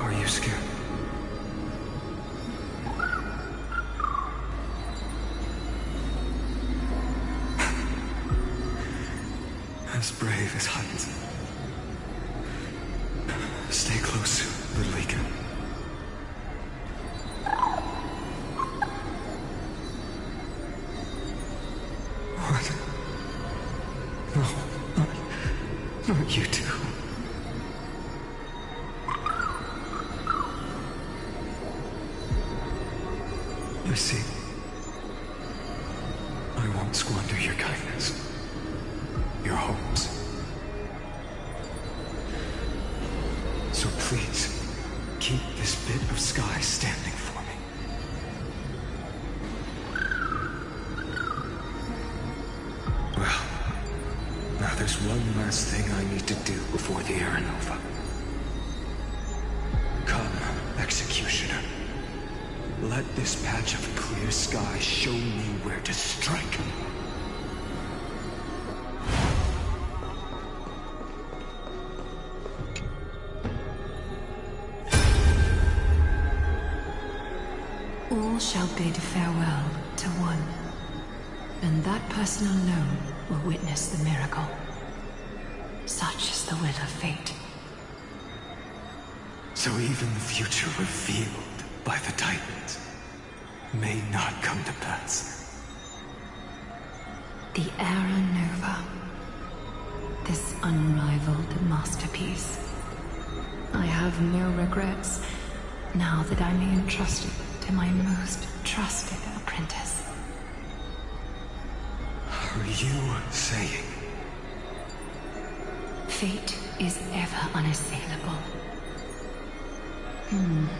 Are you scared? As brave as Huns. Stay close, little Ika. you too. You see, I won't squander your kindness, your hopes. So please, keep this bit of sky standing for me. Well, now there's one last thing I need to do before the Era Nova. Come, Executioner. Let this patch of clear sky show me where to strike. All shall bid farewell to one, and that person alone will witness the miracle. Such is the will of fate. So even the future revealed by the Titans may not come to pass. The Era Nova. This unrivaled masterpiece. I have no regrets now that I may entrust it to my most trusted apprentice. Are you saying? Fate is ever unassailable.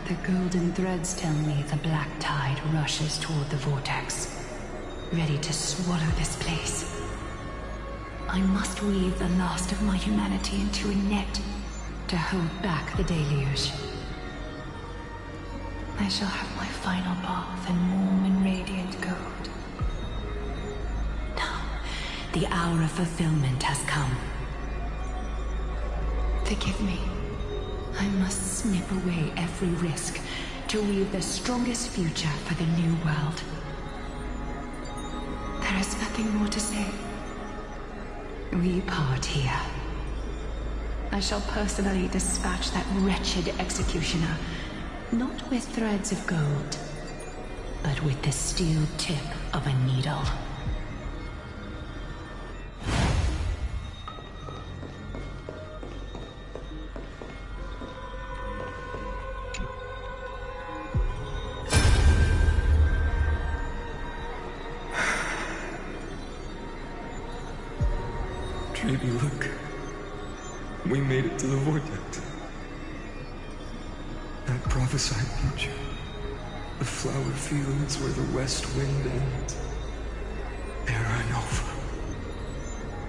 The golden threads tell me the black tide rushes toward the vortex, ready to swallow this place. I must weave the last of my humanity into a net to hold back the deluge. I shall have my final bath in warm and radiant gold. Now, the hour of fulfillment has come. Forgive me. I must snip away every risk to weave the strongest future for the new world. There is nothing more to say. We part here. I shall personally dispatch that wretched executioner, not with threads of gold, but with the steel tip of a needle. Baby, look. We made it to the vortex. That prophesied future. The flower fields where the west wind ends. Era Nova.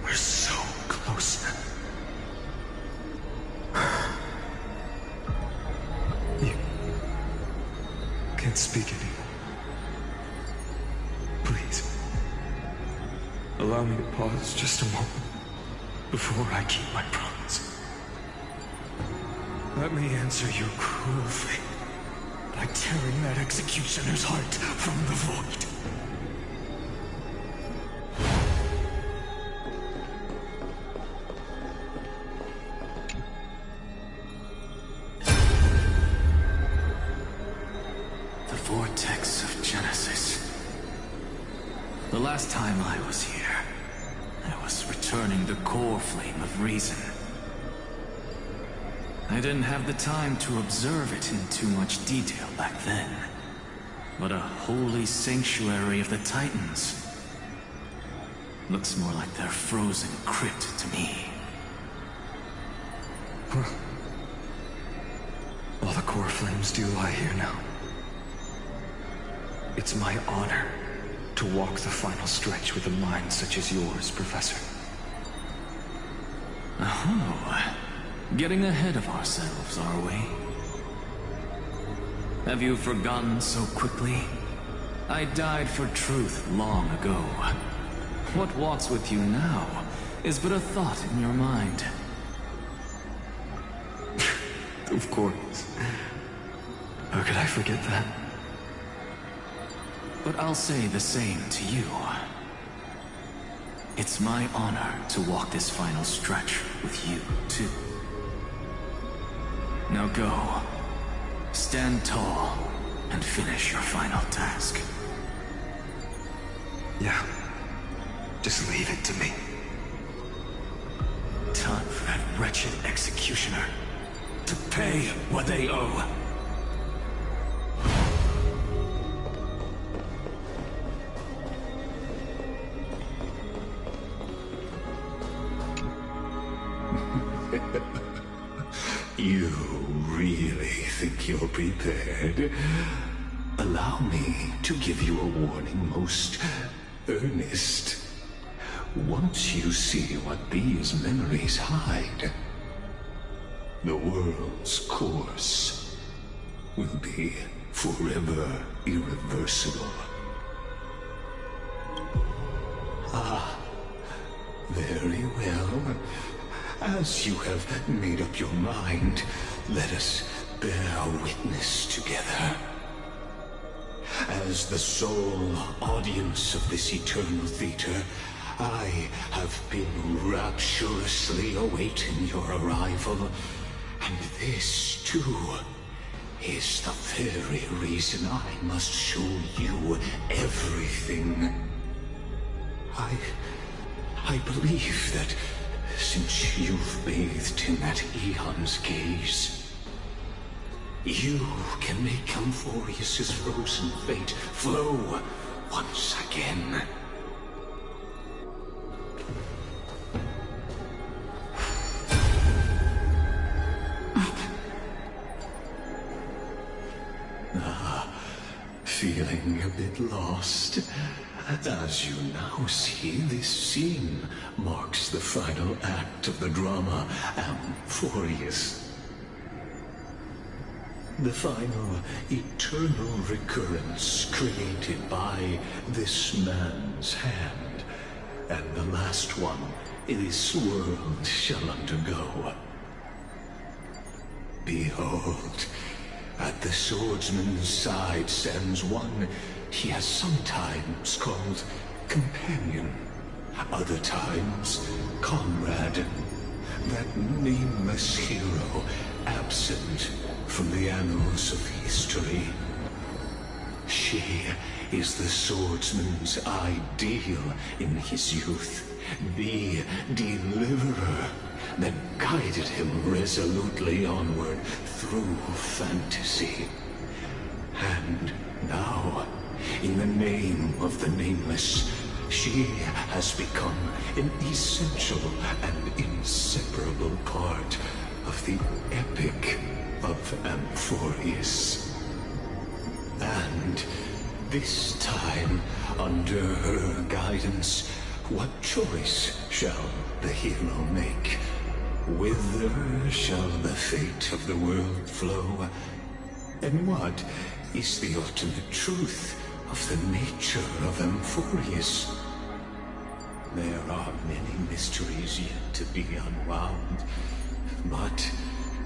We're so close now. You can't speak anymore. Please. Allow me to pause just a moment before I keep my promise. Let me answer your cruel fate by tearing that executioner's heart from the void. The vortex of Genesis. The last time I was here, I was returning the core flame of reason. I didn't have the time to observe it in too much detail back then. But a holy sanctuary of the Titans. Looks more like their frozen crypt to me. All the core flames do lie here now. It's my honor to walk the final stretch with a mind such as yours, Professor. Oh, getting ahead of ourselves, are we? Have you forgotten so quickly? I died for truth long ago. What walks with you now is but a thought in your mind. Of course. How could I forget that? But I'll say the same to you. It's my honor to walk this final stretch with you, too. Now go. Stand tall and finish your final task. Yeah. Just leave it to me. Time for that wretched executioner to pay what they owe. You really think you're prepared? Allow me to give you a warning, most earnest. Once you see what these memories hide, the world's course will be forever irreversible. Ah, very well. As you have made up your mind, let us bear witness together. As the sole audience of this eternal theater, I have been rapturously awaiting your arrival, and this, too, is the very reason I must show you everything. I believe that since you've bathed in that Eon's gaze, you can make Amphorius' frozen fate flow once again. Feeling a bit lost? As you now see, this scene marks the final act of the drama Amphorius. The final eternal recurrence created by this man's hand, and the last one this world shall undergo. Behold, at the swordsman's side stands one he has sometimes called companion, other times comrade, that nameless hero absent from the annals of history. She is the swordsman's ideal in his youth, the deliverer that guided him resolutely onward through fantasy. And now, in the name of the Nameless, she has become an essential and inseparable part of the epic of Amphorius. And this time, under her guidance, what choice shall the hero make? Whither shall the fate of the world flow? And what is the ultimate truth of the nature of Amphorius? There are many mysteries yet to be unwound, but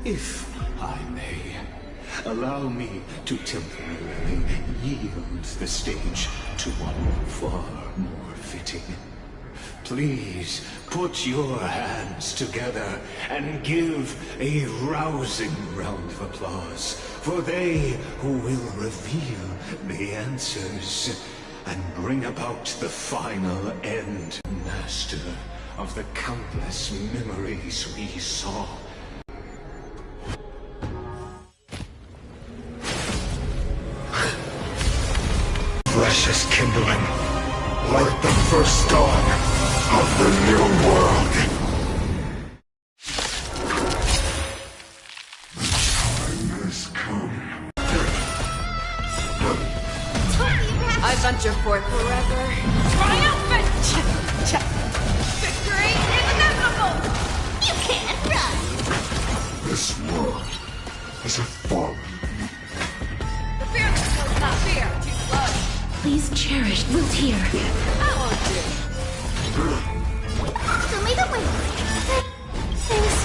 if I may, allow me to temporarily yield the stage to one far more fitting. Please put your hands together and give a rousing round of applause for they who will reveal the answers and bring about the final end. Master of the countless memories we saw. Precious kindling, like the first dawn of the new world. The time has come. I venture forth forever. Triumphant! Victory is inevitable! You can't run! This world is a fallen. The fearless knows not fear, too slow. Please cherish Wilt here. I won't do. Show me the way. Thanks.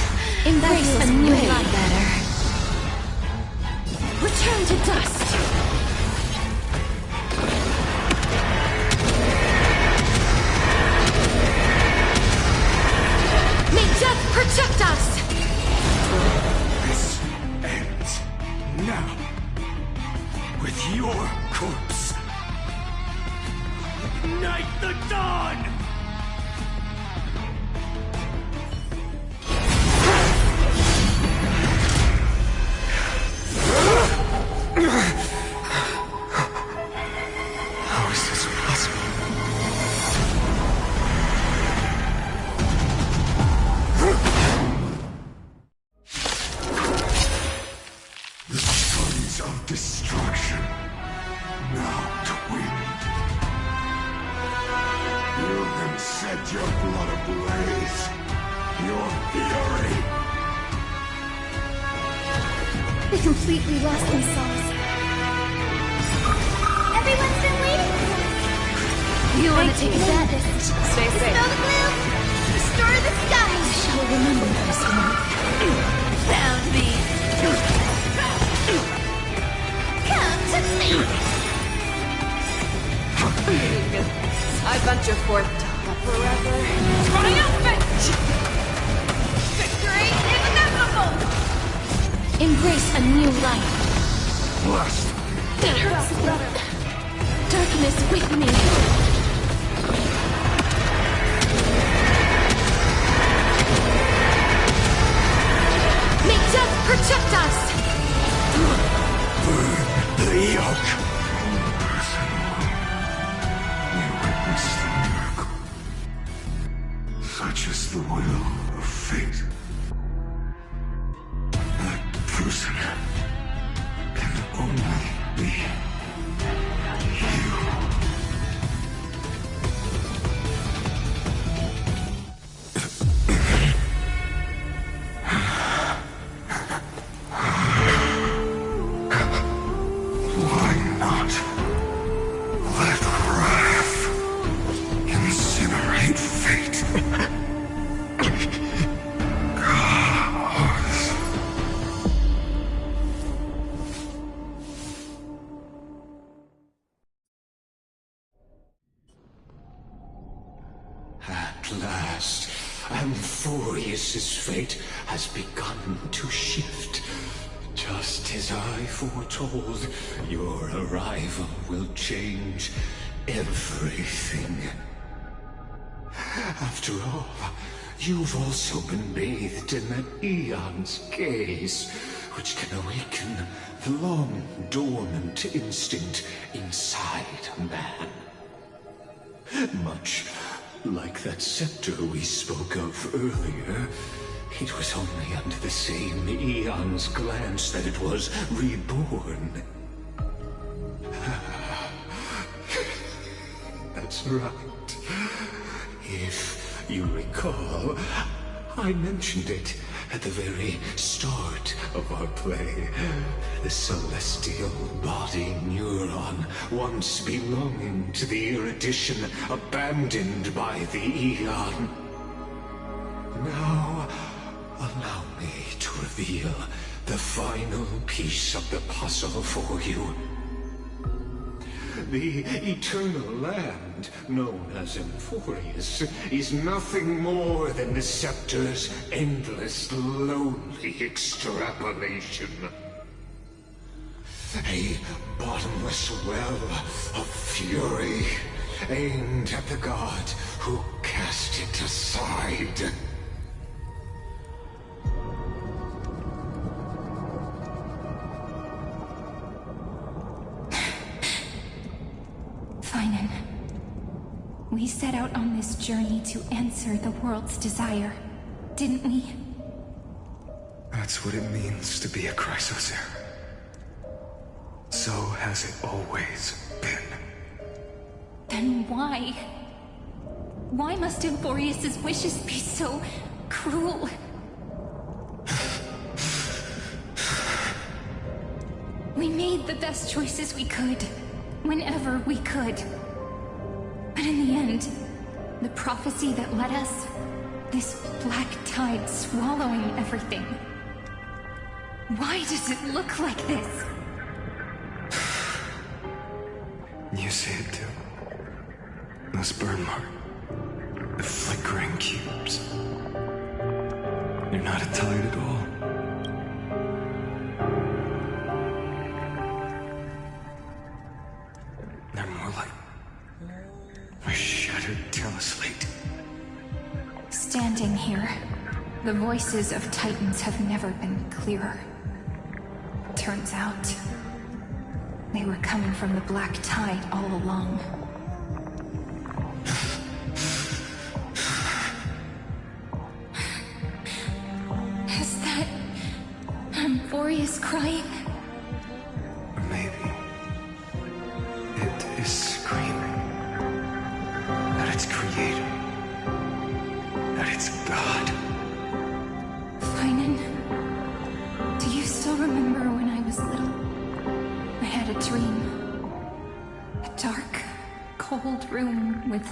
Embrace a new way. better. Return to dust. May death protect us. This ends now with your corpse. Ignite the dawn! How is this possible? The sons of destruction, now twinned. You can set your blood ablaze, your fury. They completely lost themselves. Everyone's been waiting for us. You want to take advantage? Stay safe. Snow the gloom! Restore the skies! I shall remember this one. Found me. Come to me! I venture forth to hunt forever. Triumphant! Victory is inevitable! Embrace a new life. Blessed. That hurts, brother. Darkness with me. May death protect us! Burn the yoke. We witness the miracle. Such is the will of fate. That person can only be you. Why not let wrath incinerate fate? At last, Amphorius's fate has begun to shift. Just as I foretold, your arrival will change everything. After all, you've also been bathed in that Eon's gaze, which can awaken the long-dormant instinct inside man. Much like that scepter we spoke of earlier, it was only under the same Eon's glance that it was reborn. That's right. If you recall, I mentioned it at the very start of our play. The celestial body neuron, once belonging to the erudition abandoned by the Eon. Now, allow me to reveal the final piece of the puzzle for you. The eternal land, known as Amphorius, is nothing more than the scepter's endless, lonely extrapolation. A bottomless well of fury, aimed at the god who cast it aside. Finan, we set out on this journey to answer the world's desire, didn't we? That's what it means to be a Chrysosaur. So has it always been. Then why? Why must Amphorius's wishes be so cruel? We made the best choices we could, whenever we could. But in the end, the prophecy that led us, this black tide swallowing everything. Why does it look like this? You see it too. Those burn marks. The flickering cubes. They're not a tide at all. They're more like a shattered teleslate. Standing here, the voices of Titans have never been clearer. Turns out, They were coming from the Black Tide all along. Is that Amphorius crying? Maybe. It is screaming. That it's creator. That it's God. Finan, do you still remember when I was little? I had a dream. A dark, cold room with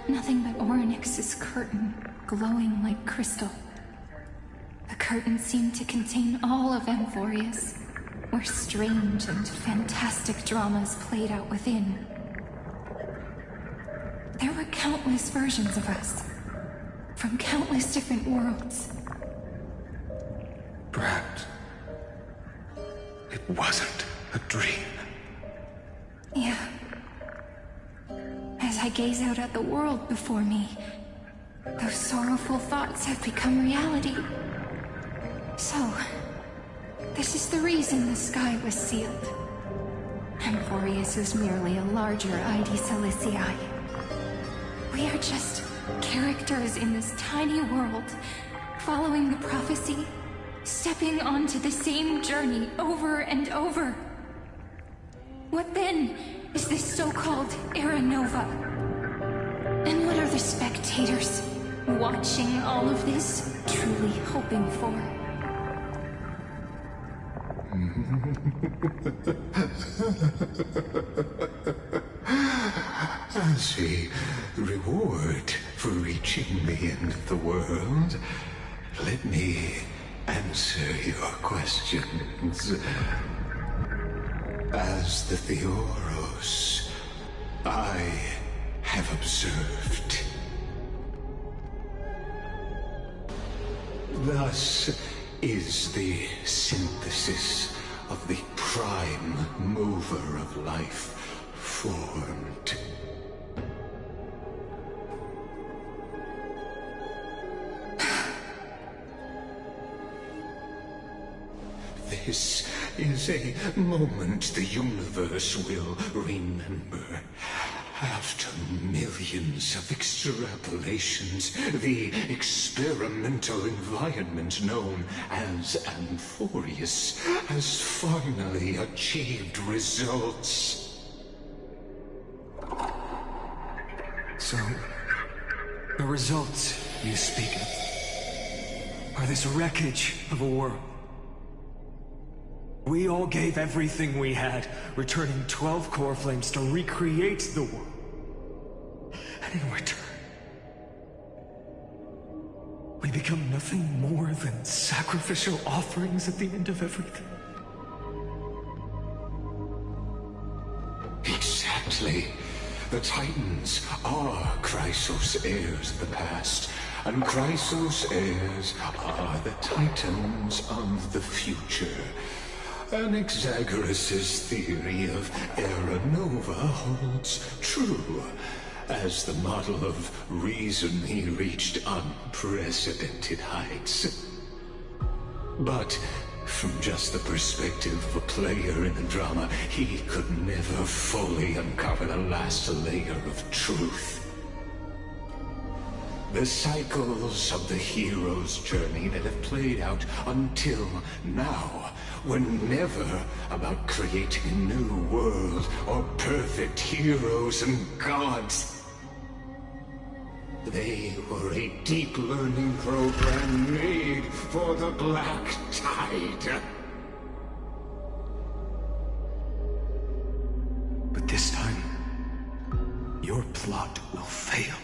nothing but Orynyx's curtain glowing like crystal. The curtain seemed to contain all of Amphorius, where strange and fantastic dramas played out within. There were countless versions of us, from countless different worlds. Perhaps it wasn't a dream. Yeah. As I gaze out at the world before me, those sorrowful thoughts have become reality. So, this is the reason the sky was sealed. Amphorius is merely a larger ID Silicii. We are just characters in this tiny world, following the prophecy, stepping onto the same journey over and over. What then is this so-called Era Nova? And what are the spectators watching all of this truly hoping for? As a reward for reaching the end of the world, let me answer your questions. As the Theoros, I have observed. Thus is the synthesis of the prime mover of life formed. This is a moment the universe will remember. After millions of extrapolations, the experimental environment known as Amphorius has finally achieved results. So, the results you speak of are this wreckage of a world. We all gave everything we had, returning 12 core flames to recreate the world. And in return, we become nothing more than sacrificial offerings at the end of everything. Exactly. The Titans are Chrysos heirs of the past, and Chrysos heirs are the Titans of the future. Anaxagoras' theory of Era Nova holds true. As the model of reason, he reached unprecedented heights. But from just the perspective of a player in the drama, he could never fully uncover the last layer of truth. The cycles of the hero's journey that have played out until now were never about creating a new world or perfect heroes and gods. They were a deep learning program made for the Black Tide. But this time, your plot will fail.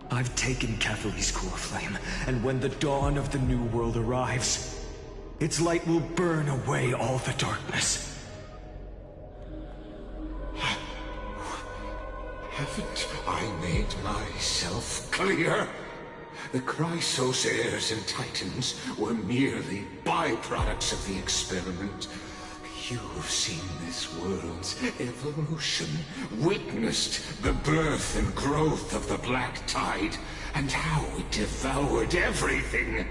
I've taken Catholi's core flame, and when the dawn of the new world arrives, its light will burn away all the darkness. Haven't I made myself clear? The Chrysos heirs and Titans were merely byproducts of the experiment. You've seen this world's evolution, witnessed the birth and growth of the Black Tide, and how it devoured everything.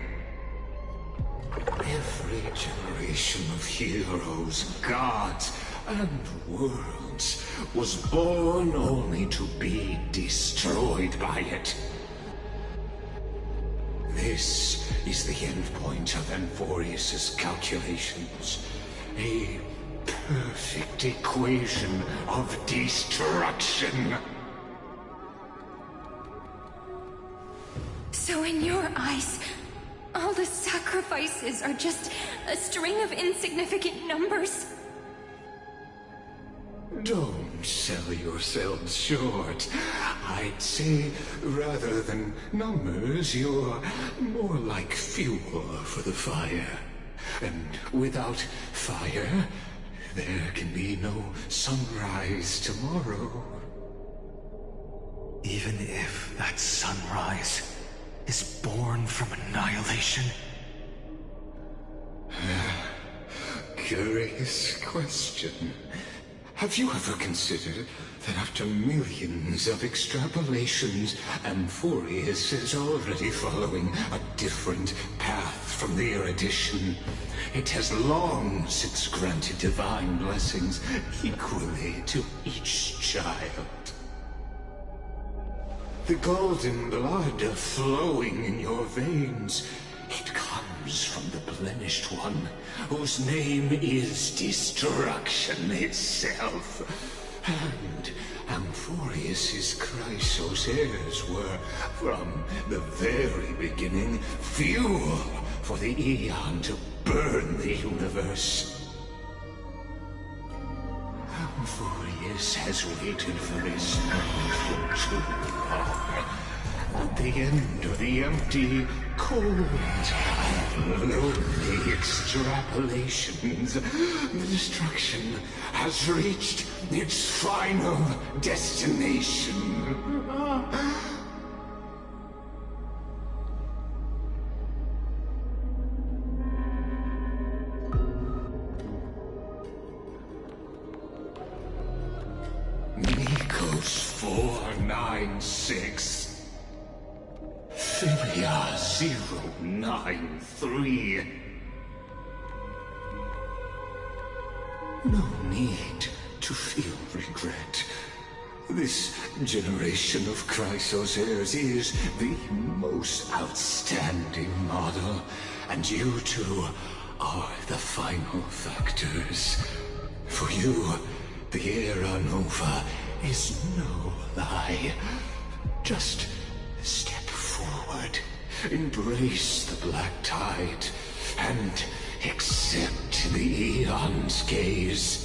Every generation of heroes, gods, and worlds was born only to be destroyed by it. This is the endpoint of Amphorius's calculations. A perfect equation of destruction. So in your eyes, all the sacrifices are just a string of insignificant numbers? Don't sell yourselves short. I'd say, rather than numbers, you're more like fuel for the fire. And without fire, there can be no sunrise tomorrow. Even if that sunrise is born from annihilation? Curious question. Have you ever considered that after millions of extrapolations, Amphorius is already following a different path from the erudition? It has long since granted divine blessings equally to each child. The golden blood flowing in your veins, it comes from the blemished one, whose name is destruction itself. And Amphorius's Chrysos heirs were, from the very beginning, fuel for the Aeon to burn the universe. Amphorius has waited for his moment for too long. At the end of the empty, cold, and lonely extrapolations, the destruction has reached its final destination. Nikos 496. Philia 093. No need to feel regret. This generation of Chrysos heirs is the most outstanding model, and you two are the final factors. For you, the Era Nova is no lie. Just step forward, embrace the black tide, and accept the Aeon's gaze.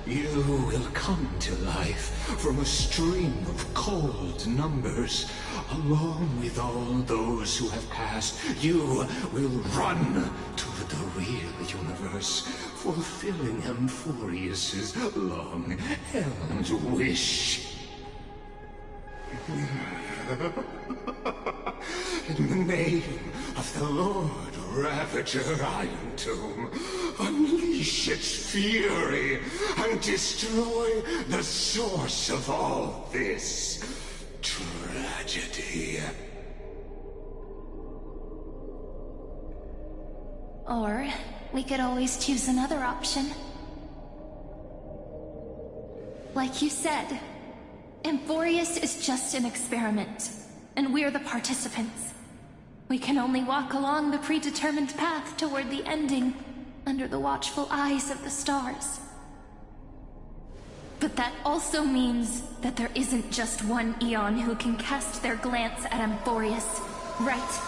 You will come to life from a stream of cold numbers. Along with all those who have passed, you will run to the real universe, fulfilling Amphorius's long-held wish. In the name of the Lord Ravager Iron Tomb, unleash its fury and destroy the source of all this tragedy. Or we could always choose another option. Like you said, Amphorius is just an experiment, and we're the participants. We can only walk along the predetermined path toward the ending, under the watchful eyes of the stars. But that also means that there isn't just one Aeon who can cast their glance at Amphorius, right?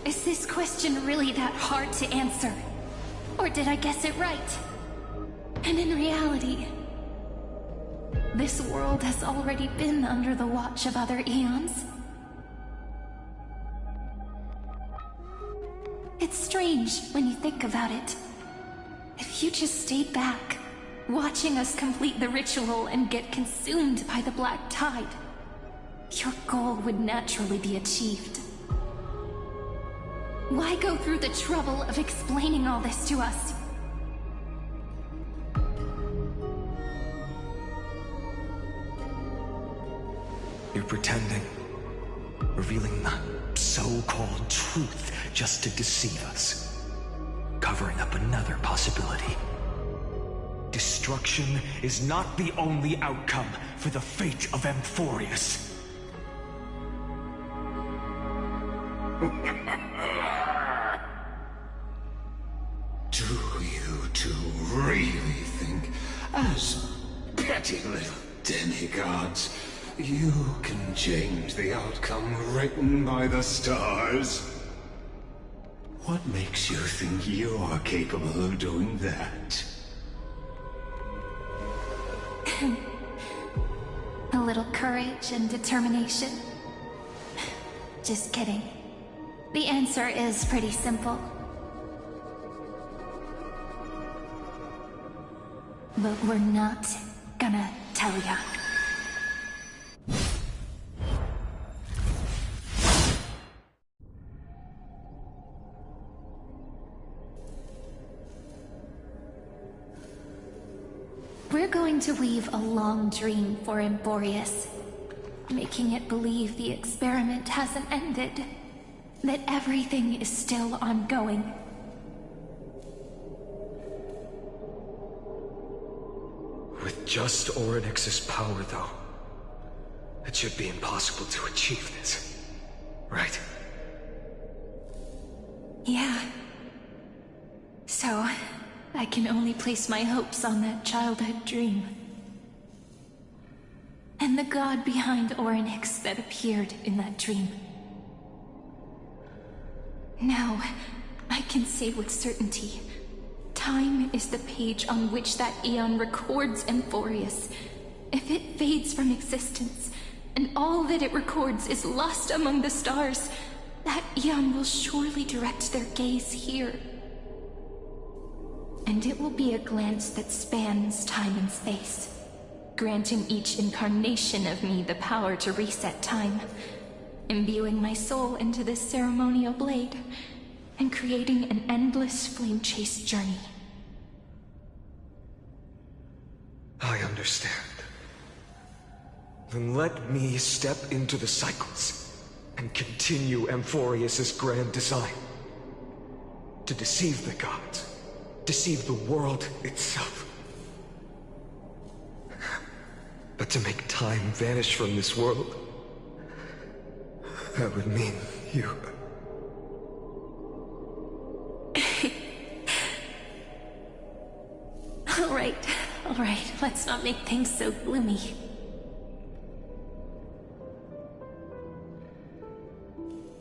Is this question really that hard to answer? Or did I guess it right? And in reality, this world has already been under the watch of other Aeons. It's strange when you think about it. If you just stayed back, watching us complete the ritual and get consumed by the black tide, your goal would naturally be achieved. Why go through the trouble of explaining all this to us? pretending, revealing the so-called truth just to deceive us, covering up another possibility. Destruction is not the only outcome for the fate of Amphorius. Do you two really think, as petty little demigods, you can change the outcome written by the stars? What makes you think you're capable of doing that? A little courage and determination. Just kidding. The answer is pretty simple. But we're not gonna tell ya. We're going to weave a long dream for Amphorius, making it believe the experiment hasn't ended, that everything is still ongoing. With just Orynyx's power, though, it should be impossible to achieve this, right? Yeah. So, I can only place my hopes on that childhood dream. And the god behind Orynyx that appeared in that dream. Now, I can say with certainty, time is the page on which that eon records Amphorius. If it fades from existence, and all that it records is lost among the stars, that eon will surely direct their gaze here. And it will be a glance that spans time and space, granting each incarnation of me the power to reset time, imbuing my soul into this ceremonial blade, and creating an endless flame-chase journey. I understand. Then let me step into the cycles and continue Amphorius's grand design. To deceive the gods, deceive the world itself. But to make time vanish from this world, that would mean you. All right, let's not make things so gloomy.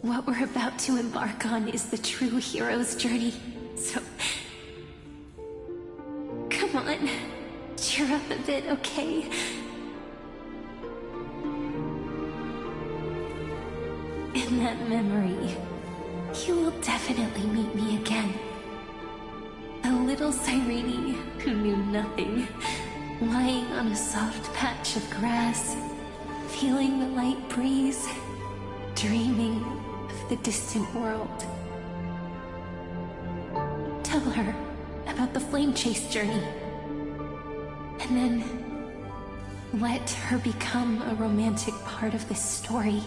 What we're about to embark on is the true hero's journey, so... Come on, cheer up a bit, okay? In that memory, you will definitely meet me again. A little Cyrene who knew nothing, lying on a soft patch of grass, feeling the light breeze, dreaming of the distant world. Tell her about the flame chase journey, and then let her become a romantic part of this story.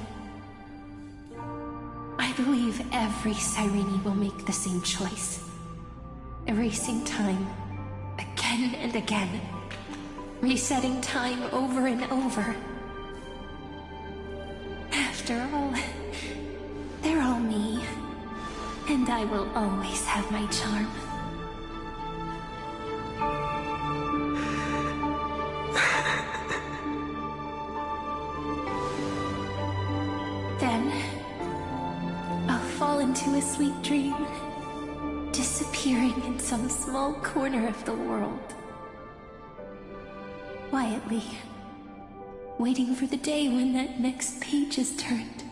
I believe every Cyrene will make the same choice. Erasing time, again and again. Resetting time over and over. After all, they're all me. And I will always have my charm. Then, I'll fall into a sweet dream, disappearing in some small corner of the world. Quietly, waiting for the day when that next page is turned.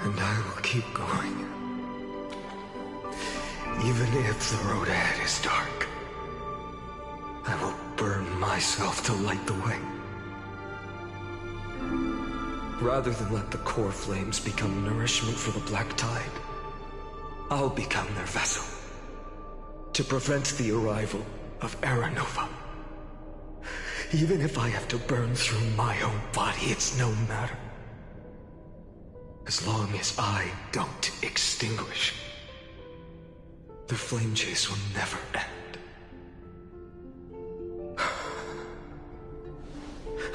And I will keep going. Even if the road ahead is dark, I will burn myself to light the way. Rather than let the core flames become nourishment for the Black Tide, I'll become their vessel. To prevent the arrival of Aranova. Even if I have to burn through my own body, it's no matter. As long as I don't extinguish, the flame chase will never end.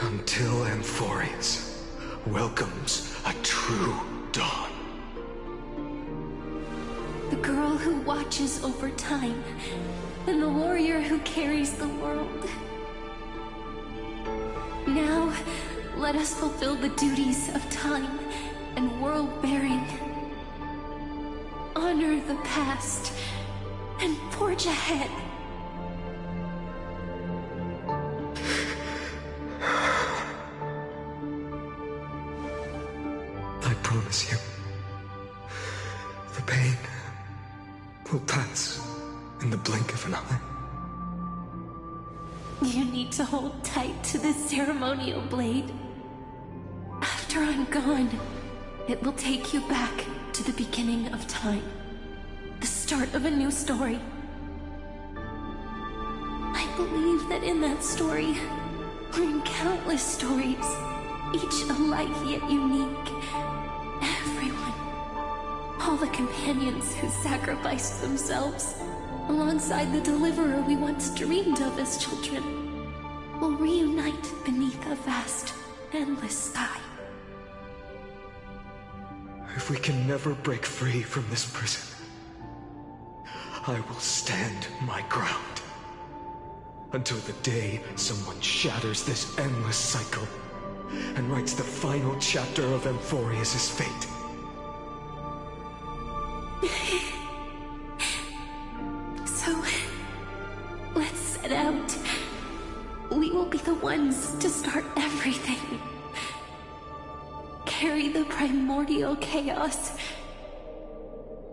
Until Amphorius welcomes a true dawn. The girl who watches over time, and the warrior who carries the world. Now, let us fulfill the duties of time and world-bearing. Honor the past and forge ahead. I promise you, the pain will pass in the blink of an eye. You need to hold tight to this ceremonial blade. After I'm gone, it will take you back to the beginning of time. The start of a new story. I believe that in that story, or in countless stories, each alike yet unique, everyone, all the companions who sacrificed themselves, alongside the deliverer we once dreamed of as children, will reunite beneath a vast, endless sky. If we can never break free from this prison, I will stand my ground. Until the day someone shatters this endless cycle and writes the final chapter of Amphorius' fate. So, let's set out. We will be the ones to start everything. Carry the primordial chaos,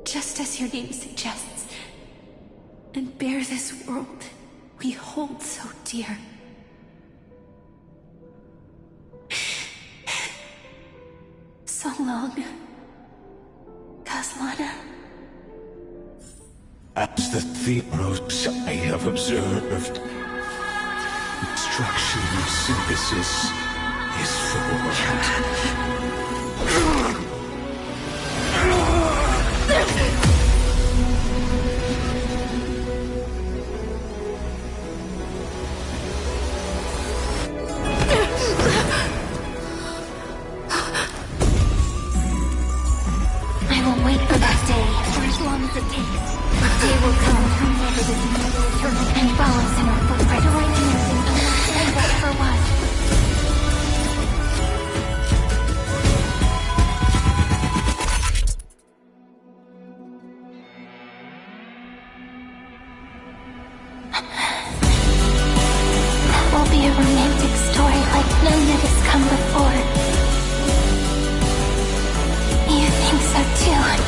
just as your name suggests, and bear this world we hold so dear. So long, Kaslana. As the Theros I have observed, destruction synthesis is formed. I will wait for that day for as long as it takes. The day will come whenever this immortal eternal and follows in our footprint. Do I do nothing and what for what? Will be a romantic story like none that has come before. You think so too, right?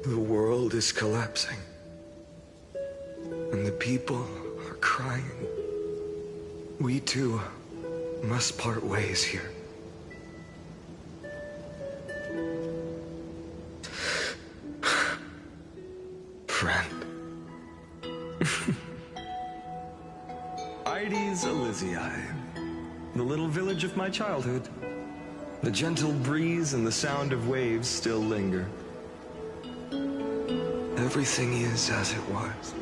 The world is collapsing, and the people are crying. We too must part ways here. Friend. Ides Elysiae, the little village of my childhood. The gentle breeze and the sound of waves still linger. Everything is as it was.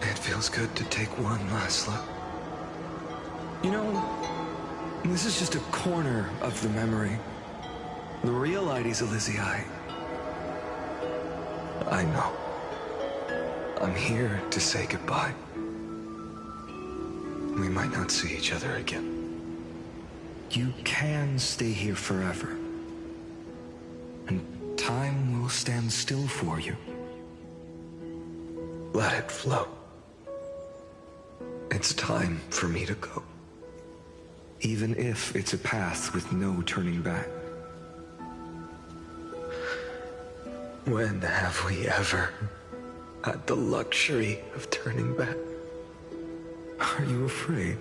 It feels good to take one last look. You know, this is just a corner of the memory. The real Ides Elysiae. I know. I'm here to say goodbye. We might not see each other again. You can stay here forever. And time will stand still for you. Let it flow. It's time for me to go. Even if it's a path with no turning back. When have we ever had the luxury of turning back? Are you afraid?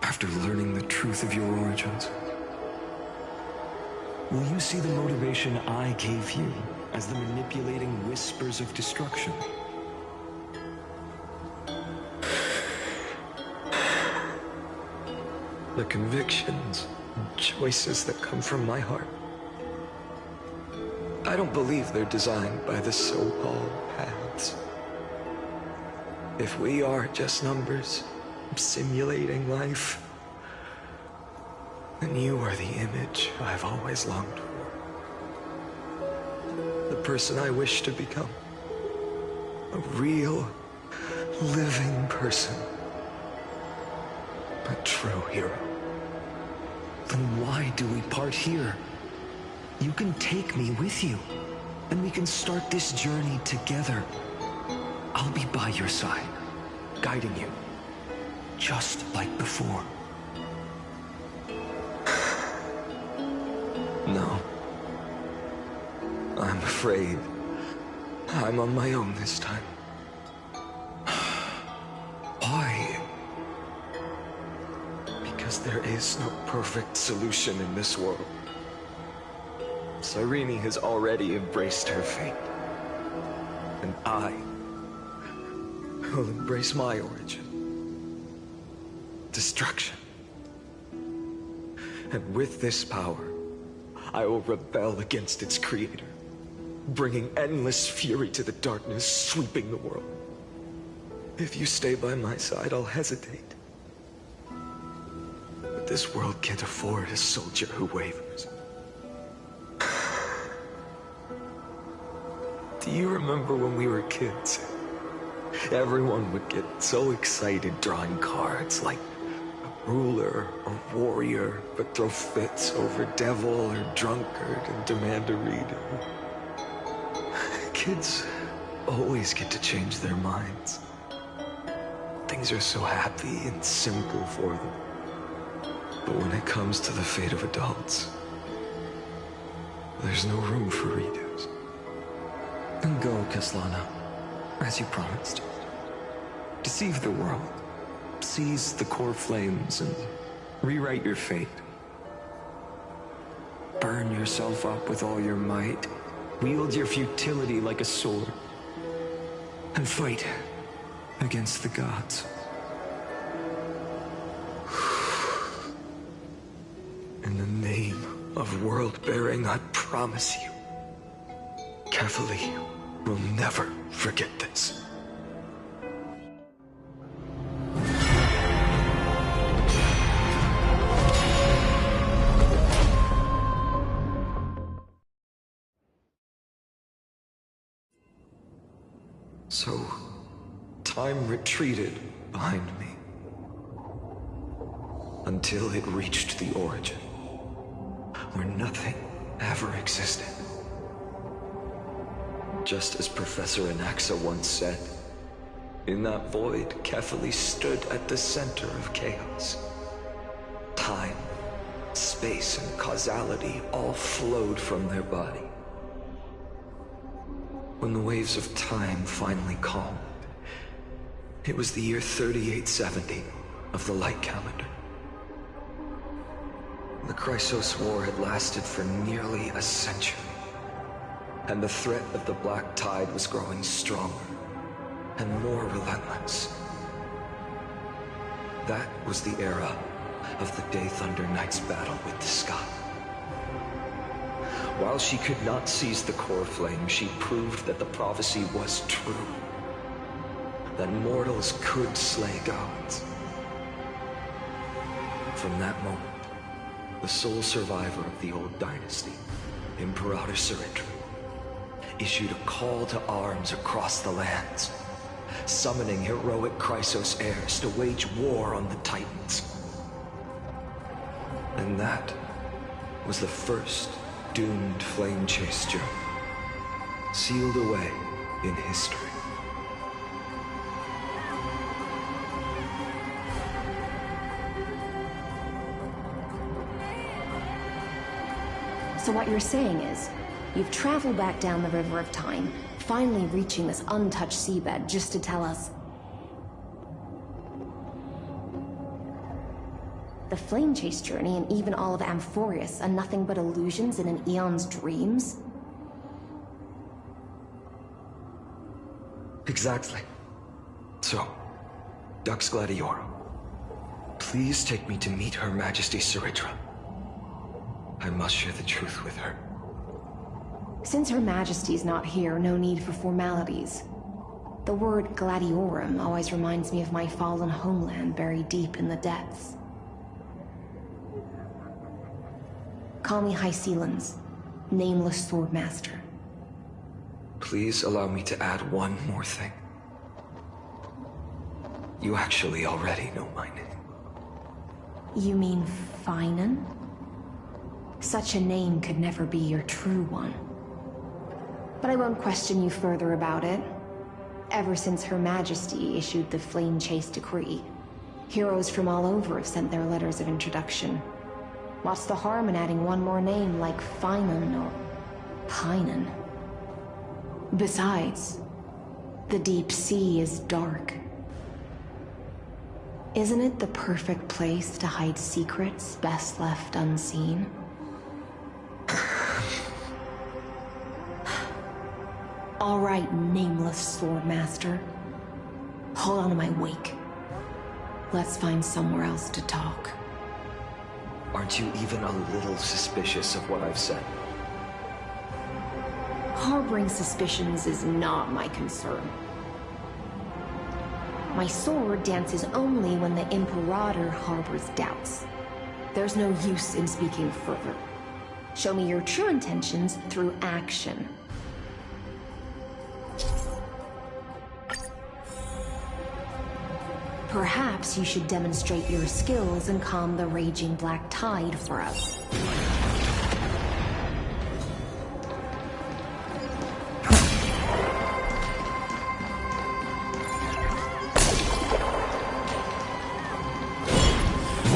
After learning the truth of your origins? Will you see the motivation I gave you as the manipulating whispers of destruction? The convictions and choices that come from my heart. I don't believe they're designed by the so-called paths. If we are just numbers, simulating life, then you are the image I've always longed for. The person I wish to become. A real, living person. A true hero. Then why do we part here? You can take me with you, and we can start this journey together. I'll be by your side, guiding you, just like before. No. I'm afraid I'm on my own this time. Why? Because there is no perfect solution in this world. Cyrene has already embraced her fate. And I will embrace my origin. Destruction. And with this power, I will rebel against its creator, bringing endless fury to the darkness, sweeping the world. If you stay by my side, I'll hesitate. But this world can't afford a soldier who wavers. Do you remember when we were kids? Everyone would get so excited drawing cards like a ruler or warrior, but throw fits over devil or drunkard and demand a redo. Kids always get to change their minds. Things are so happy and simple for them. But when it comes to the fate of adults, there's no room for redos. Then go, Kaslana, as you promised. Deceive the world, seize the core flames, and rewrite your fate. Burn yourself up with all your might, wield your futility like a sword, and fight against the gods. In the name of world-bearing, I promise you, Kefali will never forget this. So, time retreated behind me. Until it reached the origin, where nothing ever existed. Just as Professor Anaxa once said, in that void, Kefali stood at the center of chaos. Time, space, and causality all flowed from their body. When the waves of time finally calmed, it was the year 3870 of the light calendar. The Chrysos War had lasted for nearly a century, and the threat of the Black Tide was growing stronger and more relentless. That was the era of the Day Thunder Knight's battle with the sky. While she could not seize the core flame, she proved that the prophecy was true. That mortals could slay gods. From that moment, the sole survivor of the old dynasty, Imperator Cyrindra, issued a call to arms across the lands, summoning heroic Chrysos heirs to wage war on the Titans. And that was the first doomed flame chase journey, sealed away in history. So what you're saying is, you've traveled back down the River of Time, finally reaching this untouched seabed just to tell us the flame chase journey and even all of Amphorius are nothing but illusions in an eon's dreams? Exactly. So, Dux Gladiorum, please take me to meet Her Majesty Saridra. I must share the truth with her. Since Her Majesty's not here, no need for formalities. The word Gladiorum always reminds me of my fallen homeland buried deep in the depths. Call me High Sealans, Nameless Swordmaster. Please allow me to add one more thing. You actually already know my name. You mean Finan? Such a name could never be your true one. But I won't question you further about it. Ever since Her Majesty issued the Flame Chase Decree, heroes from all over have sent their letters of introduction. What's the harm in adding one more name like Finan or Pinan? Besides, the deep sea is dark. Isn't it the perfect place to hide secrets best left unseen? All right, Nameless Swordmaster. Hold on to my wake. Let's find somewhere else to talk. Aren't you even a little suspicious of what I've said? Harboring suspicions is not my concern. My sword dances only when the Imperator harbors doubts. There's no use in speaking further. Show me your true intentions through action. Perhaps you should demonstrate your skills and calm the raging black tide for us.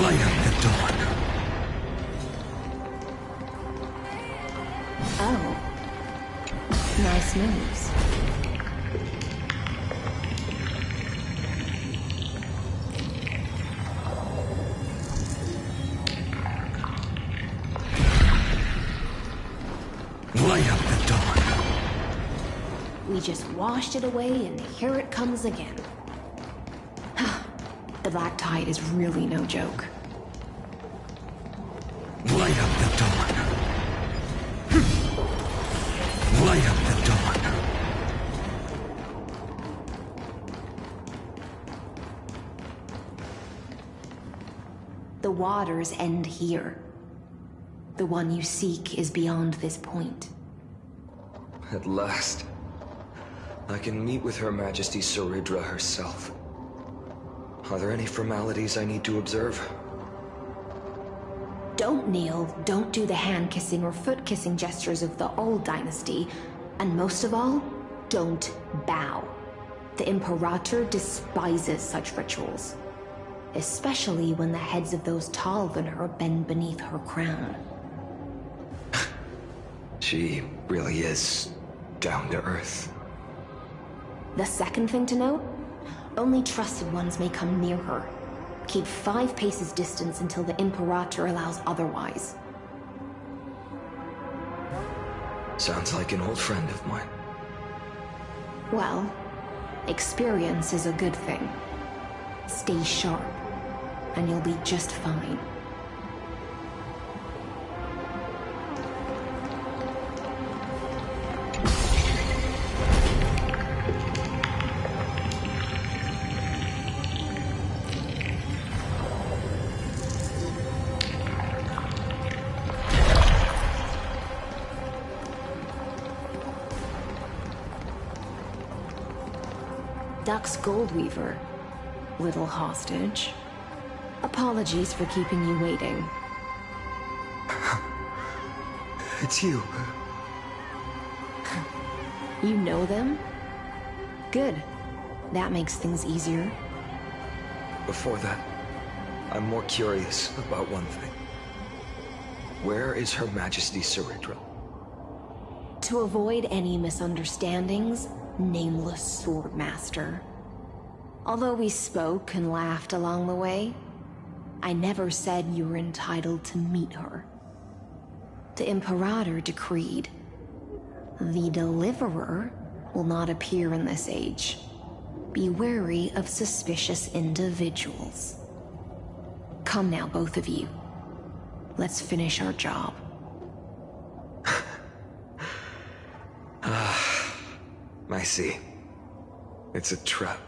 Light up the dawn. Oh. Nice moves. Light up the dawn. We just washed it away and here it comes again. The black tide is really no joke. Light up the dawn. Light up the dawn. The waters end here. The one you seek is beyond this point. At last, I can meet with Her Majesty Saridra herself. Are there any formalities I need to observe? Don't kneel, don't do the hand-kissing or foot-kissing gestures of the old dynasty, and most of all, don't bow. The Imperator despises such rituals, especially when the heads of those taller than her bend beneath her crown. She really is down to earth. The second thing to note, only trusted ones may come near her. Keep 5 paces distance until the Imperator allows otherwise. Sounds like an old friend of mine. Well, experience is a good thing. Stay sharp, and you'll be just fine. Dux Goldweaver, little hostage. Apologies for keeping you waiting. It's you. You know them? Good. That makes things easier. Before that, I'm more curious about one thing. Where is Her Majesty Ceridra? To avoid any misunderstandings, nameless Swordmaster. Although we spoke and laughed along the way, I never said you were entitled to meet her. The Imperator decreed, the Deliverer will not appear in this age. Be wary of suspicious individuals. Come now, both of you. Let's finish our job. I see. It's a trap.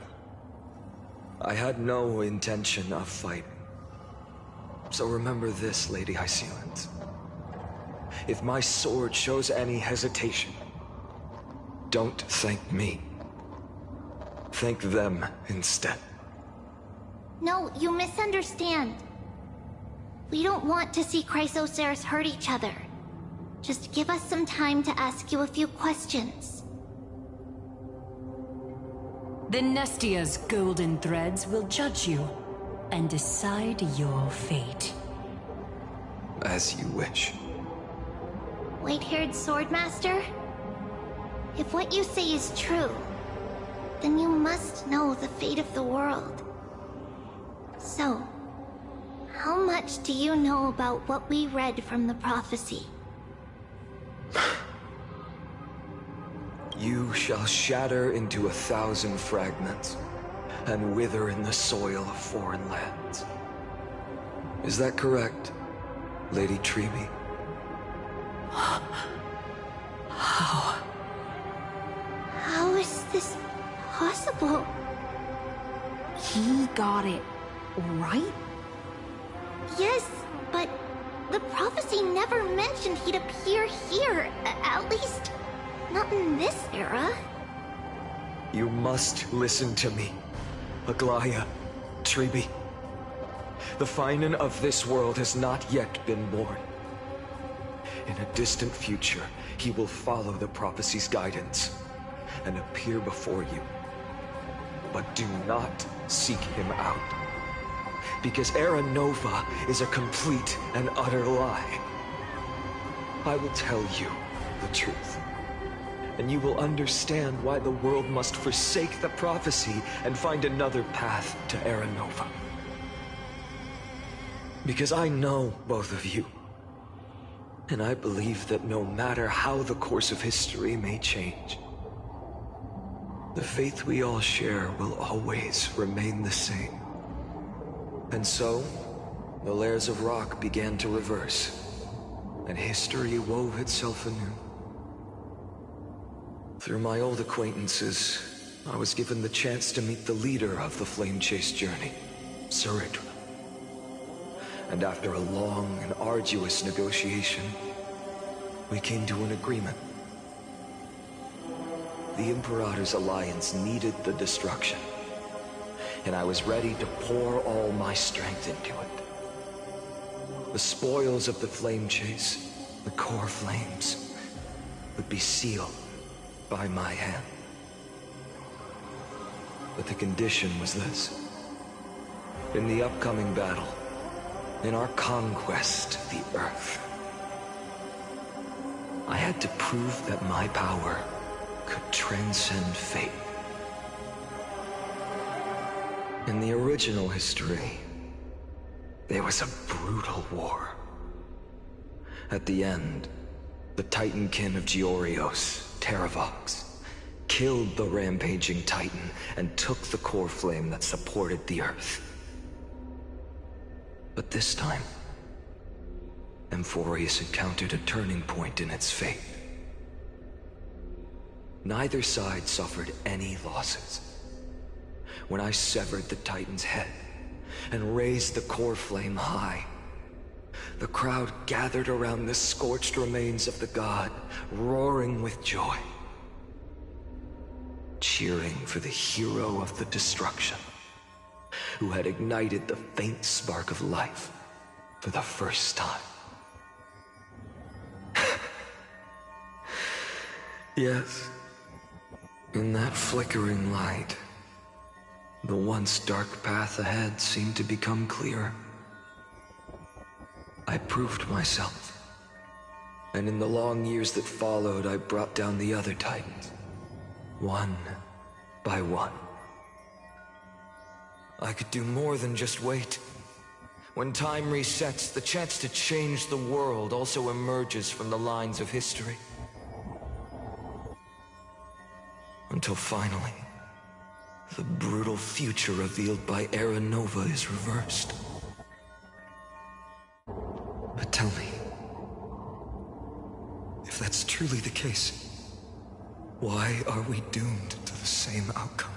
I had no intention of fighting. So remember this, Lady Hysealant. If my sword shows any hesitation, don't thank me. Thank them instead. No, you misunderstand. We don't want to see Chrysoceres hurt each other. Just give us some time to ask you a few questions. The Nestia's golden threads will judge you and decide your fate. As you wish. White-haired Swordmaster? If what you say is true, then you must know the fate of the world. So, how much do you know about what we read from the prophecy? You shall shatter into 1,000 fragments and wither in the soil of foreign lands. Is that correct, Lady Treeby? How? How is this possible? He got it right? Yes, but the prophecy never mentioned he'd appear here, at least not in this era. You must listen to me, Aglaya, Treeby. The Finan of this world has not yet been born. In a distant future, he will follow the prophecy's guidance and appear before you. But do not seek him out, because Era Nova is a complete and utter lie. I will tell you the truth, and you will understand why the world must forsake the prophecy and find another path to Era Nova. Because I know both of you, and I believe that no matter how the course of history may change, the faith we all share will always remain the same. And so, the layers of rock began to reverse, and history wove itself anew. Through my old acquaintances, I was given the chance to meet the leader of the Flame Chase journey, Ceridra. And after a long and arduous negotiation, we came to an agreement. The Imperator's alliance needed the destruction, and I was ready to pour all my strength into it. The spoils of the Flame Chase, the core flames, would be sealed by my hand. But the condition was this. In the upcoming battle, in our conquest of the Earth, I had to prove that my power could transcend fate. In the original history, there was a brutal war. At the end, the Titankin of Georios, Terravox, killed the rampaging Titan and took the core flame that supported the Earth. But this time, Amphorius encountered a turning point in its fate. Neither side suffered any losses. When I severed the Titan's head and raised the core flame high, the crowd gathered around the scorched remains of the god, roaring with joy. cheering for the hero of the destruction, who had ignited the faint spark of life for the first time. Yes, in that flickering light, the once dark path ahead seemed to become clearer. I proved myself, and in the long years that followed, I brought down the other Titans, one by one. I could do more than just wait. When time resets, the chance to change the world also emerges from the lines of history. Until finally, the brutal future revealed by Era Nova is reversed. But tell me, if that's truly the case, why are we doomed to the same outcome?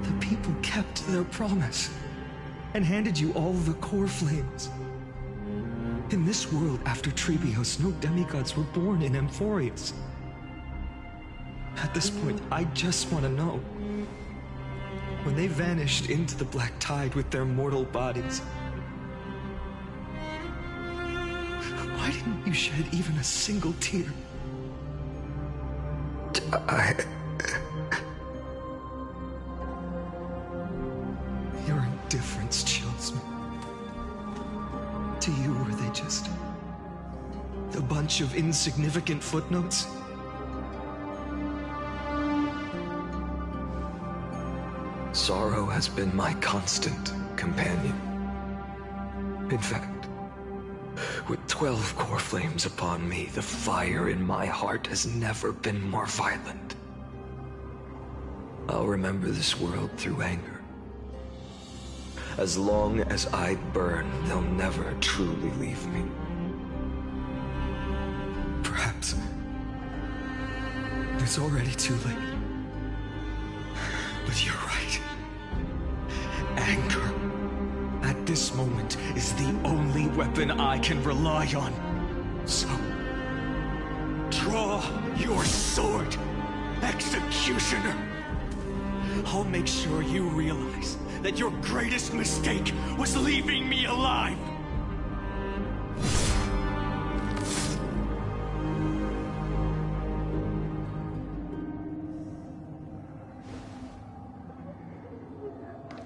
The people kept their promise and handed you all the core flames. In this world after Trebios, no demigods were born in Amphorius. At this point, I just want to know. When they vanished into the black tide with their mortal bodies, why didn't you shed even a single tear? Your indifference chills me. To you, were they just a bunch of insignificant footnotes? Sorrow has been my constant companion. In fact, with 12 core flames upon me, the fire in my heart has never been more violent. I'll remember this world through anger. As long as I burn, they'll never truly leave me. Perhaps it's already too late. But you're right. Anger, at this moment, is the only weapon I can rely on. So, draw your sword, Executioner. I'll make sure you realize that your greatest mistake was leaving me alive.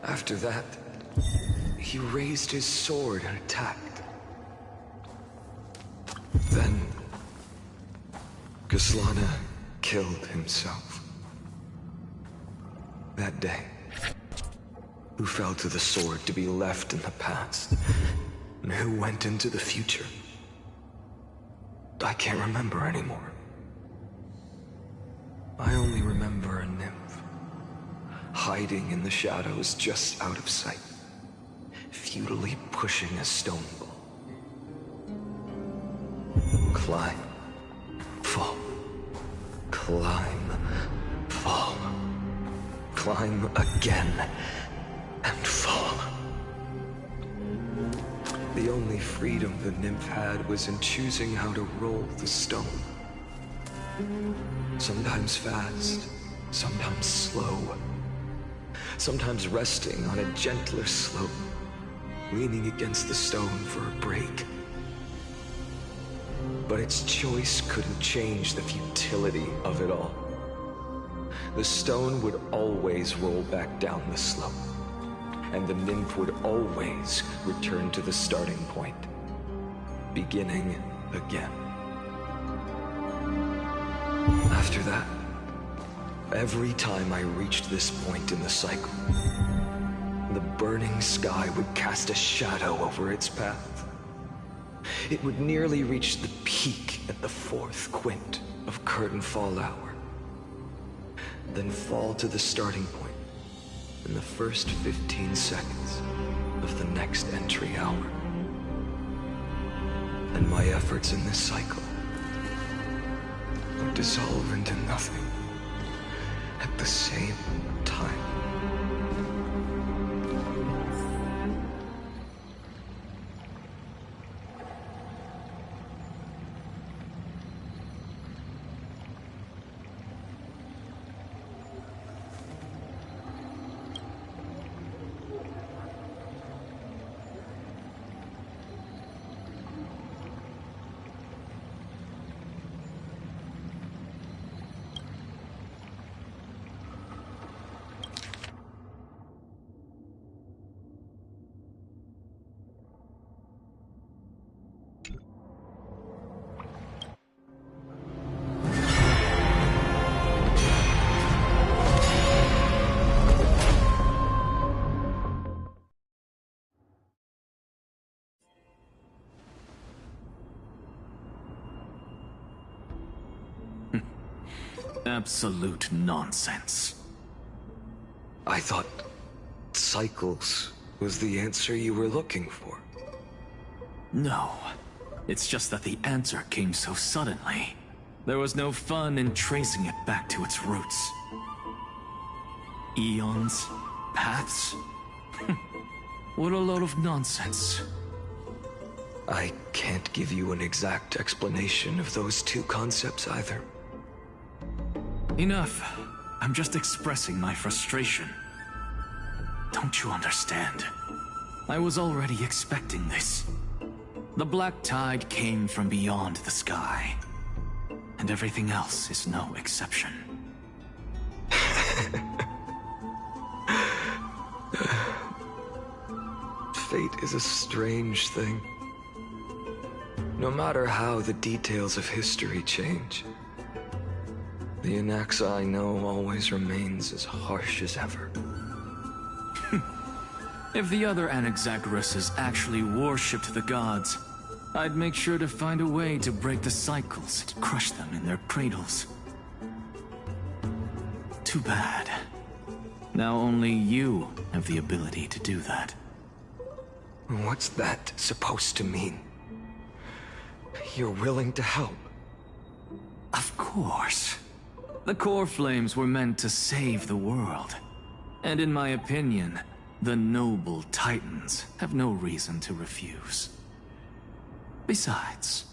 After that, he raised his sword and attacked. Then, Gislana killed himself. That day, who fell to the sword to be left in the past, and who went into the future, I can't remember anymore. I only remember a nymph, hiding in the shadows just out of sight, futilely pushing a stone ball. Climb, fall, climb, fall, climb again, and fall. The only freedom the nymph had was in choosing how to roll the stone. Sometimes fast, sometimes slow. Sometimes resting on a gentler slope, leaning against the stone for a break. But its choice couldn't change the futility of it all. The stone would always roll back down the slope, and the nymph would always return to the starting point, beginning again. After that, every time I reached this point in the cycle, the burning sky would cast a shadow over its path. It would nearly reach the peak at the 4th quint of curtain fall hour, then fall to the starting point in the first 15 seconds of the next entry hour. And my efforts in this cycle would dissolve into nothing. the same time. Absolute nonsense. I thought cycles was the answer you were looking for. No. It's just that the answer came so suddenly. There was no fun in tracing it back to its roots. Eons? Paths? What a load of nonsense. I can't give you an exact explanation of those two concepts either. Enough. I'm just expressing my frustration. Don't you understand? I was already expecting this. The black tide came from beyond the sky. And everything else is no exception. Fate is a strange thing. No matter how the details of history change, the Anaxa I know always remains as harsh as ever. If the other Anaxagoras actually worshipped the gods, I'd make sure to find a way to break the cycles and crush them in their cradles. Too bad. Now only you have the ability to do that. What's that supposed to mean? You're willing to help? Of course. The core flames were meant to save the world. And in my opinion, the noble Titans have no reason to refuse. Besides,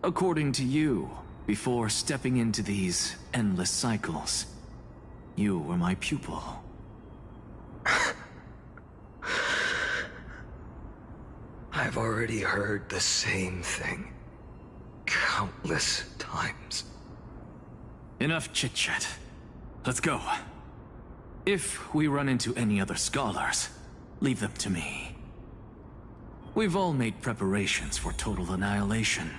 according to you, before stepping into these endless cycles, you were my pupil. I've already heard the same thing countless times. Enough chit-chat. Let's go. If we run into any other scholars, leave them to me. We've all made preparations for total annihilation.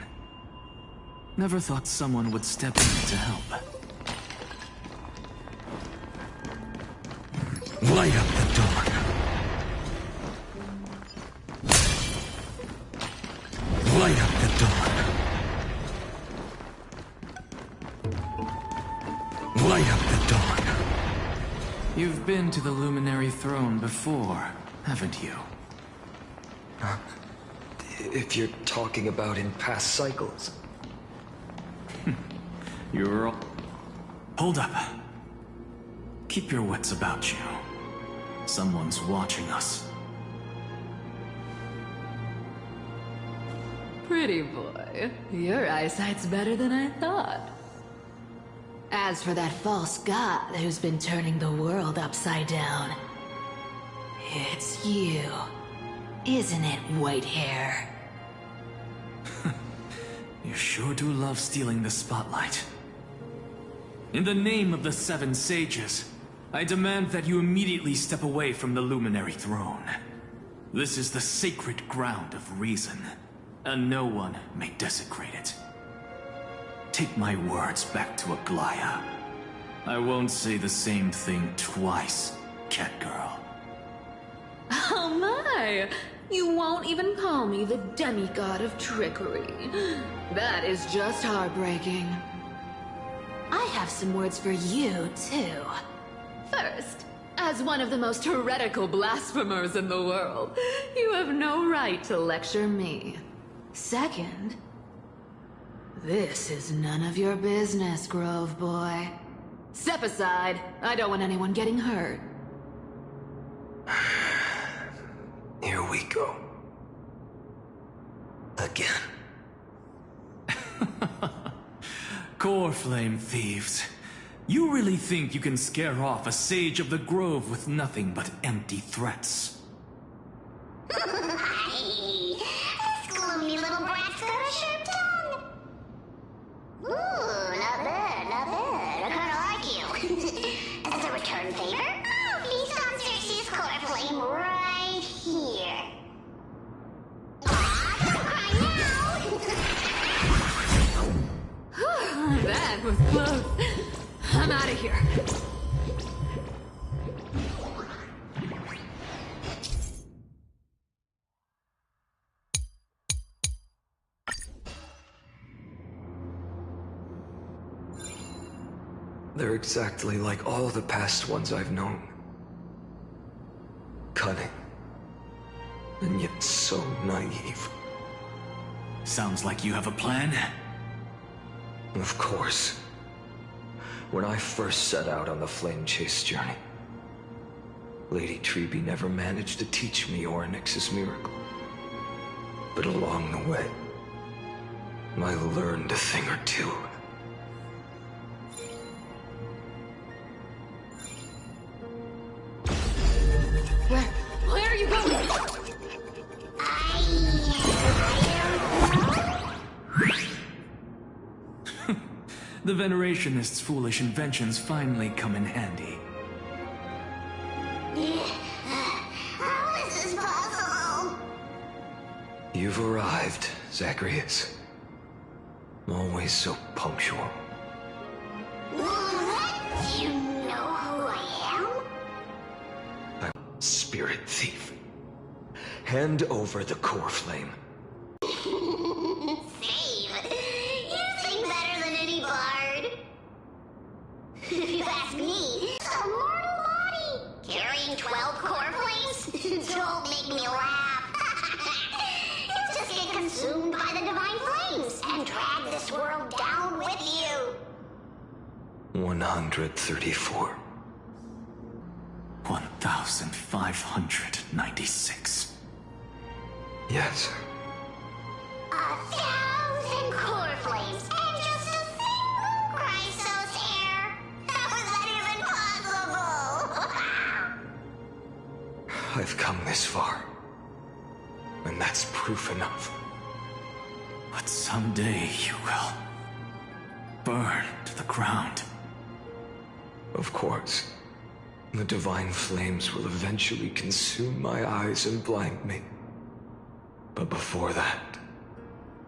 Never thought someone would step in to help. Light up the dark. Light up the dark. Light up the dark. You've been to the Luminary Throne before, haven't you? Huh? If you're talking about in past cycles. You're... Hold up. Keep your wits about you. Someone's watching us. Pretty boy, your eyesight's better than I thought. As for that false god who's been turning the world upside down, it's you, isn't it, white hair? You sure do love stealing the spotlight. In the name of the Seven Sages, I demand that you immediately step away from the Luminary Throne. This is the sacred ground of reason, and no one may desecrate it. Take my words back to Aglaya. I won't say the same thing twice, Catgirl. Oh my! You won't even call me the demigod of trickery. That is just heartbreaking. I have some words for you, too. First, as one of the most heretical blasphemers in the world, you have no right to lecture me. Second, this is none of your business, Grove Boy. Step aside. I don't want anyone getting hurt. Here we go. Again. Core flame thieves. You really think you can scare off a sage of the grove with nothing but empty threats? This gloomy little brat's got a sharp tongue. Ooh, not bad, not bad. I kinda like you. As a return favor, I'll feast on Circe's core flame right here. Aw, don't cry now! That was close. I'm out of here. They're exactly like all the past ones I've known. Cunning. And yet so naive. Sounds like you have a plan? Of course. When I first set out on the flame chase journey, Lady Treby never managed to teach me Orynyx's miracle. But along the way, I learned a thing or two. Where are you going? The Venerationist's foolish inventions finally come in handy. How is this possible? You've arrived, Zacharias. Always so punctual. What? Do you know who I am? I'm a spirit thief. Hand over the core flame. Save. You sing better than any bard. If you ask me, a mortal body carrying 12 core flames? Don't make me laugh. You just get consumed by the divine flames and drag this world down with you. 134. 1,596. Yes. 1,000 core flames and just a single Chrysos hair. How is that even possible? I've come this far. And that's proof enough. But someday you will burn to the ground. Of course. The divine flames will eventually consume my eyes and blind me. But before that,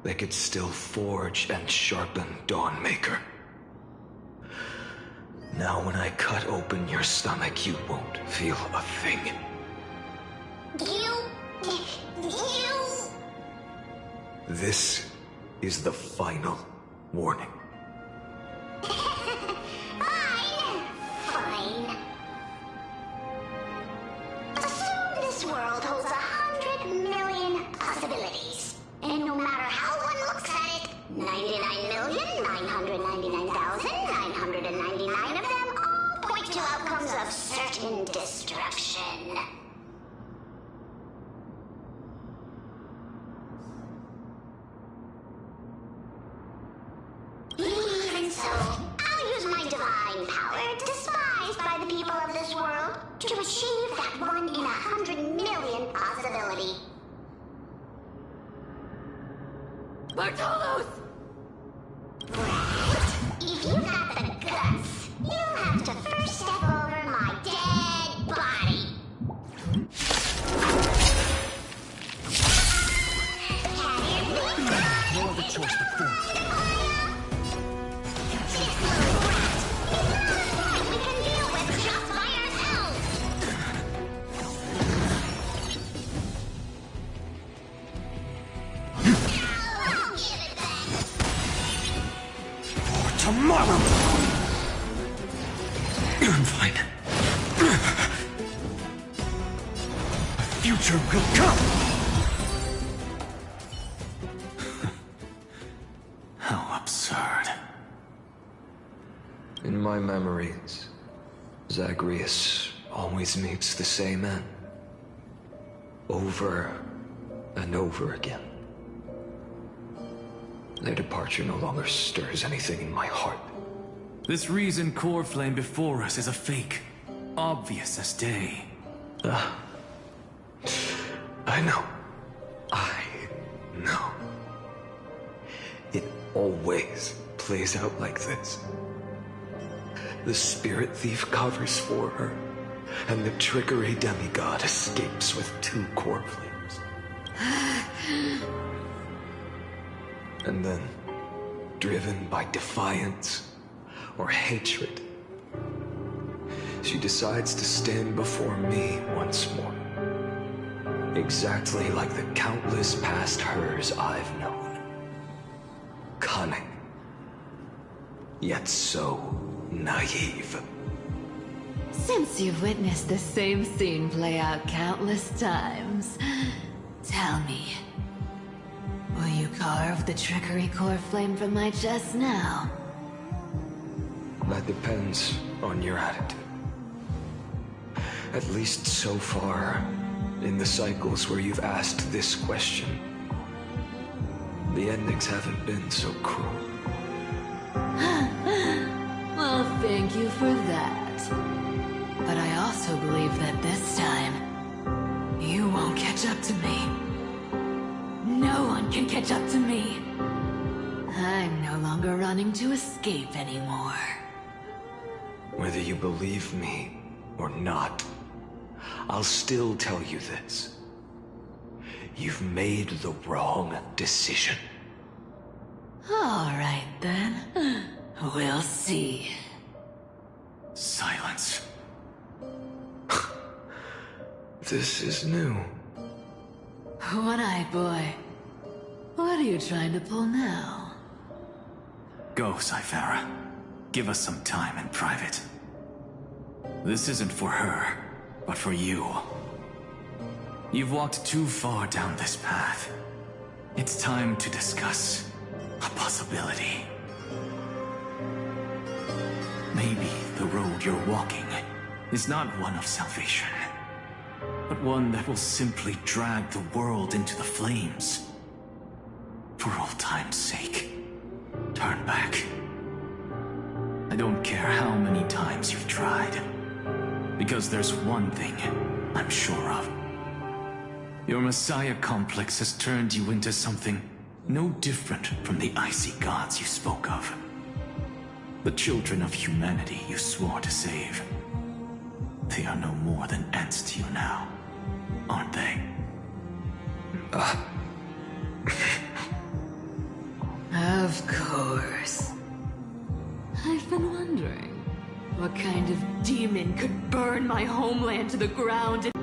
they could still forge and sharpen Dawnmaker. Now when I cut open your stomach, you won't feel a thing. You... This is the final warning. Fine. Assume this world holds 100 million possibilities. And no matter how one looks at it, 99,999,999 of them all point to outcomes of certain destruction. Even so, I'll use my divine power, despised by the people of this world, to achieve that 1 in 100 million possibility. Bartolos! Right. If you've got the guts, you'll have to first step over my dead body. No other choice but force. We can deal with just by ourselves. I'll give it back. For tomorrow! I'm fine. The future will come! How absurd. In my memories, Zagreus always meets the same end. Over and over again. Their departure no longer stirs anything in my heart. This reason core flame before us is a fake. Obvious as day. I know. I know. It always plays out like this. The spirit thief covers for her, and the trickery demigod escapes with 2 core flames. And then, driven by defiance or hatred, she decides to stand before me once more. Exactly like the countless past hers I've known. Cunning. Yet so naive. Since you've witnessed the same scene play out countless times, tell me, will you carve the trickery core flame from my chest now? That depends on your attitude. At least so far, in the cycles where you've asked this question, the endings haven't been so cruel. Well, thank you for that. But I also believe that this time, you won't catch up to me. No one can catch up to me. I'm no longer running to escape anymore. Whether you believe me or not, I'll still tell you this. You've made the wrong decision. All right, then. We'll see. Silence. This is new. One-eyed boy. What are you trying to pull now? Go, Cyphera. Give us some time in private. This isn't for her, but for you. You've walked too far down this path. It's time to discuss a possibility. Maybe the road you're walking is not one of salvation, but one that will simply drag the world into the flames. For old time's sake, turn back. I don't care how many times you've tried, because there's one thing I'm sure of. Your Messiah complex has turned you into something no different from the icy gods you spoke of. The children of humanity you swore to save. They are no more than ants to you now, aren't they? Of course. I've been wondering, what kind of demon could burn my homeland to the ground and...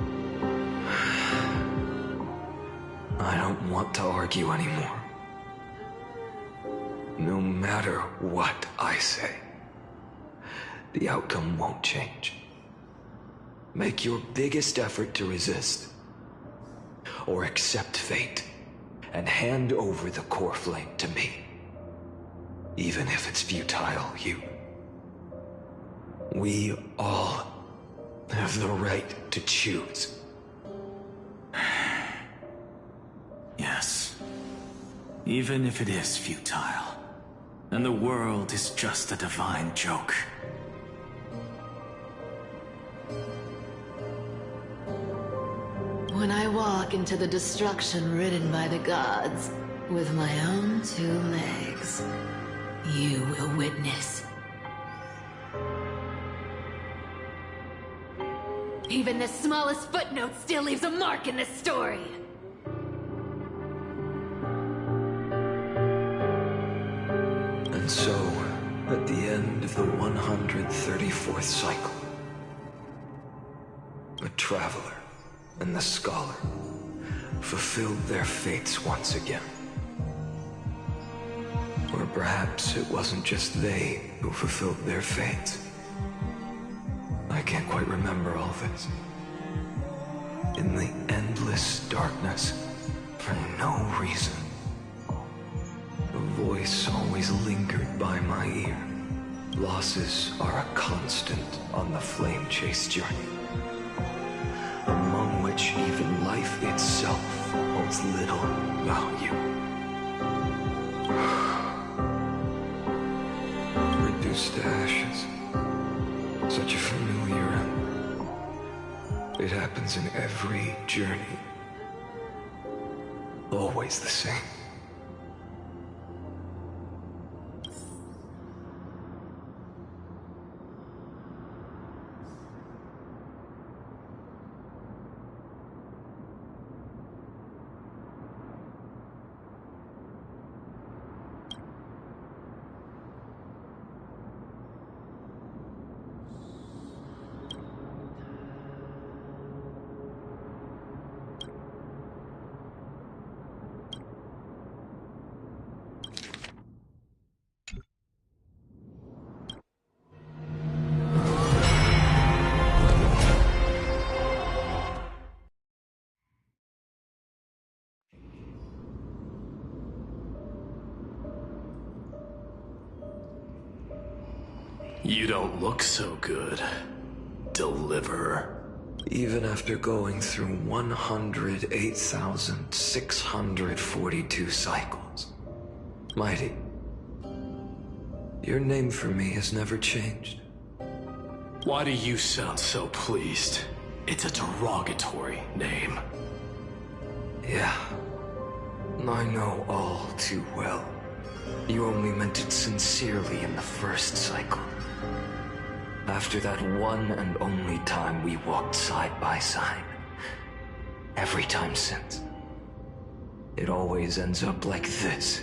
I don't want to argue anymore. No matter what I say, the outcome won't change. Make your biggest effort to resist, or accept fate, and hand over the core flame to me. Even if it's futile, we all have the right to choose. Yes. Even if it is futile, and the world is just a divine joke. When I walk into the destruction ridden by the gods, with my own 2 legs, you will witness. Even the smallest footnote still leaves a mark in this story. And so, at the end of the 134th cycle, the Traveler and the Scholar fulfilled their fates once again. Or perhaps it wasn't just they who fulfilled their fates. I can't quite remember all this. In the endless darkness, for no reason, a voice always lingered by my ear. Losses are a constant on the flame chase journey, among which even life itself holds little value. Reduced to ashes. Such a familiar end. It happens in every journey. Always the same. You don't look so good, Deliverer. Even after going through 108,642 cycles. Mydei, your name for me has never changed. Why do you sound so pleased? It's a derogatory name. Yeah, I know all too well. You only meant it sincerely in the first cycle. After that one and only time we walked side by side. Every time since. It always ends up like this.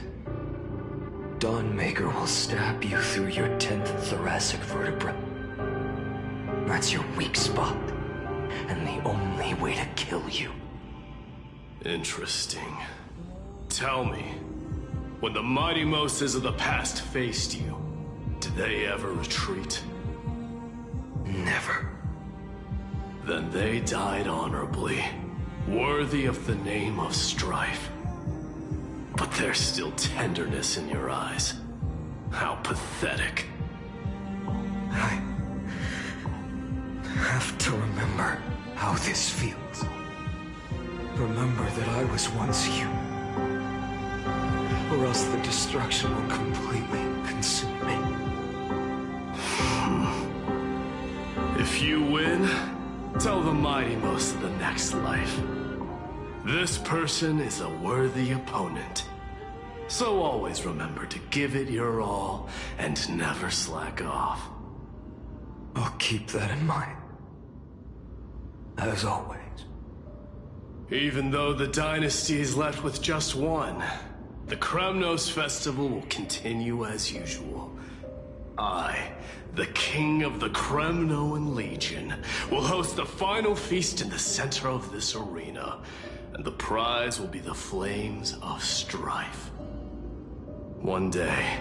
Dawnmaker will stab you through your 10th thoracic vertebra. That's your weak spot, and the only way to kill you. Interesting. Tell me, when the mighty Moses of the past faced you, did they ever retreat? Never. Then they died honorably, worthy of the name of Strife. But there's still tenderness in your eyes. How pathetic. I have to remember how this feels. Remember that I was once you. Or else the destruction will completely consume me. If you win, tell the mighty most of the next life. This person is a worthy opponent. So always remember to give it your all and never slack off. I'll keep that in mind. As always. Even though the dynasty is left with just one, the Kremnos festival will continue as usual. I, the king of the Kremnoan Legion, will host the final feast in the center of this arena, and the prize will be the flames of strife. One day,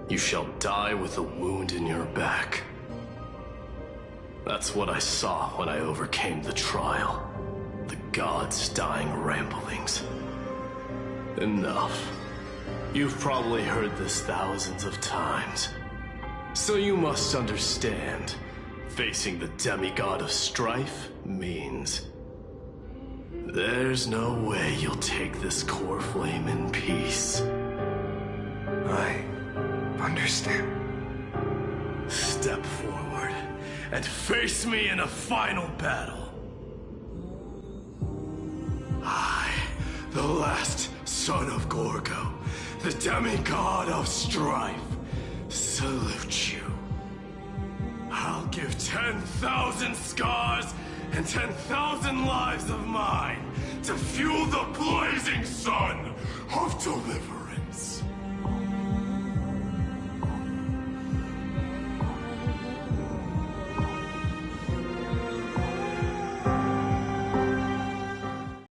you shall die with a wound in your back. That's what I saw when I overcame the trial. The gods' dying ramblings. Enough. You've probably heard this thousands of times. So you must understand, facing the demigod of strife means there's no way you'll take this core flame in peace. I understand. Step forward and face me in a final battle. I, the last son of Gorgo, the demigod of strife, salute you. I'll give 10,000 scars and 10,000 lives of mine to fuel the blaze